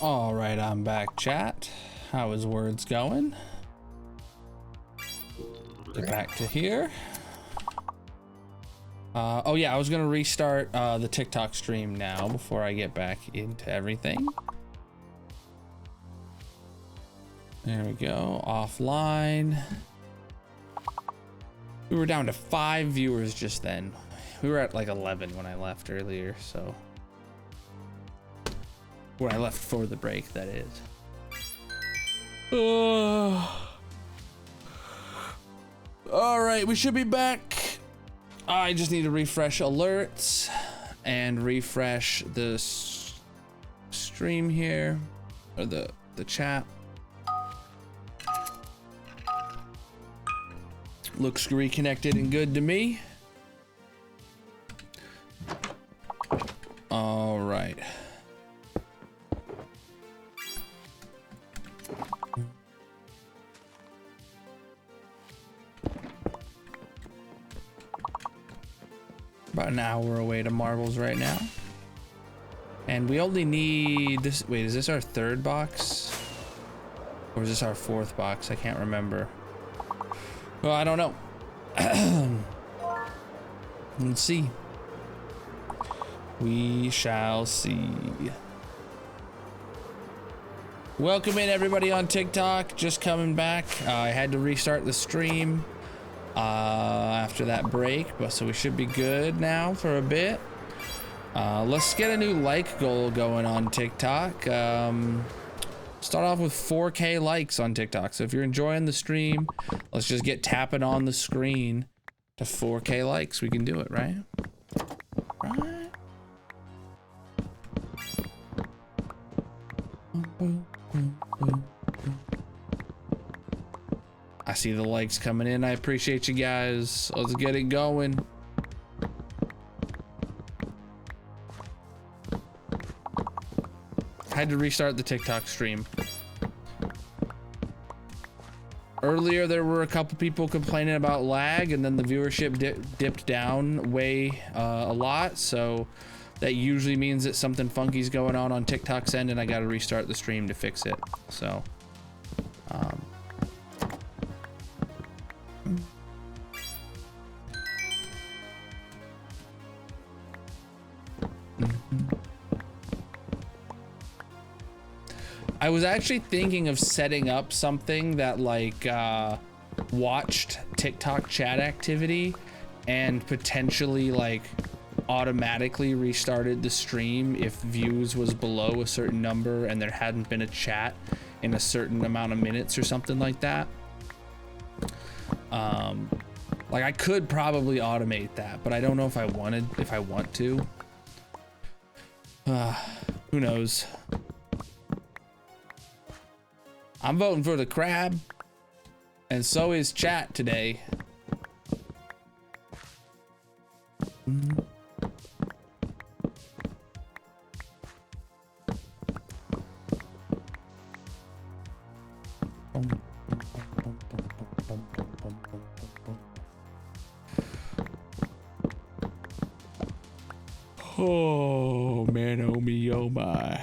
All right, I'm back, chat. How is words going? Get back to here. Oh yeah, I was gonna restart the TikTok stream now before I get back into everything. There we go, offline. We were down to 5 viewers just then. We were at like 11 when I left earlier, so. When I left for the break, that is. All right, we should be back. I just need to refresh alerts and refresh the stream here, or the chat. Looks reconnected and good to me. All right. About an hour away to marbles right now. And we only need this. Wait, is this our 3rd box? Or is this our 4th box? I can't remember. Well, I don't know. Let's see. We shall see. Welcome in everybody on TikTok. Just coming back. I had to restart the stream after that break, but so we should be good now for a bit. Let's get a new like goal going on TikTok. Start off with 4K likes on TikTok. So if you're enjoying the stream, let's just get tapping on the screen to 4K likes. We can do it, right? Right. I see the likes coming in. I appreciate you guys. Let's get it going. Had to restart the TikTok stream. Earlier, there were a couple people complaining about lag, and then the viewership dipped down way a lot. So that usually means that something funky's going on TikTok's end, and I got to restart the stream to fix it. So, I was actually thinking of setting up something that like watched TikTok chat activity and potentially like automatically restarted the stream if views was below a certain number and there hadn't been a chat in a certain amount of minutes or something like that. Like I could probably automate that, but I don't know if I want to. Who knows? I'm voting for the crab, and so is chat today. Oh man, oh me, oh my.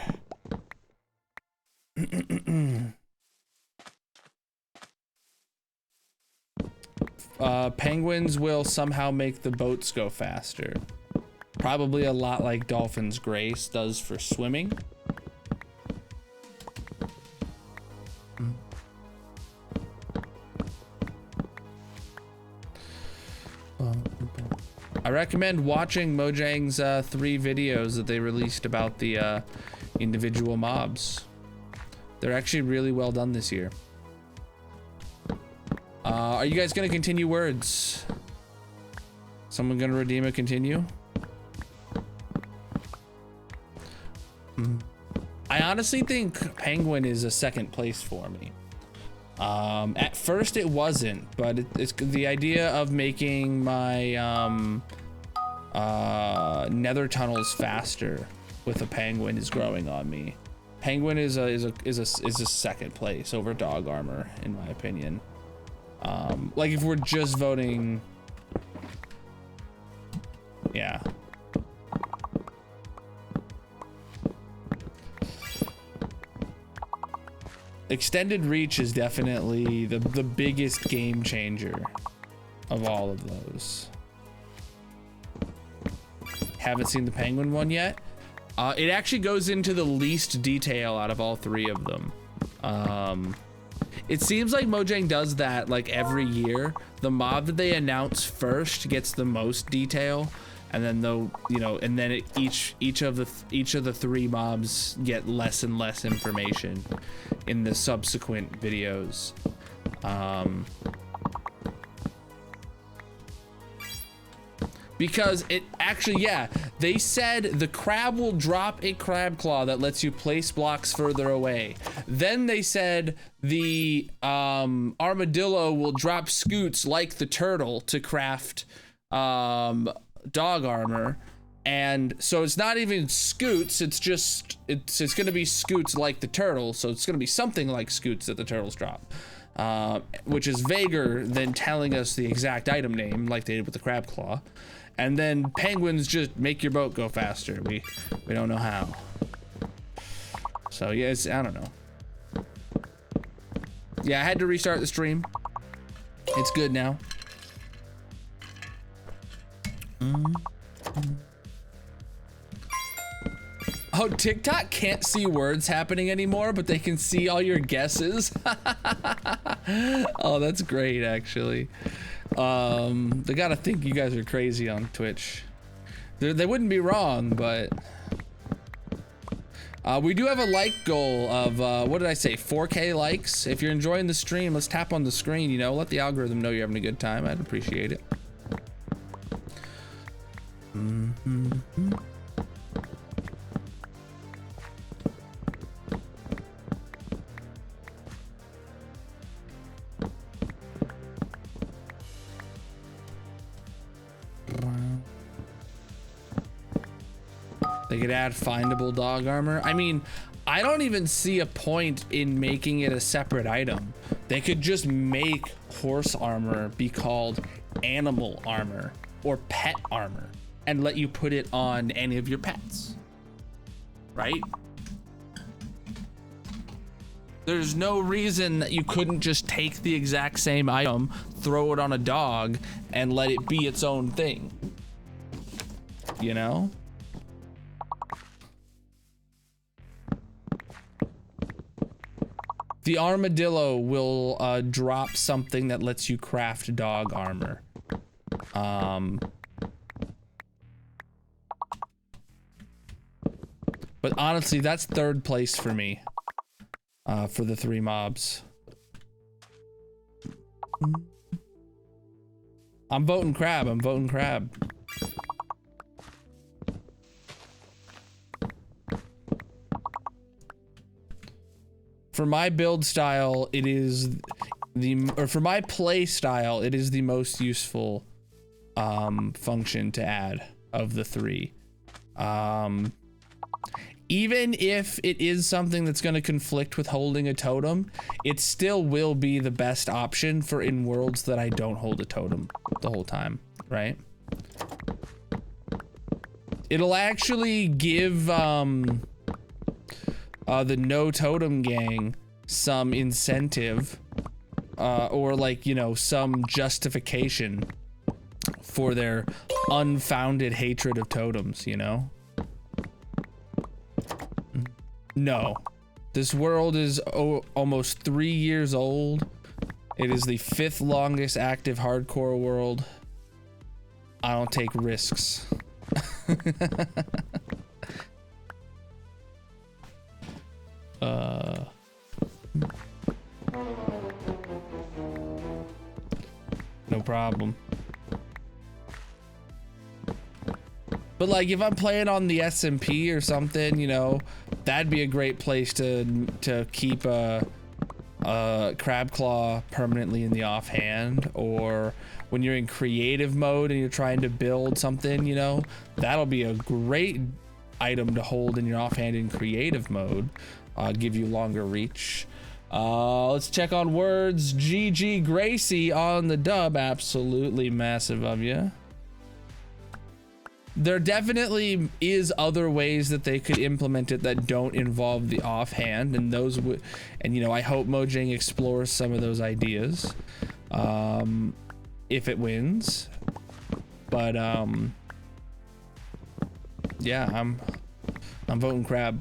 Penguins will somehow make the boats go faster. Probably a lot like Dolphin's Grace does for swimming. I recommend watching Mojang's 3 videos that they released about the individual mobs. They're actually really well done this year. Are you guys gonna continue words? Someone gonna redeem a continue? I honestly think Penguin is a 2nd place for me. At first it wasn't, but it's the idea of making my nether tunnels faster with a penguin is growing on me. Penguin is a 2nd place over dog armor in my opinion. Like if we're just voting, yeah. Extended reach is definitely the biggest game changer of all of those. Haven't seen the penguin one yet. It actually goes into the least detail out of all three of them. It seems like Mojang does that like every year. The mob that they announce first gets the most detail, and then each of the three mobs get less and less information in the subsequent videos. Because it actually, yeah, they said the crab will drop a crab claw that lets you place blocks further away. Then they said the armadillo will drop scoots like the turtle to craft dog armor. And so it's not even scoots, it's just, it's gonna be scoots like the turtle. So it's gonna be something like scoots that the turtles drop. Which is vaguer than telling us the exact item name like they did with the crab claw. And then penguins just make your boat go faster. We don't know how. So yeah, I don't know. Yeah, I had to restart the stream. It's good now. Oh, TikTok can't see words happening anymore, but they can see all your guesses. Oh, that's great, actually. They gotta think you guys are crazy on Twitch. They wouldn't be wrong, but we do have a like goal of what did I say, 4K likes. If you're enjoying the stream, let's tap on the screen, you know, let the algorithm know you're having a good time. I'd appreciate it. They could add findable dog armor. I mean, I don't even see a point in making it a separate item. They could just make horse armor be called animal armor or pet armor and let you put it on any of your pets, right? There's no reason that you couldn't just take the exact same item, throw it on a dog, and let it be its own thing, you know? The armadillo will drop something that lets you craft dog armor. But honestly, that's third place for me, for the three mobs. I'm voting crab, I'm voting crab. For my build style, it is for my play style, it is the most useful function to add of the three. Even if it is something that's going to conflict with holding a totem, it still will be the best option for in worlds that I don't hold a totem the whole time, right? It'll actually give the no totem gang some incentive or like, you know, some justification for their unfounded hatred of totems, you know? No, this world is almost 3 years old. It is the 5th longest active hardcore world. I don't take risks. No problem. But like, if I'm playing on the SMP or something, you know, that'd be a great place to keep a crab claw permanently in the offhand. Or when you're in creative mode and you're trying to build something, you know, that'll be a great item to hold in your offhand in creative mode. Give you longer reach. Let's check on words. GG Gracie on the dub. Absolutely massive of you. there definitely is other ways that they could implement it that don't involve the offhand, and those would, and you know, I hope Mojang explores some of those ideas, if it wins. But yeah, I'm voting crab.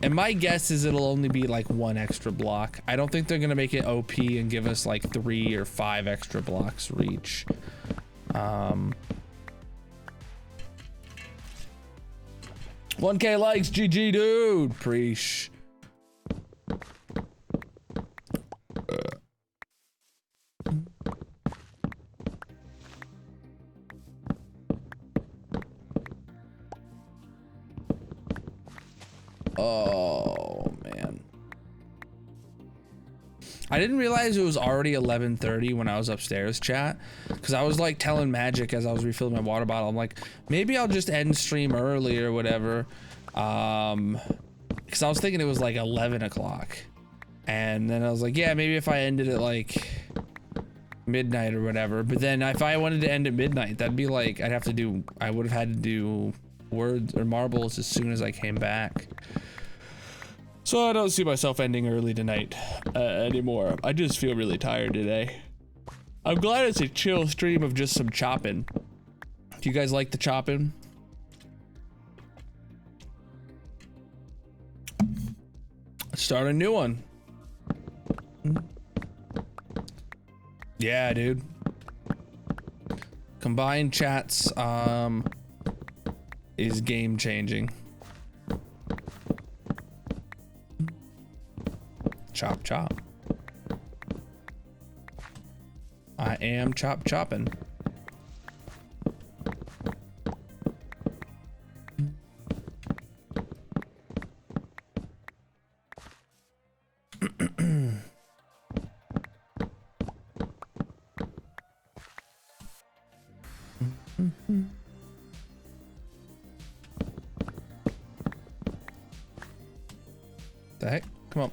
And my guess is it'll only be like 1 extra block. I don't think they're gonna make it OP and give us like 3 or 5 extra blocks reach. 1K likes, GG dude. Preach. Oh man, I didn't realize it was already 11:30 when I was upstairs, chat, because I was like telling Magic as I was refilling my water bottle, I'm like, maybe I'll just end stream early or whatever, because I was thinking it was like 11 o'clock, and then I was like, yeah, maybe if I ended at like midnight or whatever. But then if I wanted to end at midnight, that'd be like, I would have had to do words or marbles as soon as I came back. So I don't see myself ending early tonight anymore. I just feel really tired today. I'm glad it's a chill stream of just some chopping. Do you guys like the chopping? Let's start a new one. Yeah, dude. Combined chats is game changing. Chop chop. I am chopping. The heck? Come on.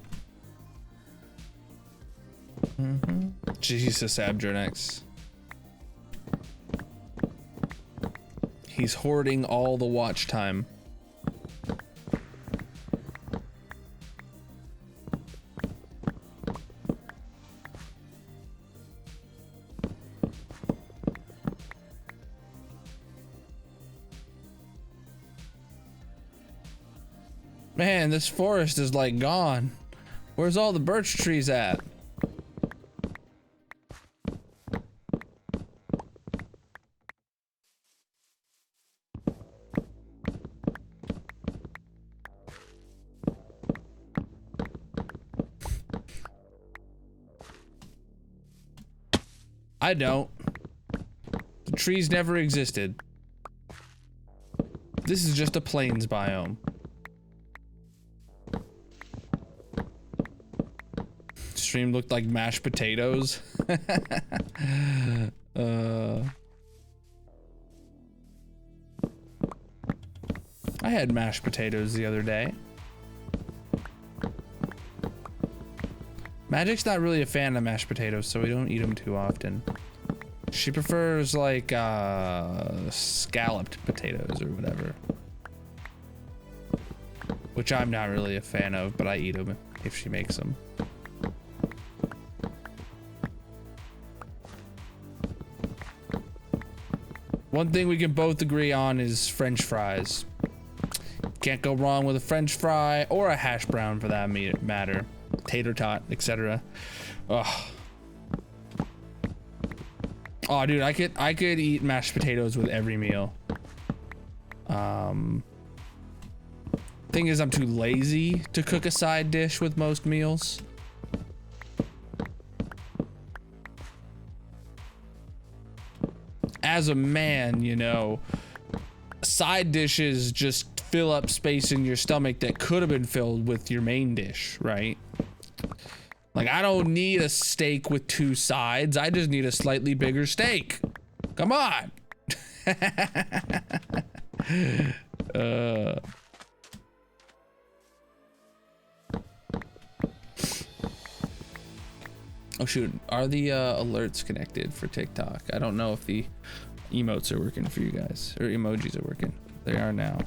Jesus, Abjurnex. He's hoarding all the watch time. Man, this forest is like gone. Where's all the birch trees at? I don't. The trees never existed. This is just a plains biome. Stream looked like mashed potatoes. I had mashed potatoes the other day. Magic's not really a fan of mashed potatoes, so we don't eat them too often. She prefers like scalloped potatoes or whatever, which I'm not really a fan of, but I eat them if she makes them. One thing we can both agree on is French fries. Can't go wrong with a French fry or a hash brown for that matter. Tater tot, etc. Oh, dude, I could eat mashed potatoes with every meal. Thing is, I'm too lazy to cook a side dish with most meals. As a man, you know, side dishes just fill up space in your stomach that could have been filled with your main dish, right? Like, I don't need a steak with 2 sides. I just need a slightly bigger steak. Come on. Oh shoot, are the alerts connected for TikTok? I don't know if the emotes are working for you guys, or emojis are working. They are now.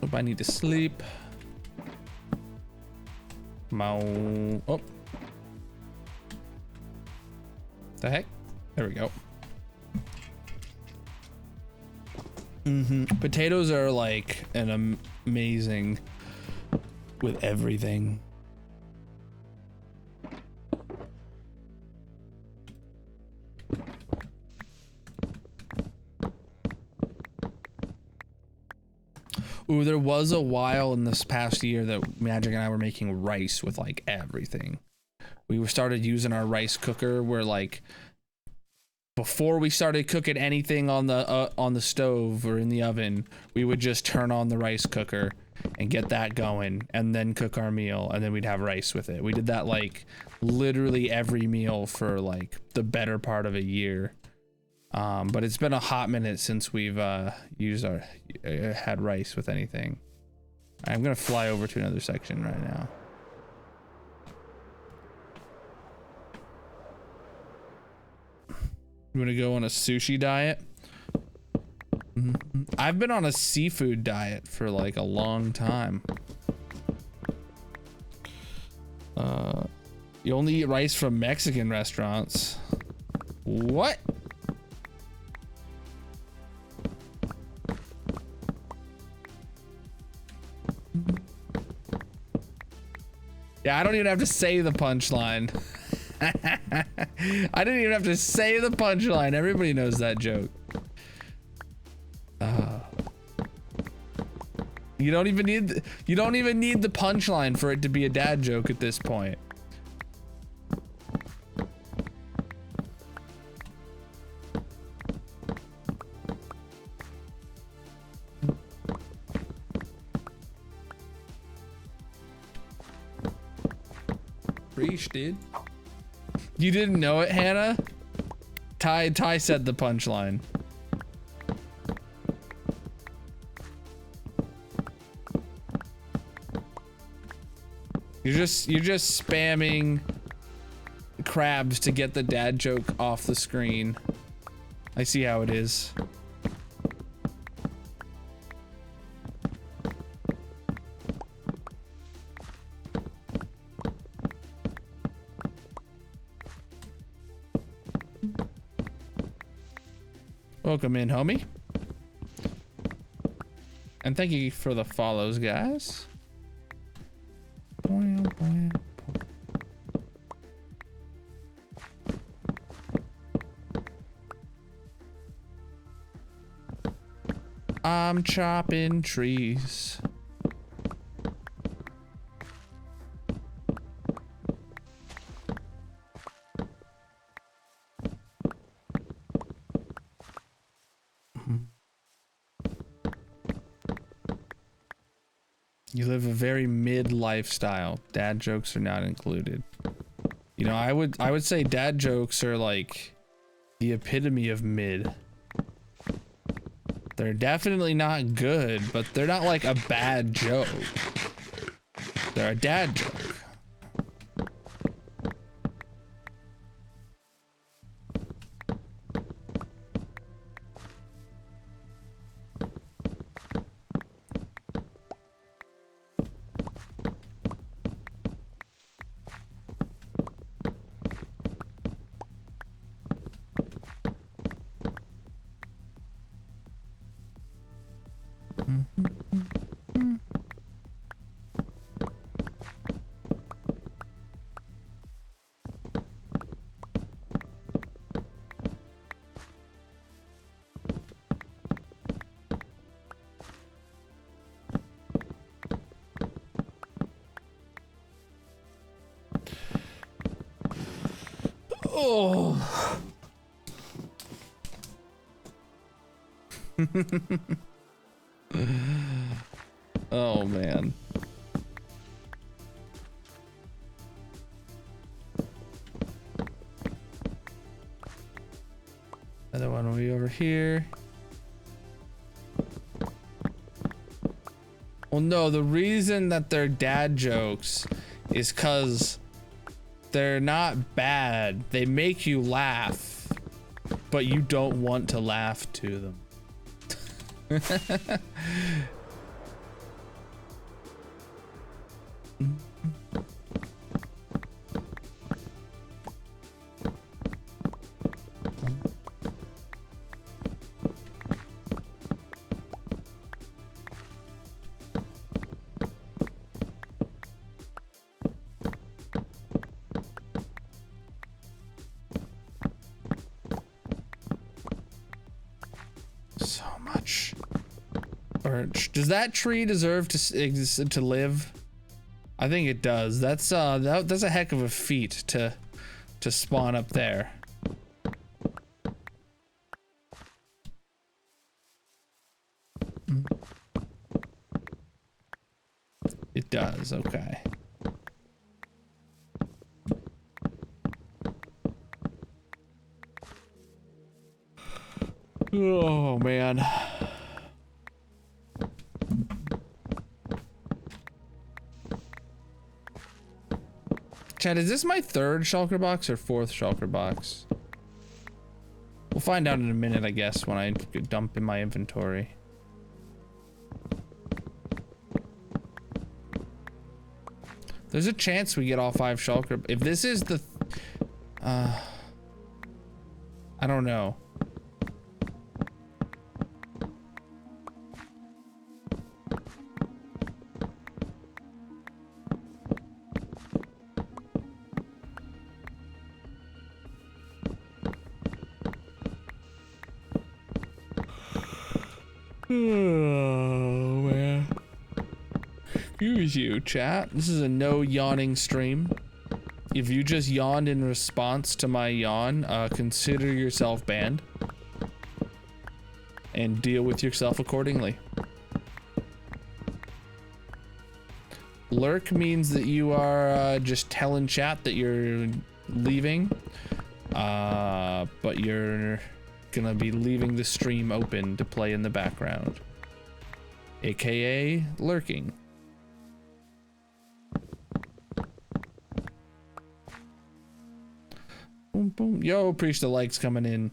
Hope I need to sleep. Oh. The heck? There we go. Potatoes are like an amazing with everything. Ooh, there was a while in this past year that Magic and I were making rice with like everything. We started using our rice cooker where like before we started cooking anything on the stove or in the oven, we would just turn on the rice cooker and get that going and then cook our meal, and then we'd have rice with it. We did that like literally every meal for like the better part of a year. But it's been a hot minute since we've had rice with anything. I'm gonna fly over to another section right now. You want to go on a sushi diet? I've been on a seafood diet for like a long time. You only eat rice from Mexican restaurants. What? Yeah, I don't even have to say the punchline. I didn't even have to say the punchline. Everybody knows that joke. You don't even need the punchline for it to be a dad joke at this point. Preach, dude. You didn't know it, Hannah? Ty said the punchline. You're just spamming crabs to get the dad joke off the screen. I see how it is. Welcome in, homie. And thank you for the follows, guys. I'm chopping trees. You live a very mid lifestyle. Dad jokes are not included. You know, I would say dad jokes are like the epitome of mid. They're definitely not good, but they're not like a bad joke. They're a dad joke. Oh. Oh man. Another one will be over here. Well, no, the reason that they're dad jokes is because they're not bad. They make you laugh, but you don't want to laugh to them. So much birch. Does that tree deserve to live? I think it does. That's that's a heck of a feat to spawn up there. It does. Okay. Oh man. Chad, is this my third shulker box or fourth shulker box? We'll find out in a minute, I guess, when I dump in my inventory. There's a chance we get all 5 shulker. If this is the, I don't know. Oh man. Excuse you, chat. This is a no yawning stream. If you just yawned in response to my yawn, consider yourself banned. And deal with yourself accordingly. Lurk means that you are just telling chat that you're leaving. But you're gonna be leaving the stream open to play in the background, aka lurking. Boom boom. Yo, appreciate the likes coming in.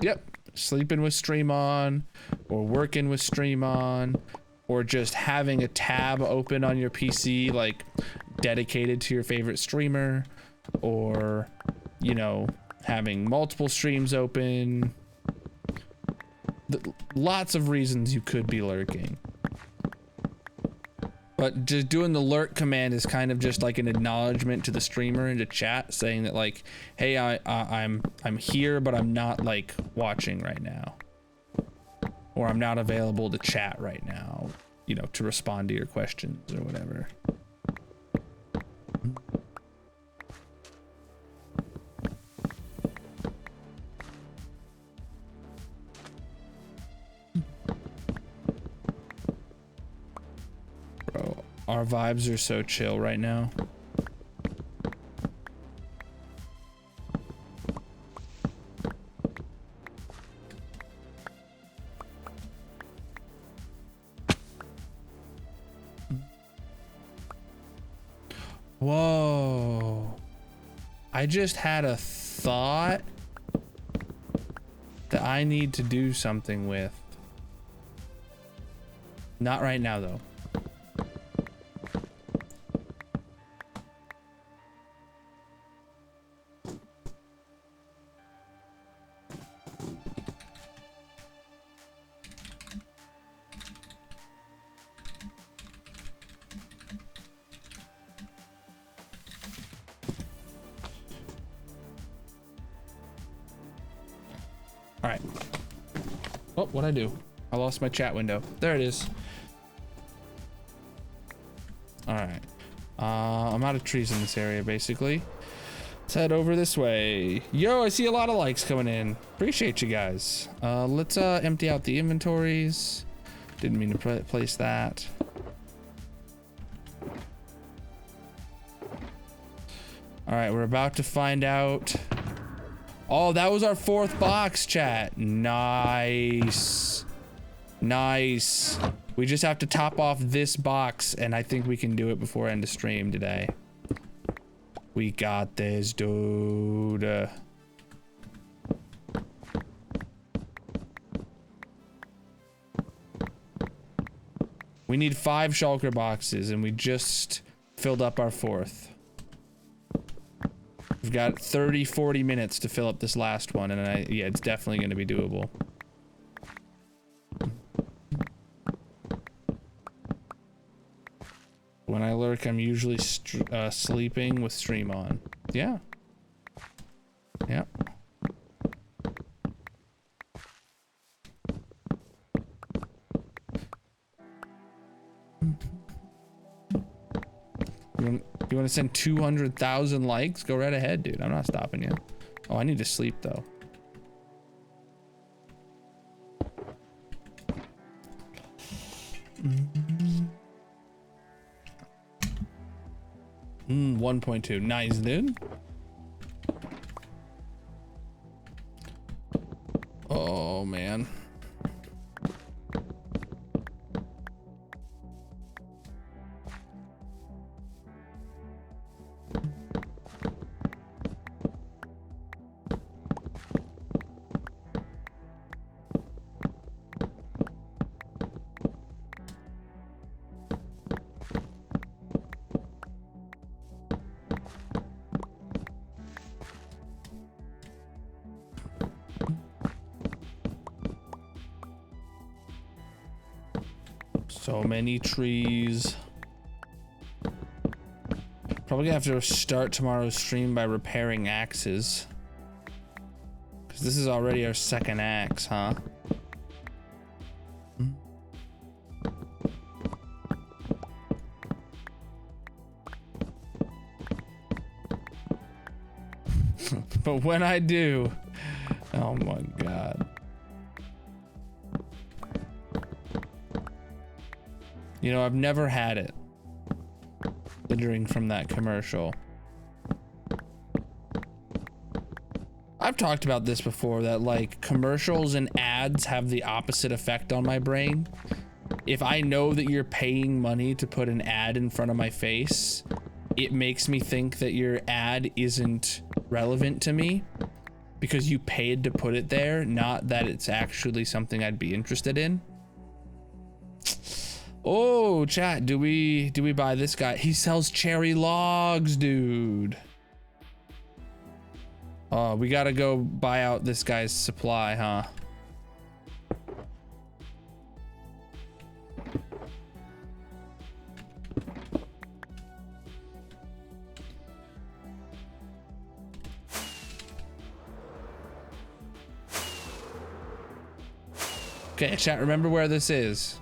Yep. Sleeping with stream on, or working with stream on, or just having a tab open on your PC like dedicated to your favorite streamer, or you know, having multiple streams open. Lots of reasons you could be lurking. But just doing the lurk command is kind of just like an acknowledgement to the streamer and to chat, saying that like, hey, I'm here, but I'm not like watching right now, or I'm not available to chat right now, you know, to respond to your questions or whatever. Bro, our vibes are so chill right now. Whoa. I just had a thought that I need to do something with. Not right now, though. All right. Oh, what'd I do? I lost my chat window. There it is. All right. I'm out of trees in this area, basically. Let's head over this way. Yo, I see a lot of likes coming in. Appreciate you guys. Let's empty out the inventories. Didn't mean to place that. All right, we're about to find out. Oh, that was our 4th box, chat. Nice. Nice. We just have to top off this box, and I think we can do it before end of stream today. We got this, dude. We need 5 shulker boxes, and we just filled up our 4th. We've got 30-40 minutes to fill up this last one, and yeah, it's definitely going to be doable. When I lurk, I'm usually sleeping with stream on. Yeah. Yep. You want to send 200,000 likes? Go right ahead, dude. I'm not stopping you. Oh, I need to sleep, though. 1.2. Nice, dude. Oh, man. So many trees. Probably gonna have to start tomorrow's stream by repairing axes. Because this is already our 2nd axe, huh? But when I do, oh my god. You know, I've never had it. Considering from that commercial. I've talked about this before, that like commercials and ads have the opposite effect on my brain. If I know that you're paying money to put an ad in front of my face, it makes me think that your ad isn't relevant to me because you paid to put it there, not that it's actually something I'd be interested in. Oh, chat, do we buy this guy? He sells cherry logs, dude. Oh, we gotta go buy out this guy's supply, huh? Okay, chat, remember where this is.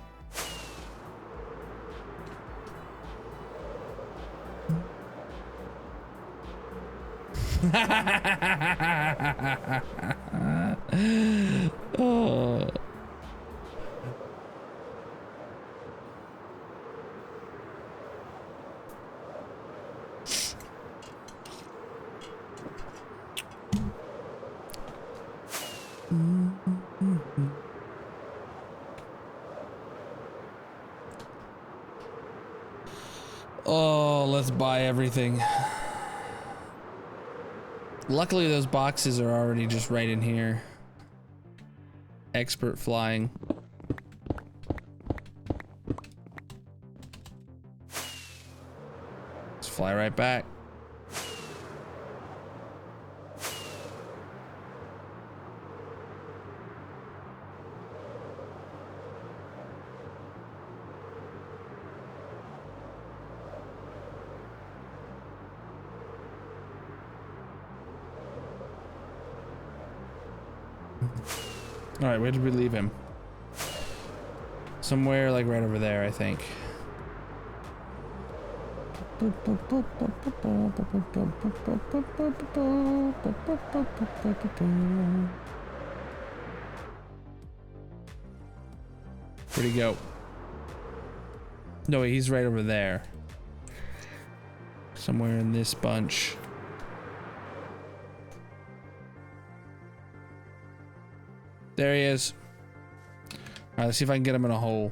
Oh. Oh, let's buy everything. Luckily, those boxes are already just right in here. Expert flying. Let's fly right back. All right, where did we leave him? Somewhere like right over there, I think. Where'd he go? No, he's right over there. Somewhere in this bunch. There he is. All right, let's see if I can get him in a hole.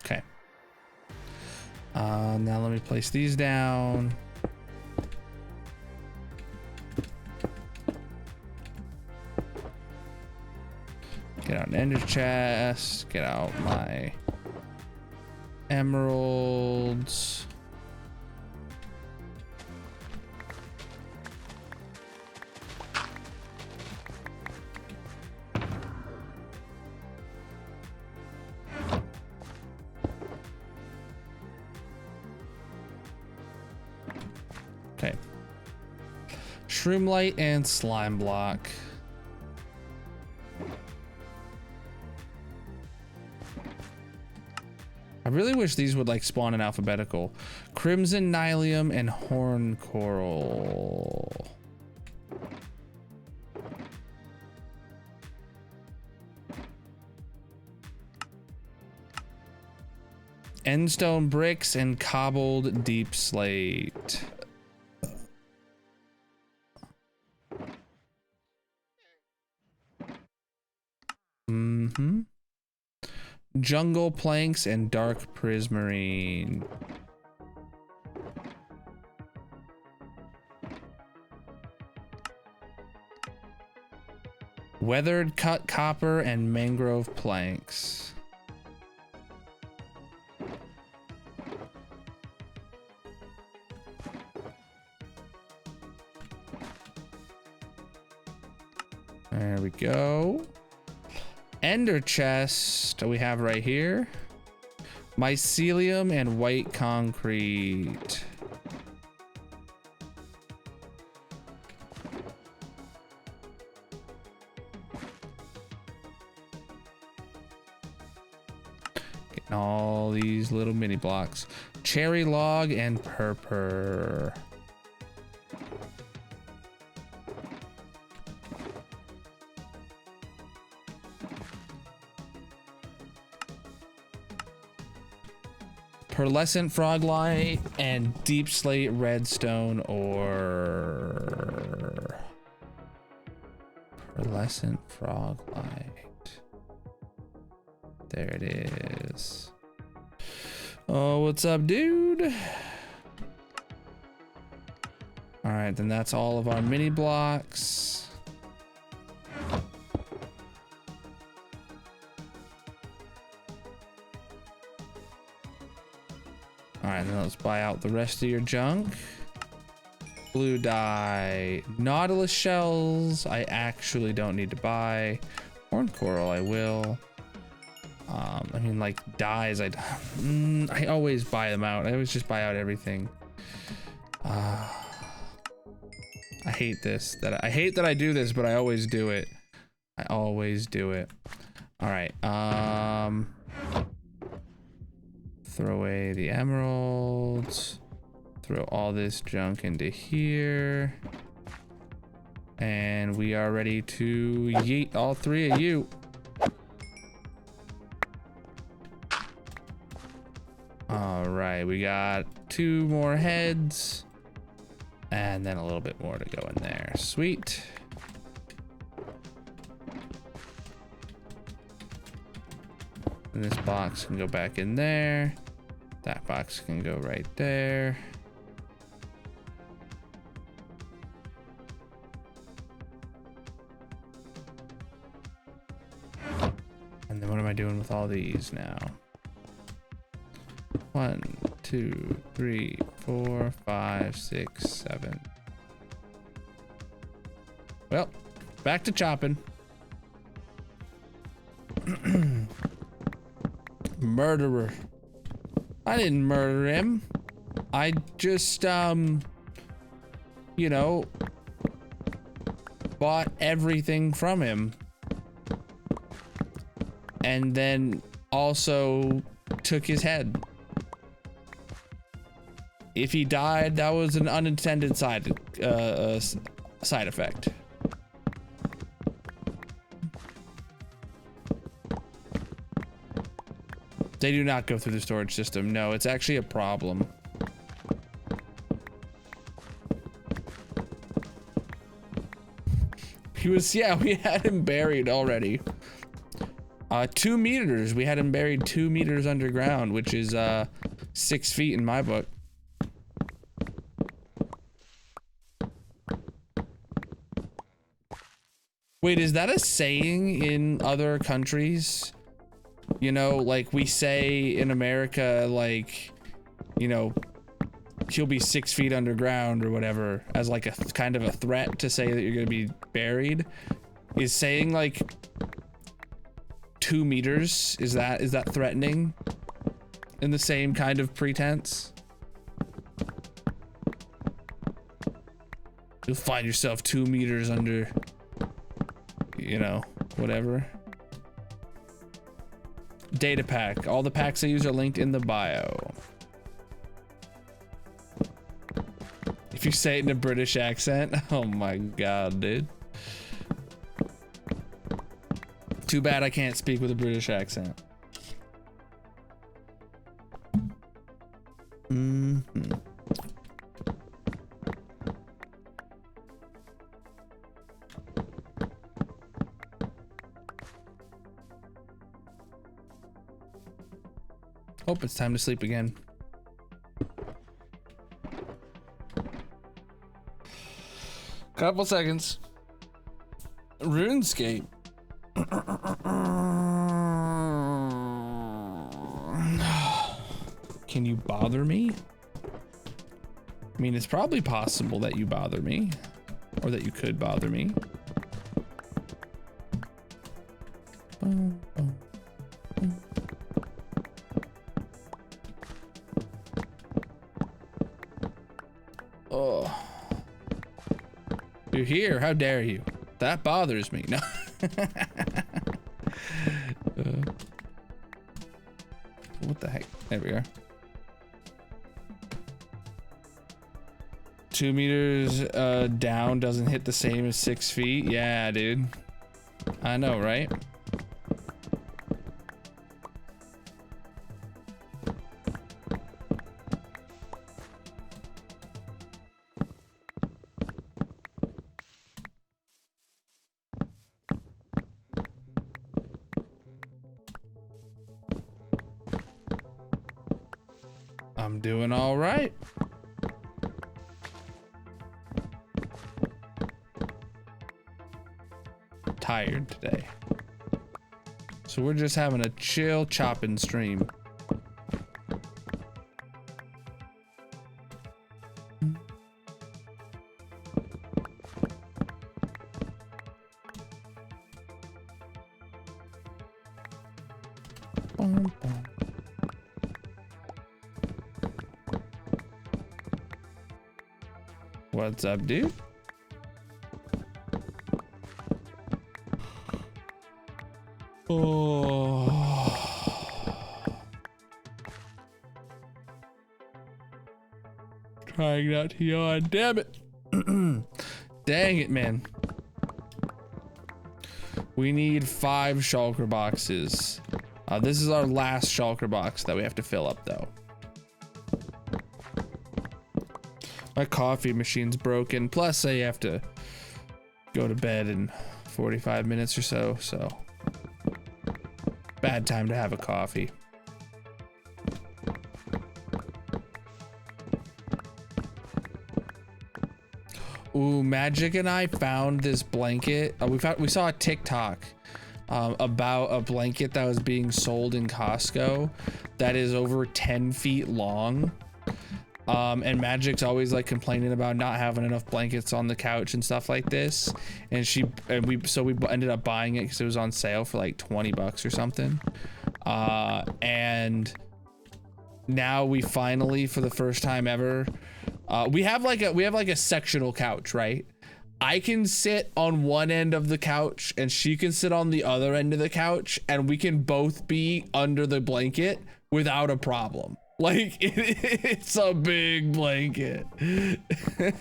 Okay. Now let me place these down. Get out an ender chest. Get out my emeralds. Okay. Shroom light and slime block. I really wish these would like spawn in alphabetical. Crimson Nylium and Horn Coral. Endstone bricks and cobbled deep slate. Jungle planks and dark prismarine. Weathered cut copper and mangrove planks. There we go. Ender chest we have right here. Mycelium and white concrete. Getting all these little mini blocks. Cherry log and purpur. Pearlescent froglight and deep slate redstone ore. Pearlescent froglight. There it is. Oh, what's up, dude? All right, then that's all of our mini blocks. All right, then let's buy out the rest of your junk. Blue dye, nautilus shells. I actually don't need to buy. Horn coral, I will. I mean, like dyes. I always buy them out. I always just buy out everything. I hate this. I hate that I do this, but I always do it. I always do it. All right. Throw away the emeralds. Throw all this junk into here. And we are ready to yeet all three of you. All right, we got 2 more heads. And then a little bit more to go in there. Sweet. And this box can go back in there. That box can go right there. And then what am I doing with all these now? 1, 2, 3, 4, 5, 6, 7. Well, back to chopping. Murderer. I didn't murder him. I just, you know, bought everything from him. And then also took his head. If he died, that was an unintended side effect. They do not go through the storage system. No, it's actually a problem. He was, yeah, we had him buried already. 2 meters. We had him buried 2 meters underground, which is 6 feet in my book. Wait, is that a saying in other countries? You know, like we say in America, like, you know, he'll be 6 feet underground or whatever, as like a kind of a threat to say that you're gonna be buried. Is saying like 2 meters, is that threatening in the same kind of pretense? You'll find yourself 2 meters under, you know, whatever. Data pack. All the packs I use are linked in the bio. If you say it in a British accent, oh my god, dude. Too bad I can't speak with a British accent. Mm-hmm. Hope it's time to sleep again. Couple seconds. RuneScape. Can you bother me? I mean, it's probably possible that you bother me, or that you could bother me. Oh. You're here, how dare you? That bothers me. No. What the heck? There we are. 2 meters down doesn't hit the same as 6 feet. Yeah, dude. I know, right? I'm doing all right. Tired today. So we're just having a chill chopping stream. What's up, dude? Oh. Trying not to yawn. Damn it. Dang it, man. We need 5 shulker boxes. This is our last shulker box that we have to fill up, though. My coffee machine's broken. Plus, I have to go to bed in 45 minutes or so, so bad time to have a coffee. Ooh, Magic and I found this blanket. We saw a TikTok about a blanket that was being sold in Costco that is over 10 feet long. And Magic's always like complaining about not having enough blankets on the couch and stuff like this. And we ended up buying it because it was on sale for like 20 bucks or something. And now we finally, for the first time ever, we have like a sectional couch, right? I can sit on one end of the couch and she can sit on the other end of the couch, and we can both be under the blanket without a problem. Like it's a big blanket.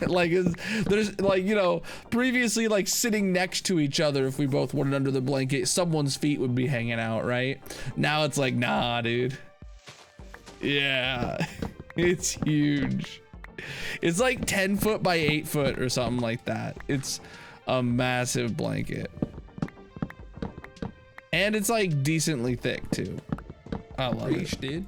Like there's like, you know, previously like sitting next to each other, if we both wanted under the blanket, someone's feet would be hanging out, right? Now it's like, nah, dude. Yeah, it's huge. It's like 10 foot by 8 foot or something like that. It's a massive blanket. And it's like decently thick too. I love it, dude.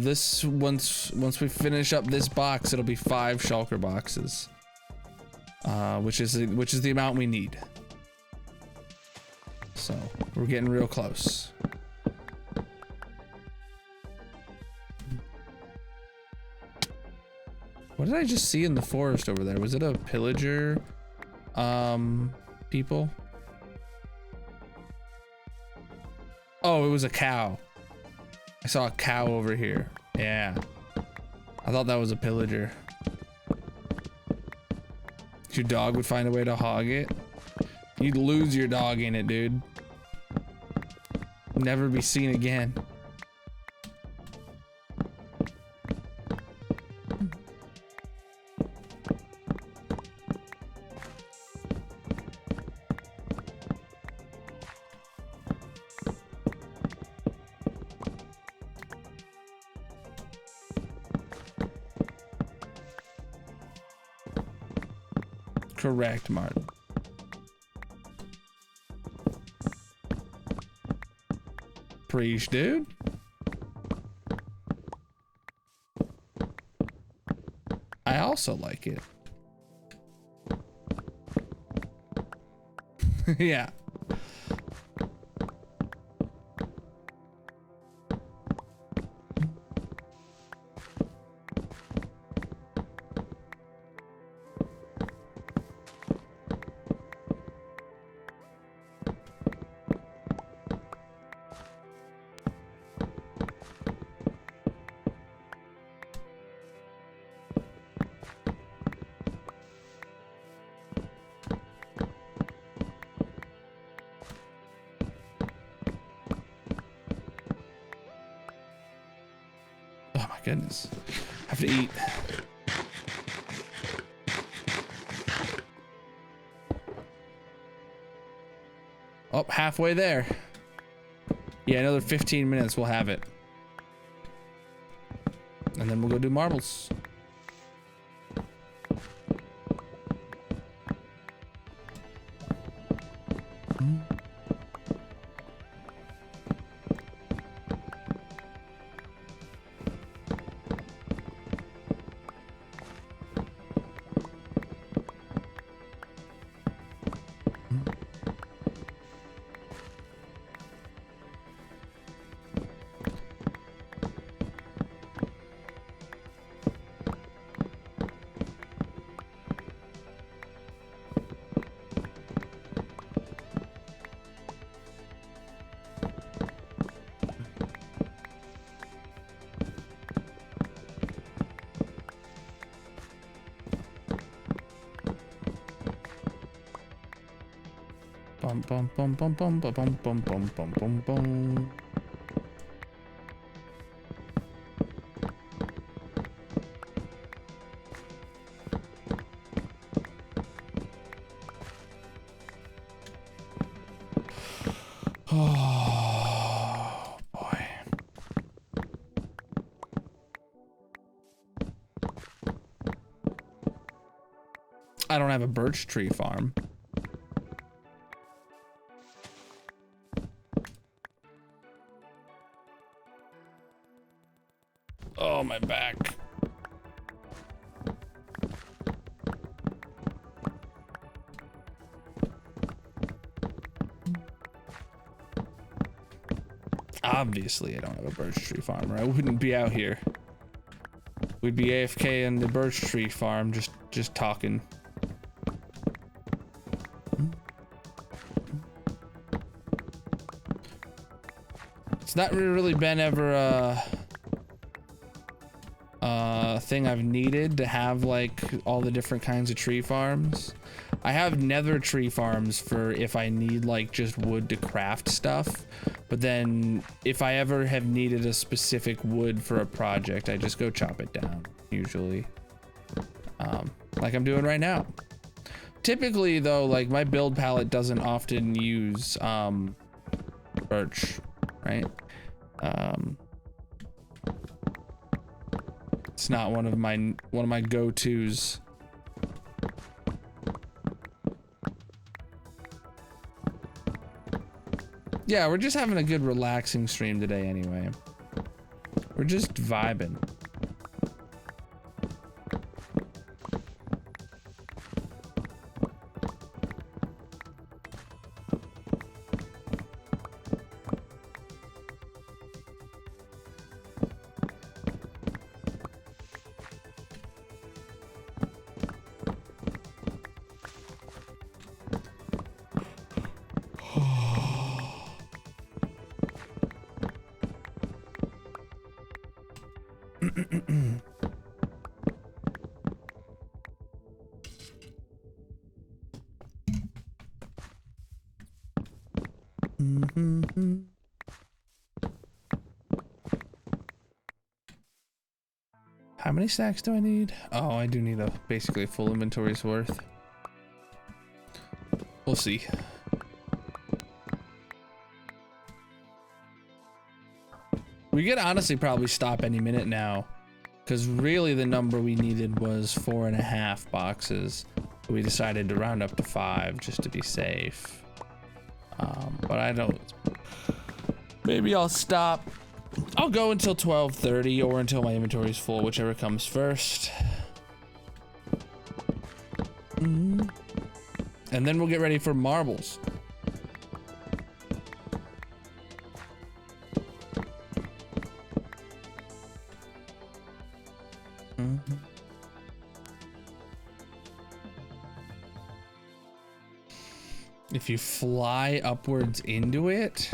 This once we finish up this box, it'll be 5 shulker boxes, which is the amount we need. So we're getting real close. What did I just see in the forest over there? Was it a pillager, people? Oh, it was a cow. I saw a cow over here. Yeah. I thought that was a pillager. Your dog would find a way to hog it. You'd lose your dog in it, dude. Never be seen again. Correct, Martin. Preach, dude. I also like it. Yeah. Oh my goodness. I have to eat. Oh, halfway there. Yeah, another 15 minutes we'll have it. And then we'll go do marbles. Bum bum bum bum bum bum bum bum bum bum bum bum. Oh boy. I don't have a birch tree farm. Oh, my back. Obviously, I don't have a birch tree farm, or I wouldn't be out here. We'd be AFK in the birch tree farm, just talking. It's not really been ever a thing I've needed to have, like, all the different kinds of tree farms. I have nether tree farms for if I need, like, just wood to craft stuff, but then if I ever have needed a specific wood for a project, I just go chop it down, usually, like I'm doing right now. Typically though, like, my build palette doesn't often use birch, right? It's not one of my go-tos. Yeah, we're just having a good relaxing stream today anyway. We're just vibing. How many stacks do I need? Oh, I do need basically a full inventory's worth. We'll see. We could honestly probably stop any minute now, because really the number we needed was 4.5 boxes. We decided to round up to 5 just to be safe. But I don't. Maybe I'll stop. I'll go until 12:30 or until my inventory is full, whichever comes first. And then we'll get ready for marbles. If you fly upwards into it,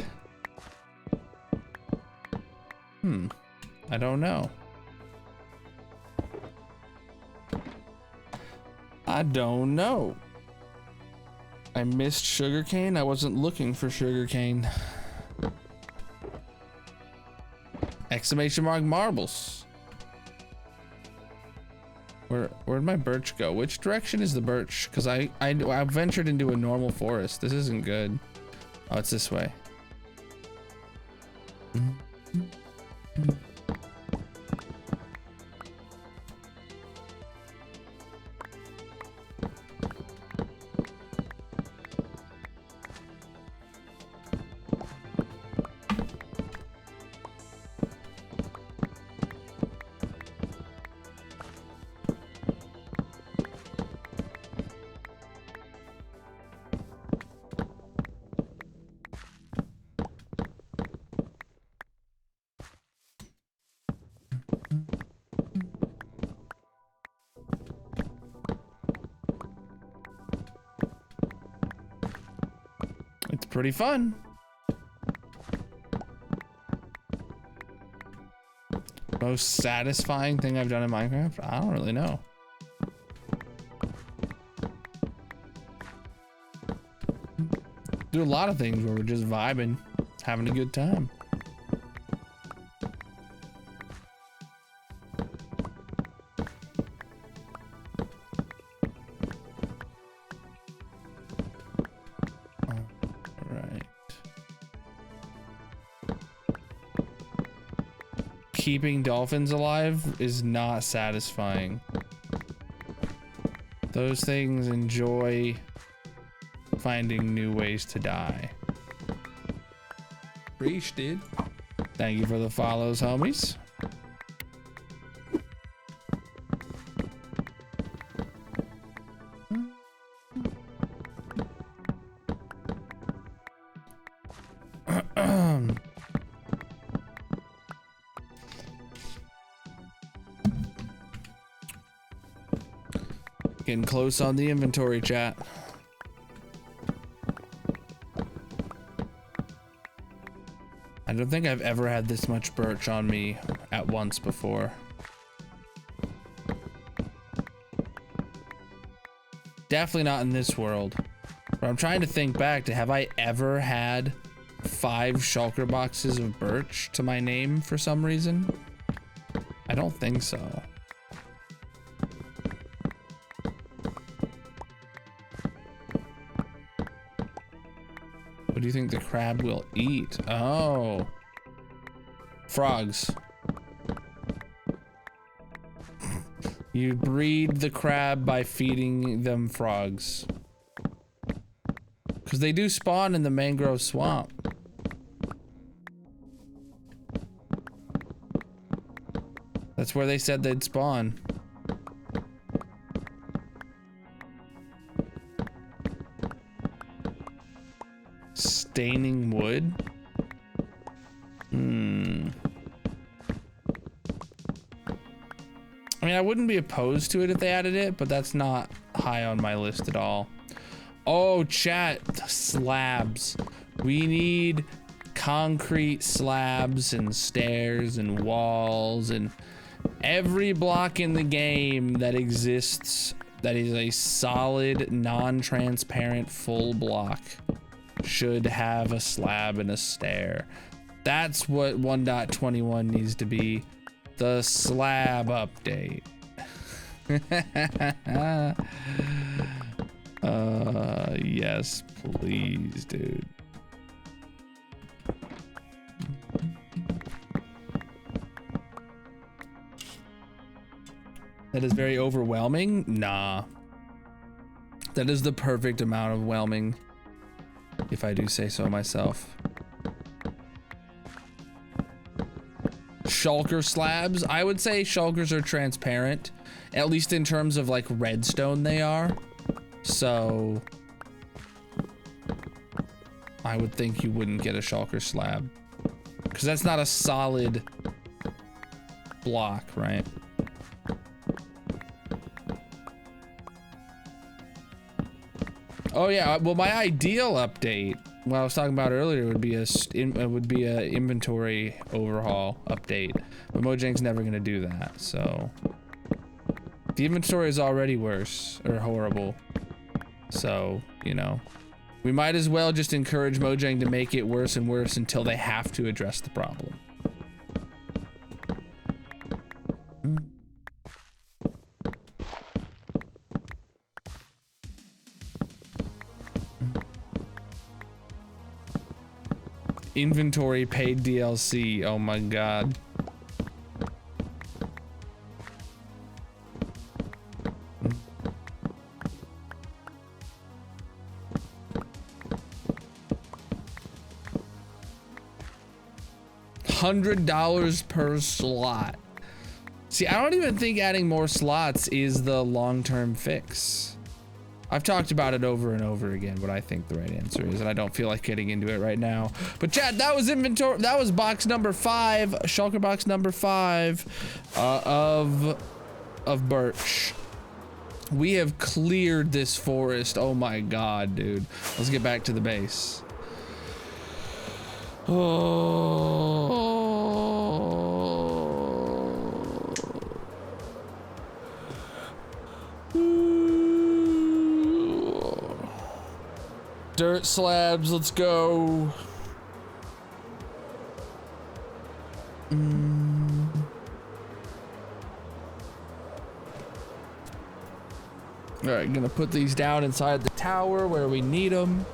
I don't know. I don't know. I missed sugarcane. I wasn't looking for sugarcane. Exclamation mark marbles. Where'd my birch go? Which direction is the birch? Because I ventured into a normal forest. This isn't good. Oh, it's this way. It's pretty fun. Most satisfying thing I've done in Minecraft? I don't really know. Do a lot of things where we're just vibing, having a good time. Keeping dolphins alive is not satisfying. Those things enjoy finding new ways to die. Preach, dude. Thank you for the follows, homies. Getting close on the inventory, chat. I don't think I've ever had this much birch on me at once before. Definitely not in this world. But I'm trying to think back to, have I ever had 5 shulker boxes of birch to my name for some reason? I don't think so. What do you think the crab will eat? Oh. Frogs. You breed the crab by feeding them frogs. Because they do spawn in the mangrove swamp. That's where they said they'd spawn. Staining wood? I mean, I wouldn't be opposed to it if they added it, but that's not high on my list at all. Oh, chat, slabs. We need concrete slabs and stairs and walls and every block in the game that exists that is a solid, non-transparent full block should have a slab and a stair. That's what 1.21 needs to be. The slab update. Yes, please, dude. That is very overwhelming? Nah. That is the perfect amount of whelming, if I do say so myself. Shulker slabs. I would say shulkers are transparent, at least in terms of like redstone they are. So I would think you wouldn't get a shulker slab because that's not a solid block, right? Oh yeah, well my ideal update, what I was talking about earlier, would be a inventory overhaul update, but Mojang's never gonna do that. So the inventory is already worse or horrible. So, you know, we might as well just encourage Mojang to make it worse and worse until they have to address the problem. Inventory paid DLC. Oh my god. $100 per slot. See, I don't even think adding more slots is the long-term fix. I've talked about it over and over again, what I think the right answer is, and I don't feel like getting into it right now. But chat, that was inventory. That was box number 5, shulker box number 5 of birch. We have cleared this forest. Oh my god, dude. Let's get back to the base. Oh. Dirt slabs, let's go. All right, gonna put these down inside the tower where we need them.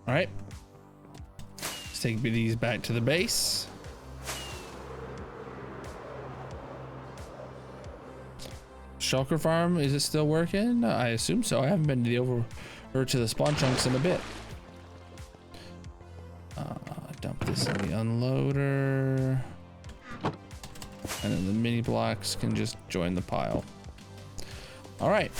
All right, let's take these back to the base. Shulker farm, is it still working? I assume so. I haven't been to the to the spawn chunks in a bit. Dump this in the unloader, and then the mini blocks can just join the pile. All right.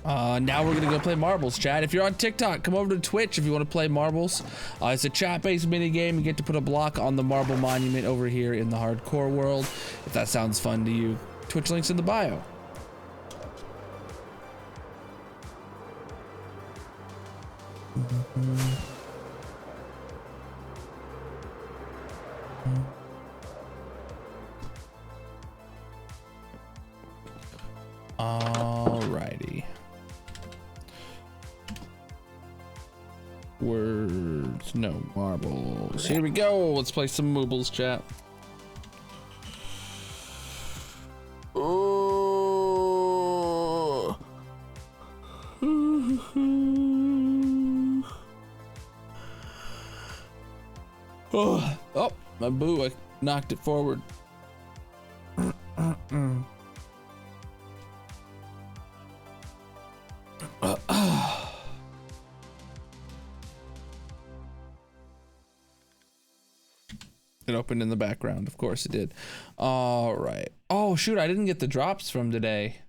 Now we're gonna go play marbles, chat. If you're on TikTok, come over to Twitch if you want to play marbles. It's a chat-based mini game. You get to put a block on the marble monument over here in the hardcore world. If that sounds fun to you, Twitch link's in the bio. Alrighty. Words, no marbles. Here we go. Let's play some moobles, chat. Oh. Oh, my boo, I knocked it forward. It opened in the background. Of course it did. All right. Oh, shoot. I didn't get the drops from today.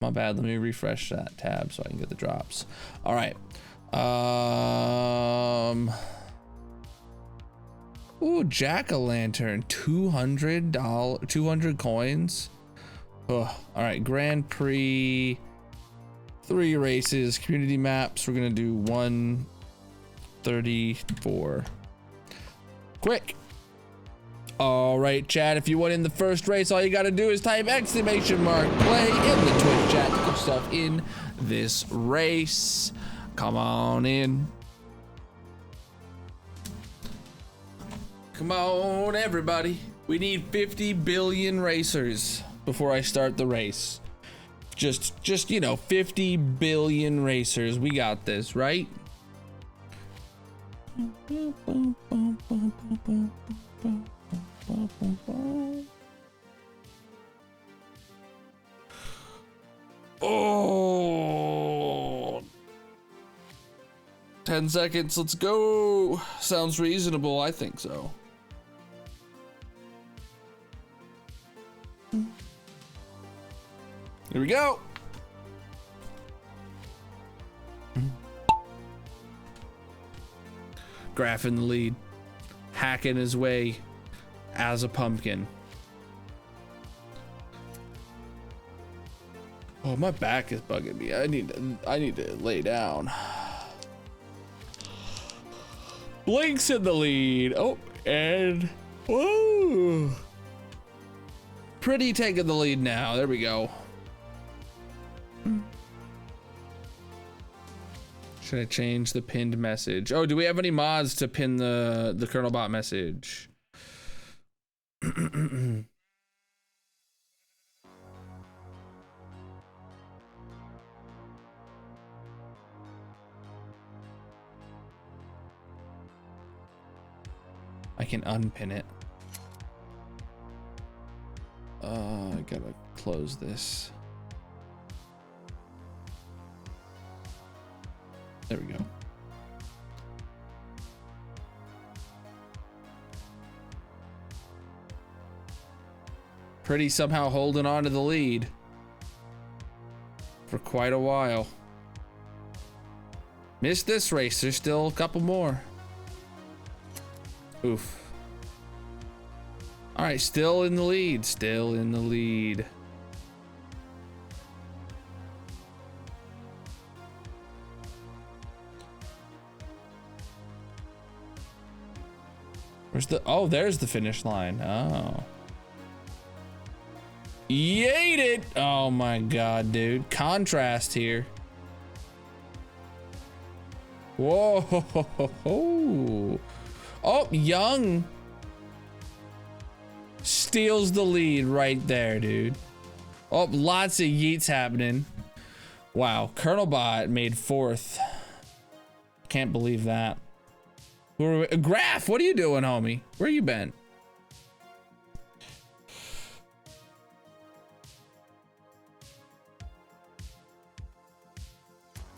My bad. Let me refresh that tab so I can get the drops. All right. Ooh, jack-o'-lantern. $200. 200 coins. Oh, all right. Grand Prix. 3 races. Community maps. We're going to do 134. Quick. All right, chat, if you went in the first race, all you got to do is type !play in the Twitch chat to get yourself in this race. Come on in. Come on, everybody. We need 50 billion racers before I start the race. Just you know, 50 billion racers. We got this, right? Oh, 10 seconds. Let's go. Sounds reasonable. I think so. Here we go. Graph in the lead, hacking his way as a pumpkin. Oh, my back is bugging me. I need to lay down. Blink's in the lead. Oh, and whoa, Pretty taking the lead now. There we go. Should I change the pinned message? Oh, do we have any mods to pin the Colonel bot message? I can unpin it. I gotta close this. There we go. Pretty somehow holding on to the lead for quite a while. Missed this race. There's still a couple more. Oof. All right, still in the lead. Still in the lead. Where's the, oh, there's the finish line. Oh. Yeet it. Oh my God, dude. Contrast here. Whoa. Oh, Young steals the lead right there, dude. Oh, lots of yeets happening. Wow, Colonel Bot made 4th. Can't believe that. Graph, what are you doing, homie? Where you been?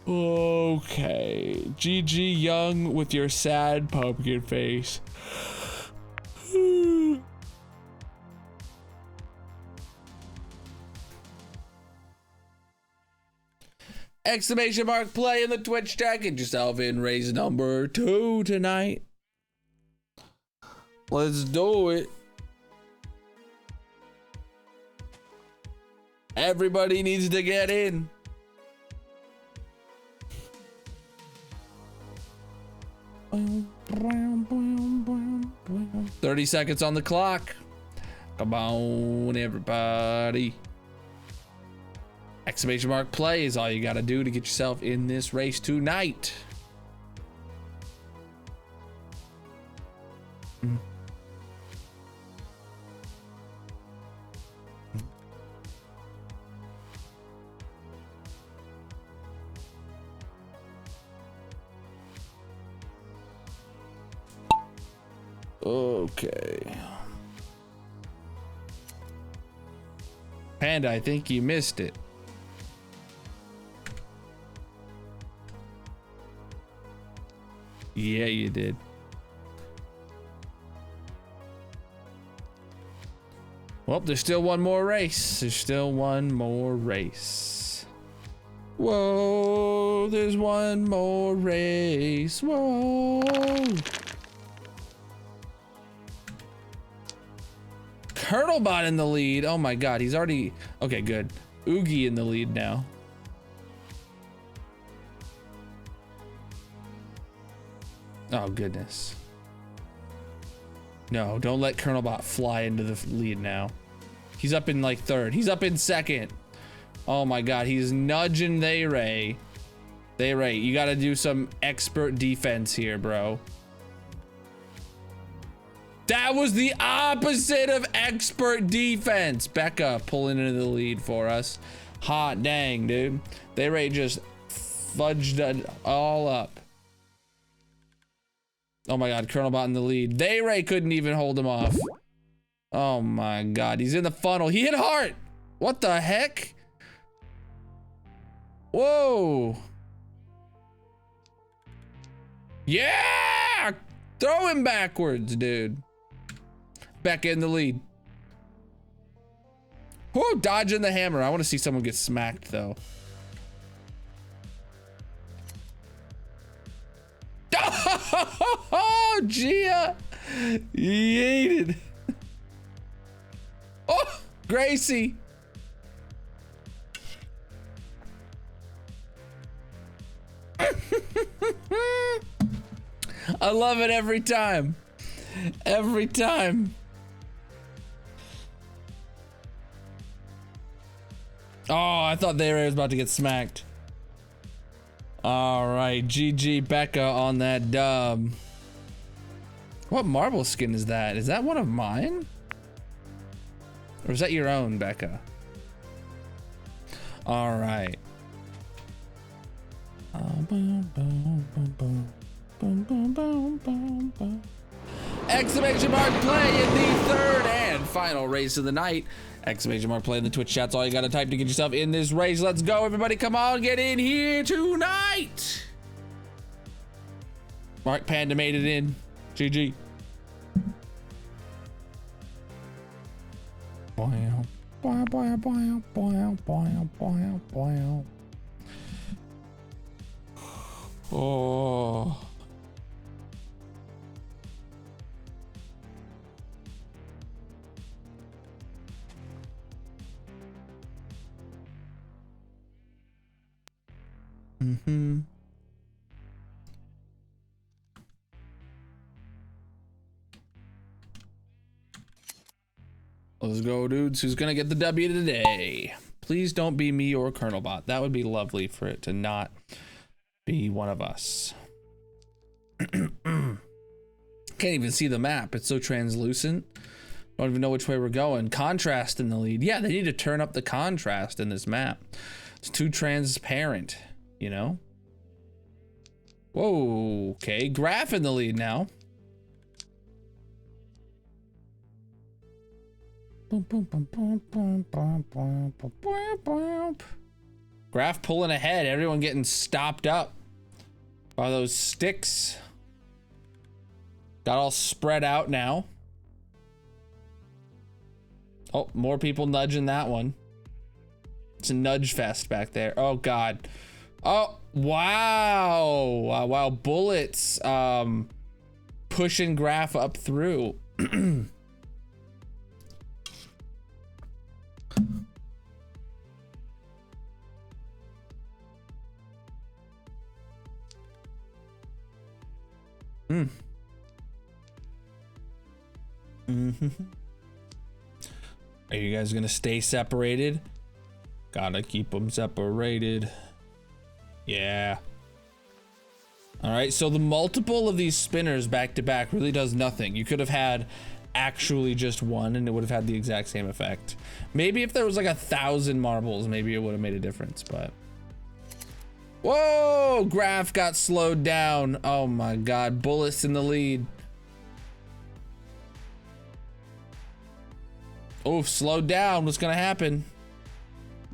Okay, GG Young with your sad pumpkin face. Exclamation mark play in the Twitch chat. Get yourself in race number 2 tonight. Let's do it. Everybody needs to get in. Boom, boom, boom, boom, boom. 30 seconds on the clock. Come on, everybody. Exclamation mark play is all you gotta do to get yourself in this race tonight. Okay. Panda, I think you missed it. Yeah, you did. Well, there's still one more race. There's still one more race. Whoa, there's one more race. Whoa. Colonel bot in the lead. Oh my god, he's already... Okay, good. Oogie in the lead now. Oh, goodness. No, don't let Colonel bot fly into the lead now. He's up in like 3rd. He's up in 2nd. Oh my god, he's nudging They Ray. They Ray, you gotta do some expert defense here, bro. That was the opposite of expert defense. Becca pulling into the lead for us. Hot dang, dude. They Ray just fudged it all up. Oh my god, Colonel bot in the lead. They Ray couldn't even hold him off. Oh my god, he's in the funnel. He hit Heart. What the heck? Whoa. Yeah! Throw him backwards, dude. Becca in the lead. Whoa, dodging the hammer. I want to see someone get smacked, though. Oh, Gia. Yeeted. Oh, Gracie. I love it every time. Every time. Oh, I thought they were about to get smacked. All right, GG Becca on that dub. What marble skin is that? Is that one of mine? Or is that your own, Becca? All right. Exclamation mark play in the 3rd and final race of the night. Exclamation mark play in the Twitch chat's all you gotta type to get yourself in this race. Let's go, everybody. Come on, get in here tonight. Mark Panda made it in. GG. Oh. Mm-hmm. Let's go, dudes. Who's gonna get the W today? Please don't be me or Colonel Bot. That would be lovely for it to not be one of us. Can't even see the map. It's so translucent. Don't even know which way we're going. Contrast in the lead. Yeah, they need to turn up the contrast in this map. It's too transparent, you know? Whoa, okay. Graph in the lead now. Graph pulling ahead. Everyone getting stopped up by those sticks. Got all spread out now. Oh, more people nudging that one. It's a nudge fest back there. Oh, God. Oh, wow. Wow, wow. Bullets pushing Graph up through. Hmm. Are you guys gonna stay separated? Gotta keep them separated. Yeah. All right, so the multiple of these spinners back to back really does nothing. You could have had actually just one and it would have had the exact same effect. Maybe if there was like 1,000 marbles, maybe it would have made a difference, but. Whoa, Graph got slowed down. Oh my God, Bullets in the lead. Oh, slowed down. What's gonna happen?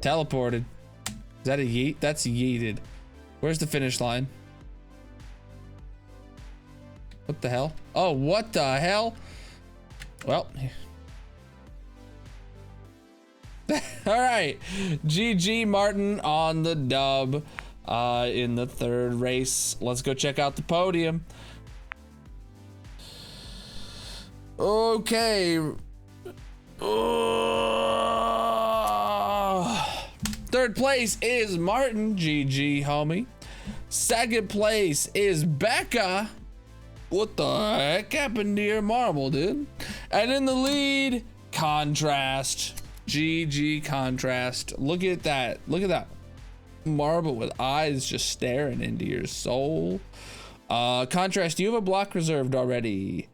Teleported. Is that a yeet? That's yeeted. Where's the finish line? What the hell? Oh, what the hell? Well. All right. GG Martin on the dub in the third race. Let's go check out the podium. Okay. Third place is Martin, GG homie. Second place is Becca. What the heck happened to your marble, dude? And in the lead, Contrast, GG Contrast. Look at that, look at that marble with eyes just staring into your soul. Contrast, do you have a block reserved already?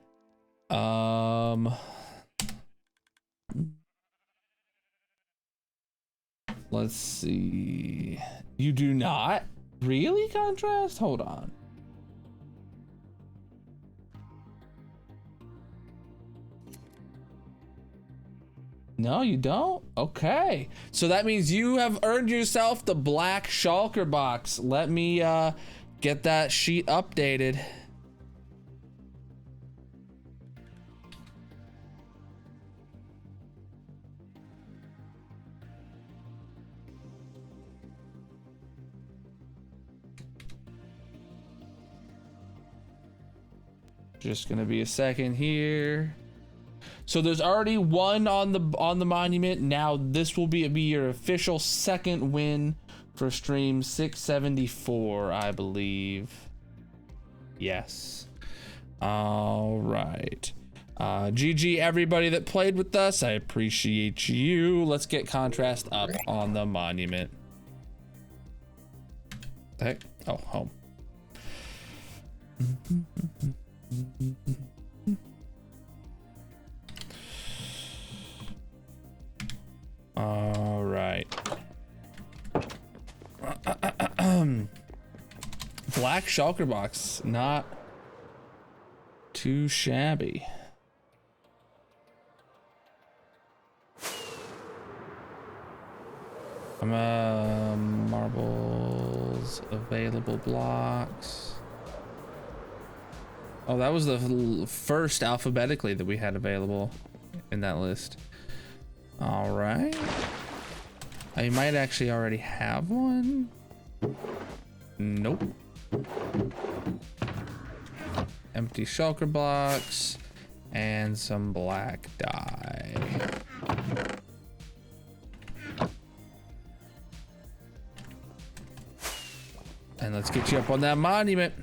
Let's see. You do not? Really, Contrast? Hold on. No, you don't? Okay. So that means you have earned yourself the black shulker box. Let me get that sheet updated. Just gonna be a second here. So there's already one on the monument. Now this will be your official second win for stream 674, I believe. Yes. All right. GG everybody that played with us. I appreciate you. Let's get Contrast up on the monument. The heck? Oh, home. All right. Black shulker box, not too shabby. Marbles, available blocks. Oh, that was the first alphabetically that we had available in that list. All right. I might actually already have one. Nope. Empty shulker blocks and some black dye. And let's get you up on that monument.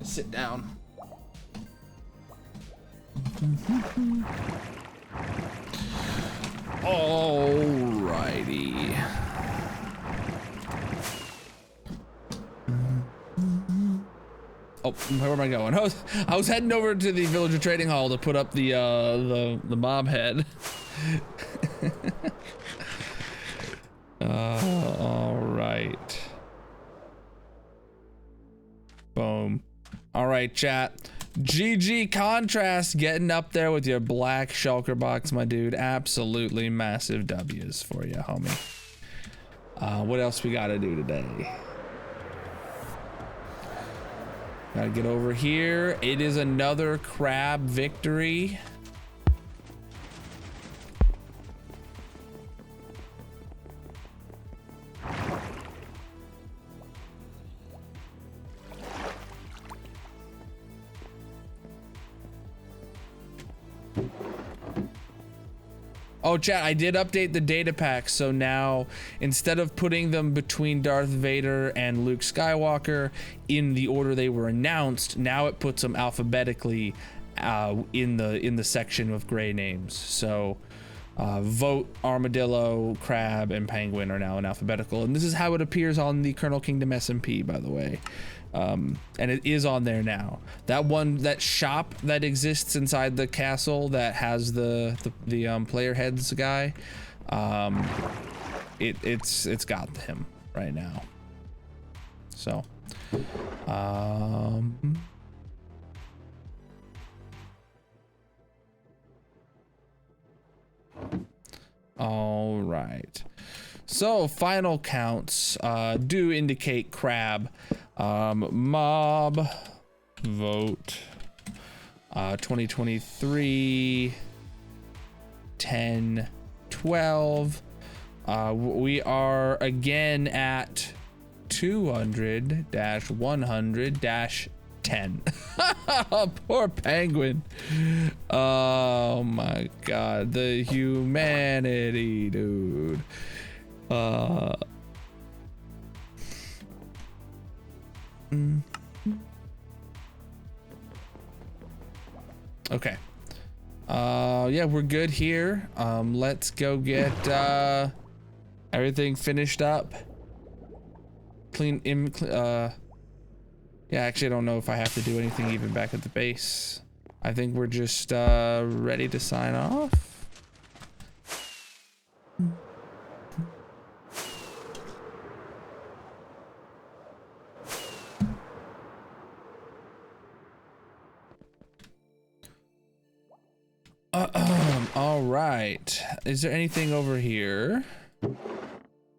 Sit down. Alrighty. Oh, where am I going? I was heading over to the villager trading hall to put up the mob head. All right. Boom. All right, chat. GG Contrast getting up there with your black shulker box, my dude. Absolutely massive W's for you, homie. What else we gotta do today? Gotta get over here. It is another crab victory. Oh, chat, I did update the data pack, so now instead of putting them between Darth Vader and Luke Skywalker in the order they were announced, now it puts them alphabetically in the section of gray names. So Vote, Armadillo, Crab, and Penguin are now in alphabetical, and this is how it appears on the Colonel Kingdom SMP, by the way. And it is on there now. That shop that exists inside the castle that has the player heads guy, it's got him right now. So, all right. So final counts do indicate Crab. Mob vote 2023 10 12. We are again at 200-100-10. Poor Penguin. Oh my god, the humanity, dude. Okay. Yeah, we're good here. Let's go get everything finished up. Yeah, actually I don't know if I have to do anything even back at the base. I think we're just ready to sign off. All right. Is there anything over here?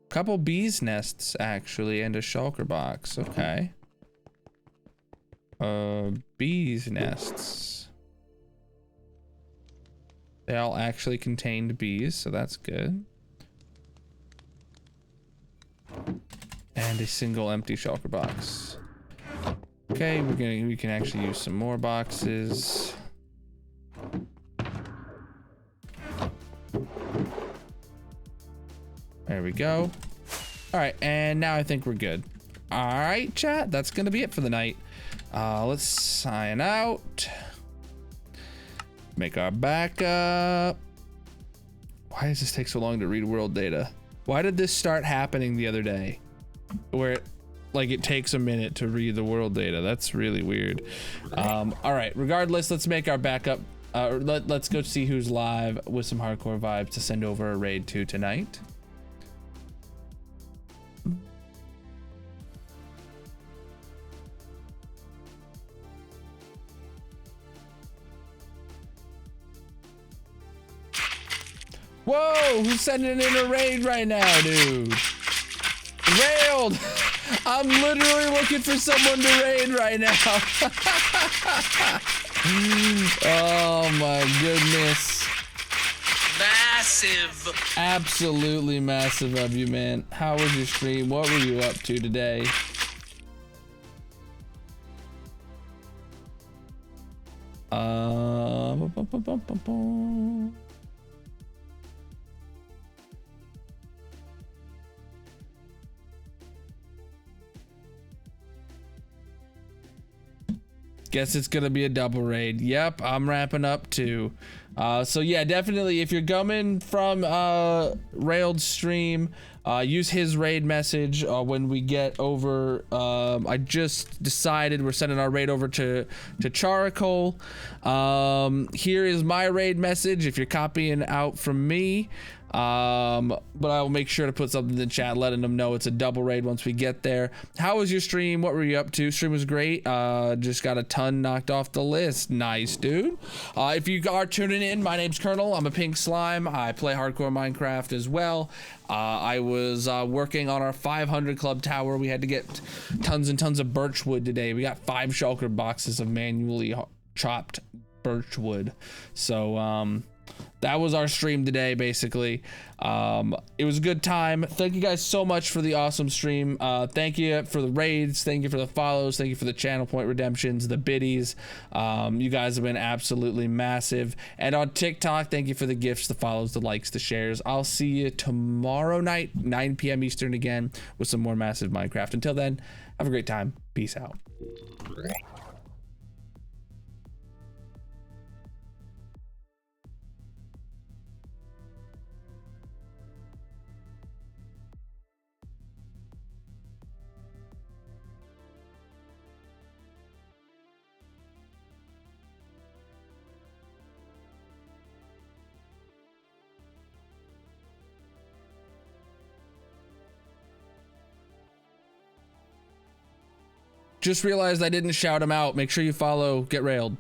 Couple bees nests actually, and a shulker box. Okay. Bees nests. They all actually contained bees, so that's good. And a single empty shulker box. Okay, we can actually use some more boxes. There we go. All right, and now I think we're good. All right, chat, that's gonna be it for the night. Let's sign out. Make our backup. Why does this take so long to read world data? Why did this start happening the other day? Where it takes a minute to read the world data. That's really weird. All right, regardless, let's make our backup. Let's go see who's live with some hardcore vibes to send over a raid to tonight. Whoa, who's sending in a raid right now, dude? Railed! I'm literally looking for someone to raid right now. Oh my goodness. Massive. Absolutely massive of you, man. How was your stream? What were you up to today? Guess it's gonna be a double raid. Yep, I'm wrapping up too. So yeah, definitely if you're coming from Railed stream, use his raid message when we get over. I just decided we're sending our raid over to Charcoal. Here is my raid message if you're copying out from me. But I will make sure to put something in the chat letting them know it's a double raid once we get there. How was your stream? What were you up to? Stream was great. Just got a ton knocked off the list. Nice, dude. If you are tuning in, my name's Colonel. I'm a pink slime. I play hardcore Minecraft as well. I was working on our 500 club tower. We had to get tons and tons of birch wood today. We got 5 shulker boxes of manually chopped birch wood. So that was our stream today, basically. It was a good time. Thank you guys so much for the awesome stream. Thank you for the raids. Thank you for the follows. Thank you for the channel point redemptions, the biddies. You guys have been absolutely massive. And on TikTok, thank you for the gifts, the follows, the likes, the shares. I'll see you tomorrow night, 9 p.m. Eastern again, with some more massive Minecraft. Until then, have a great time. Peace out. Just realized I didn't shout him out. Make sure you follow Get Railed.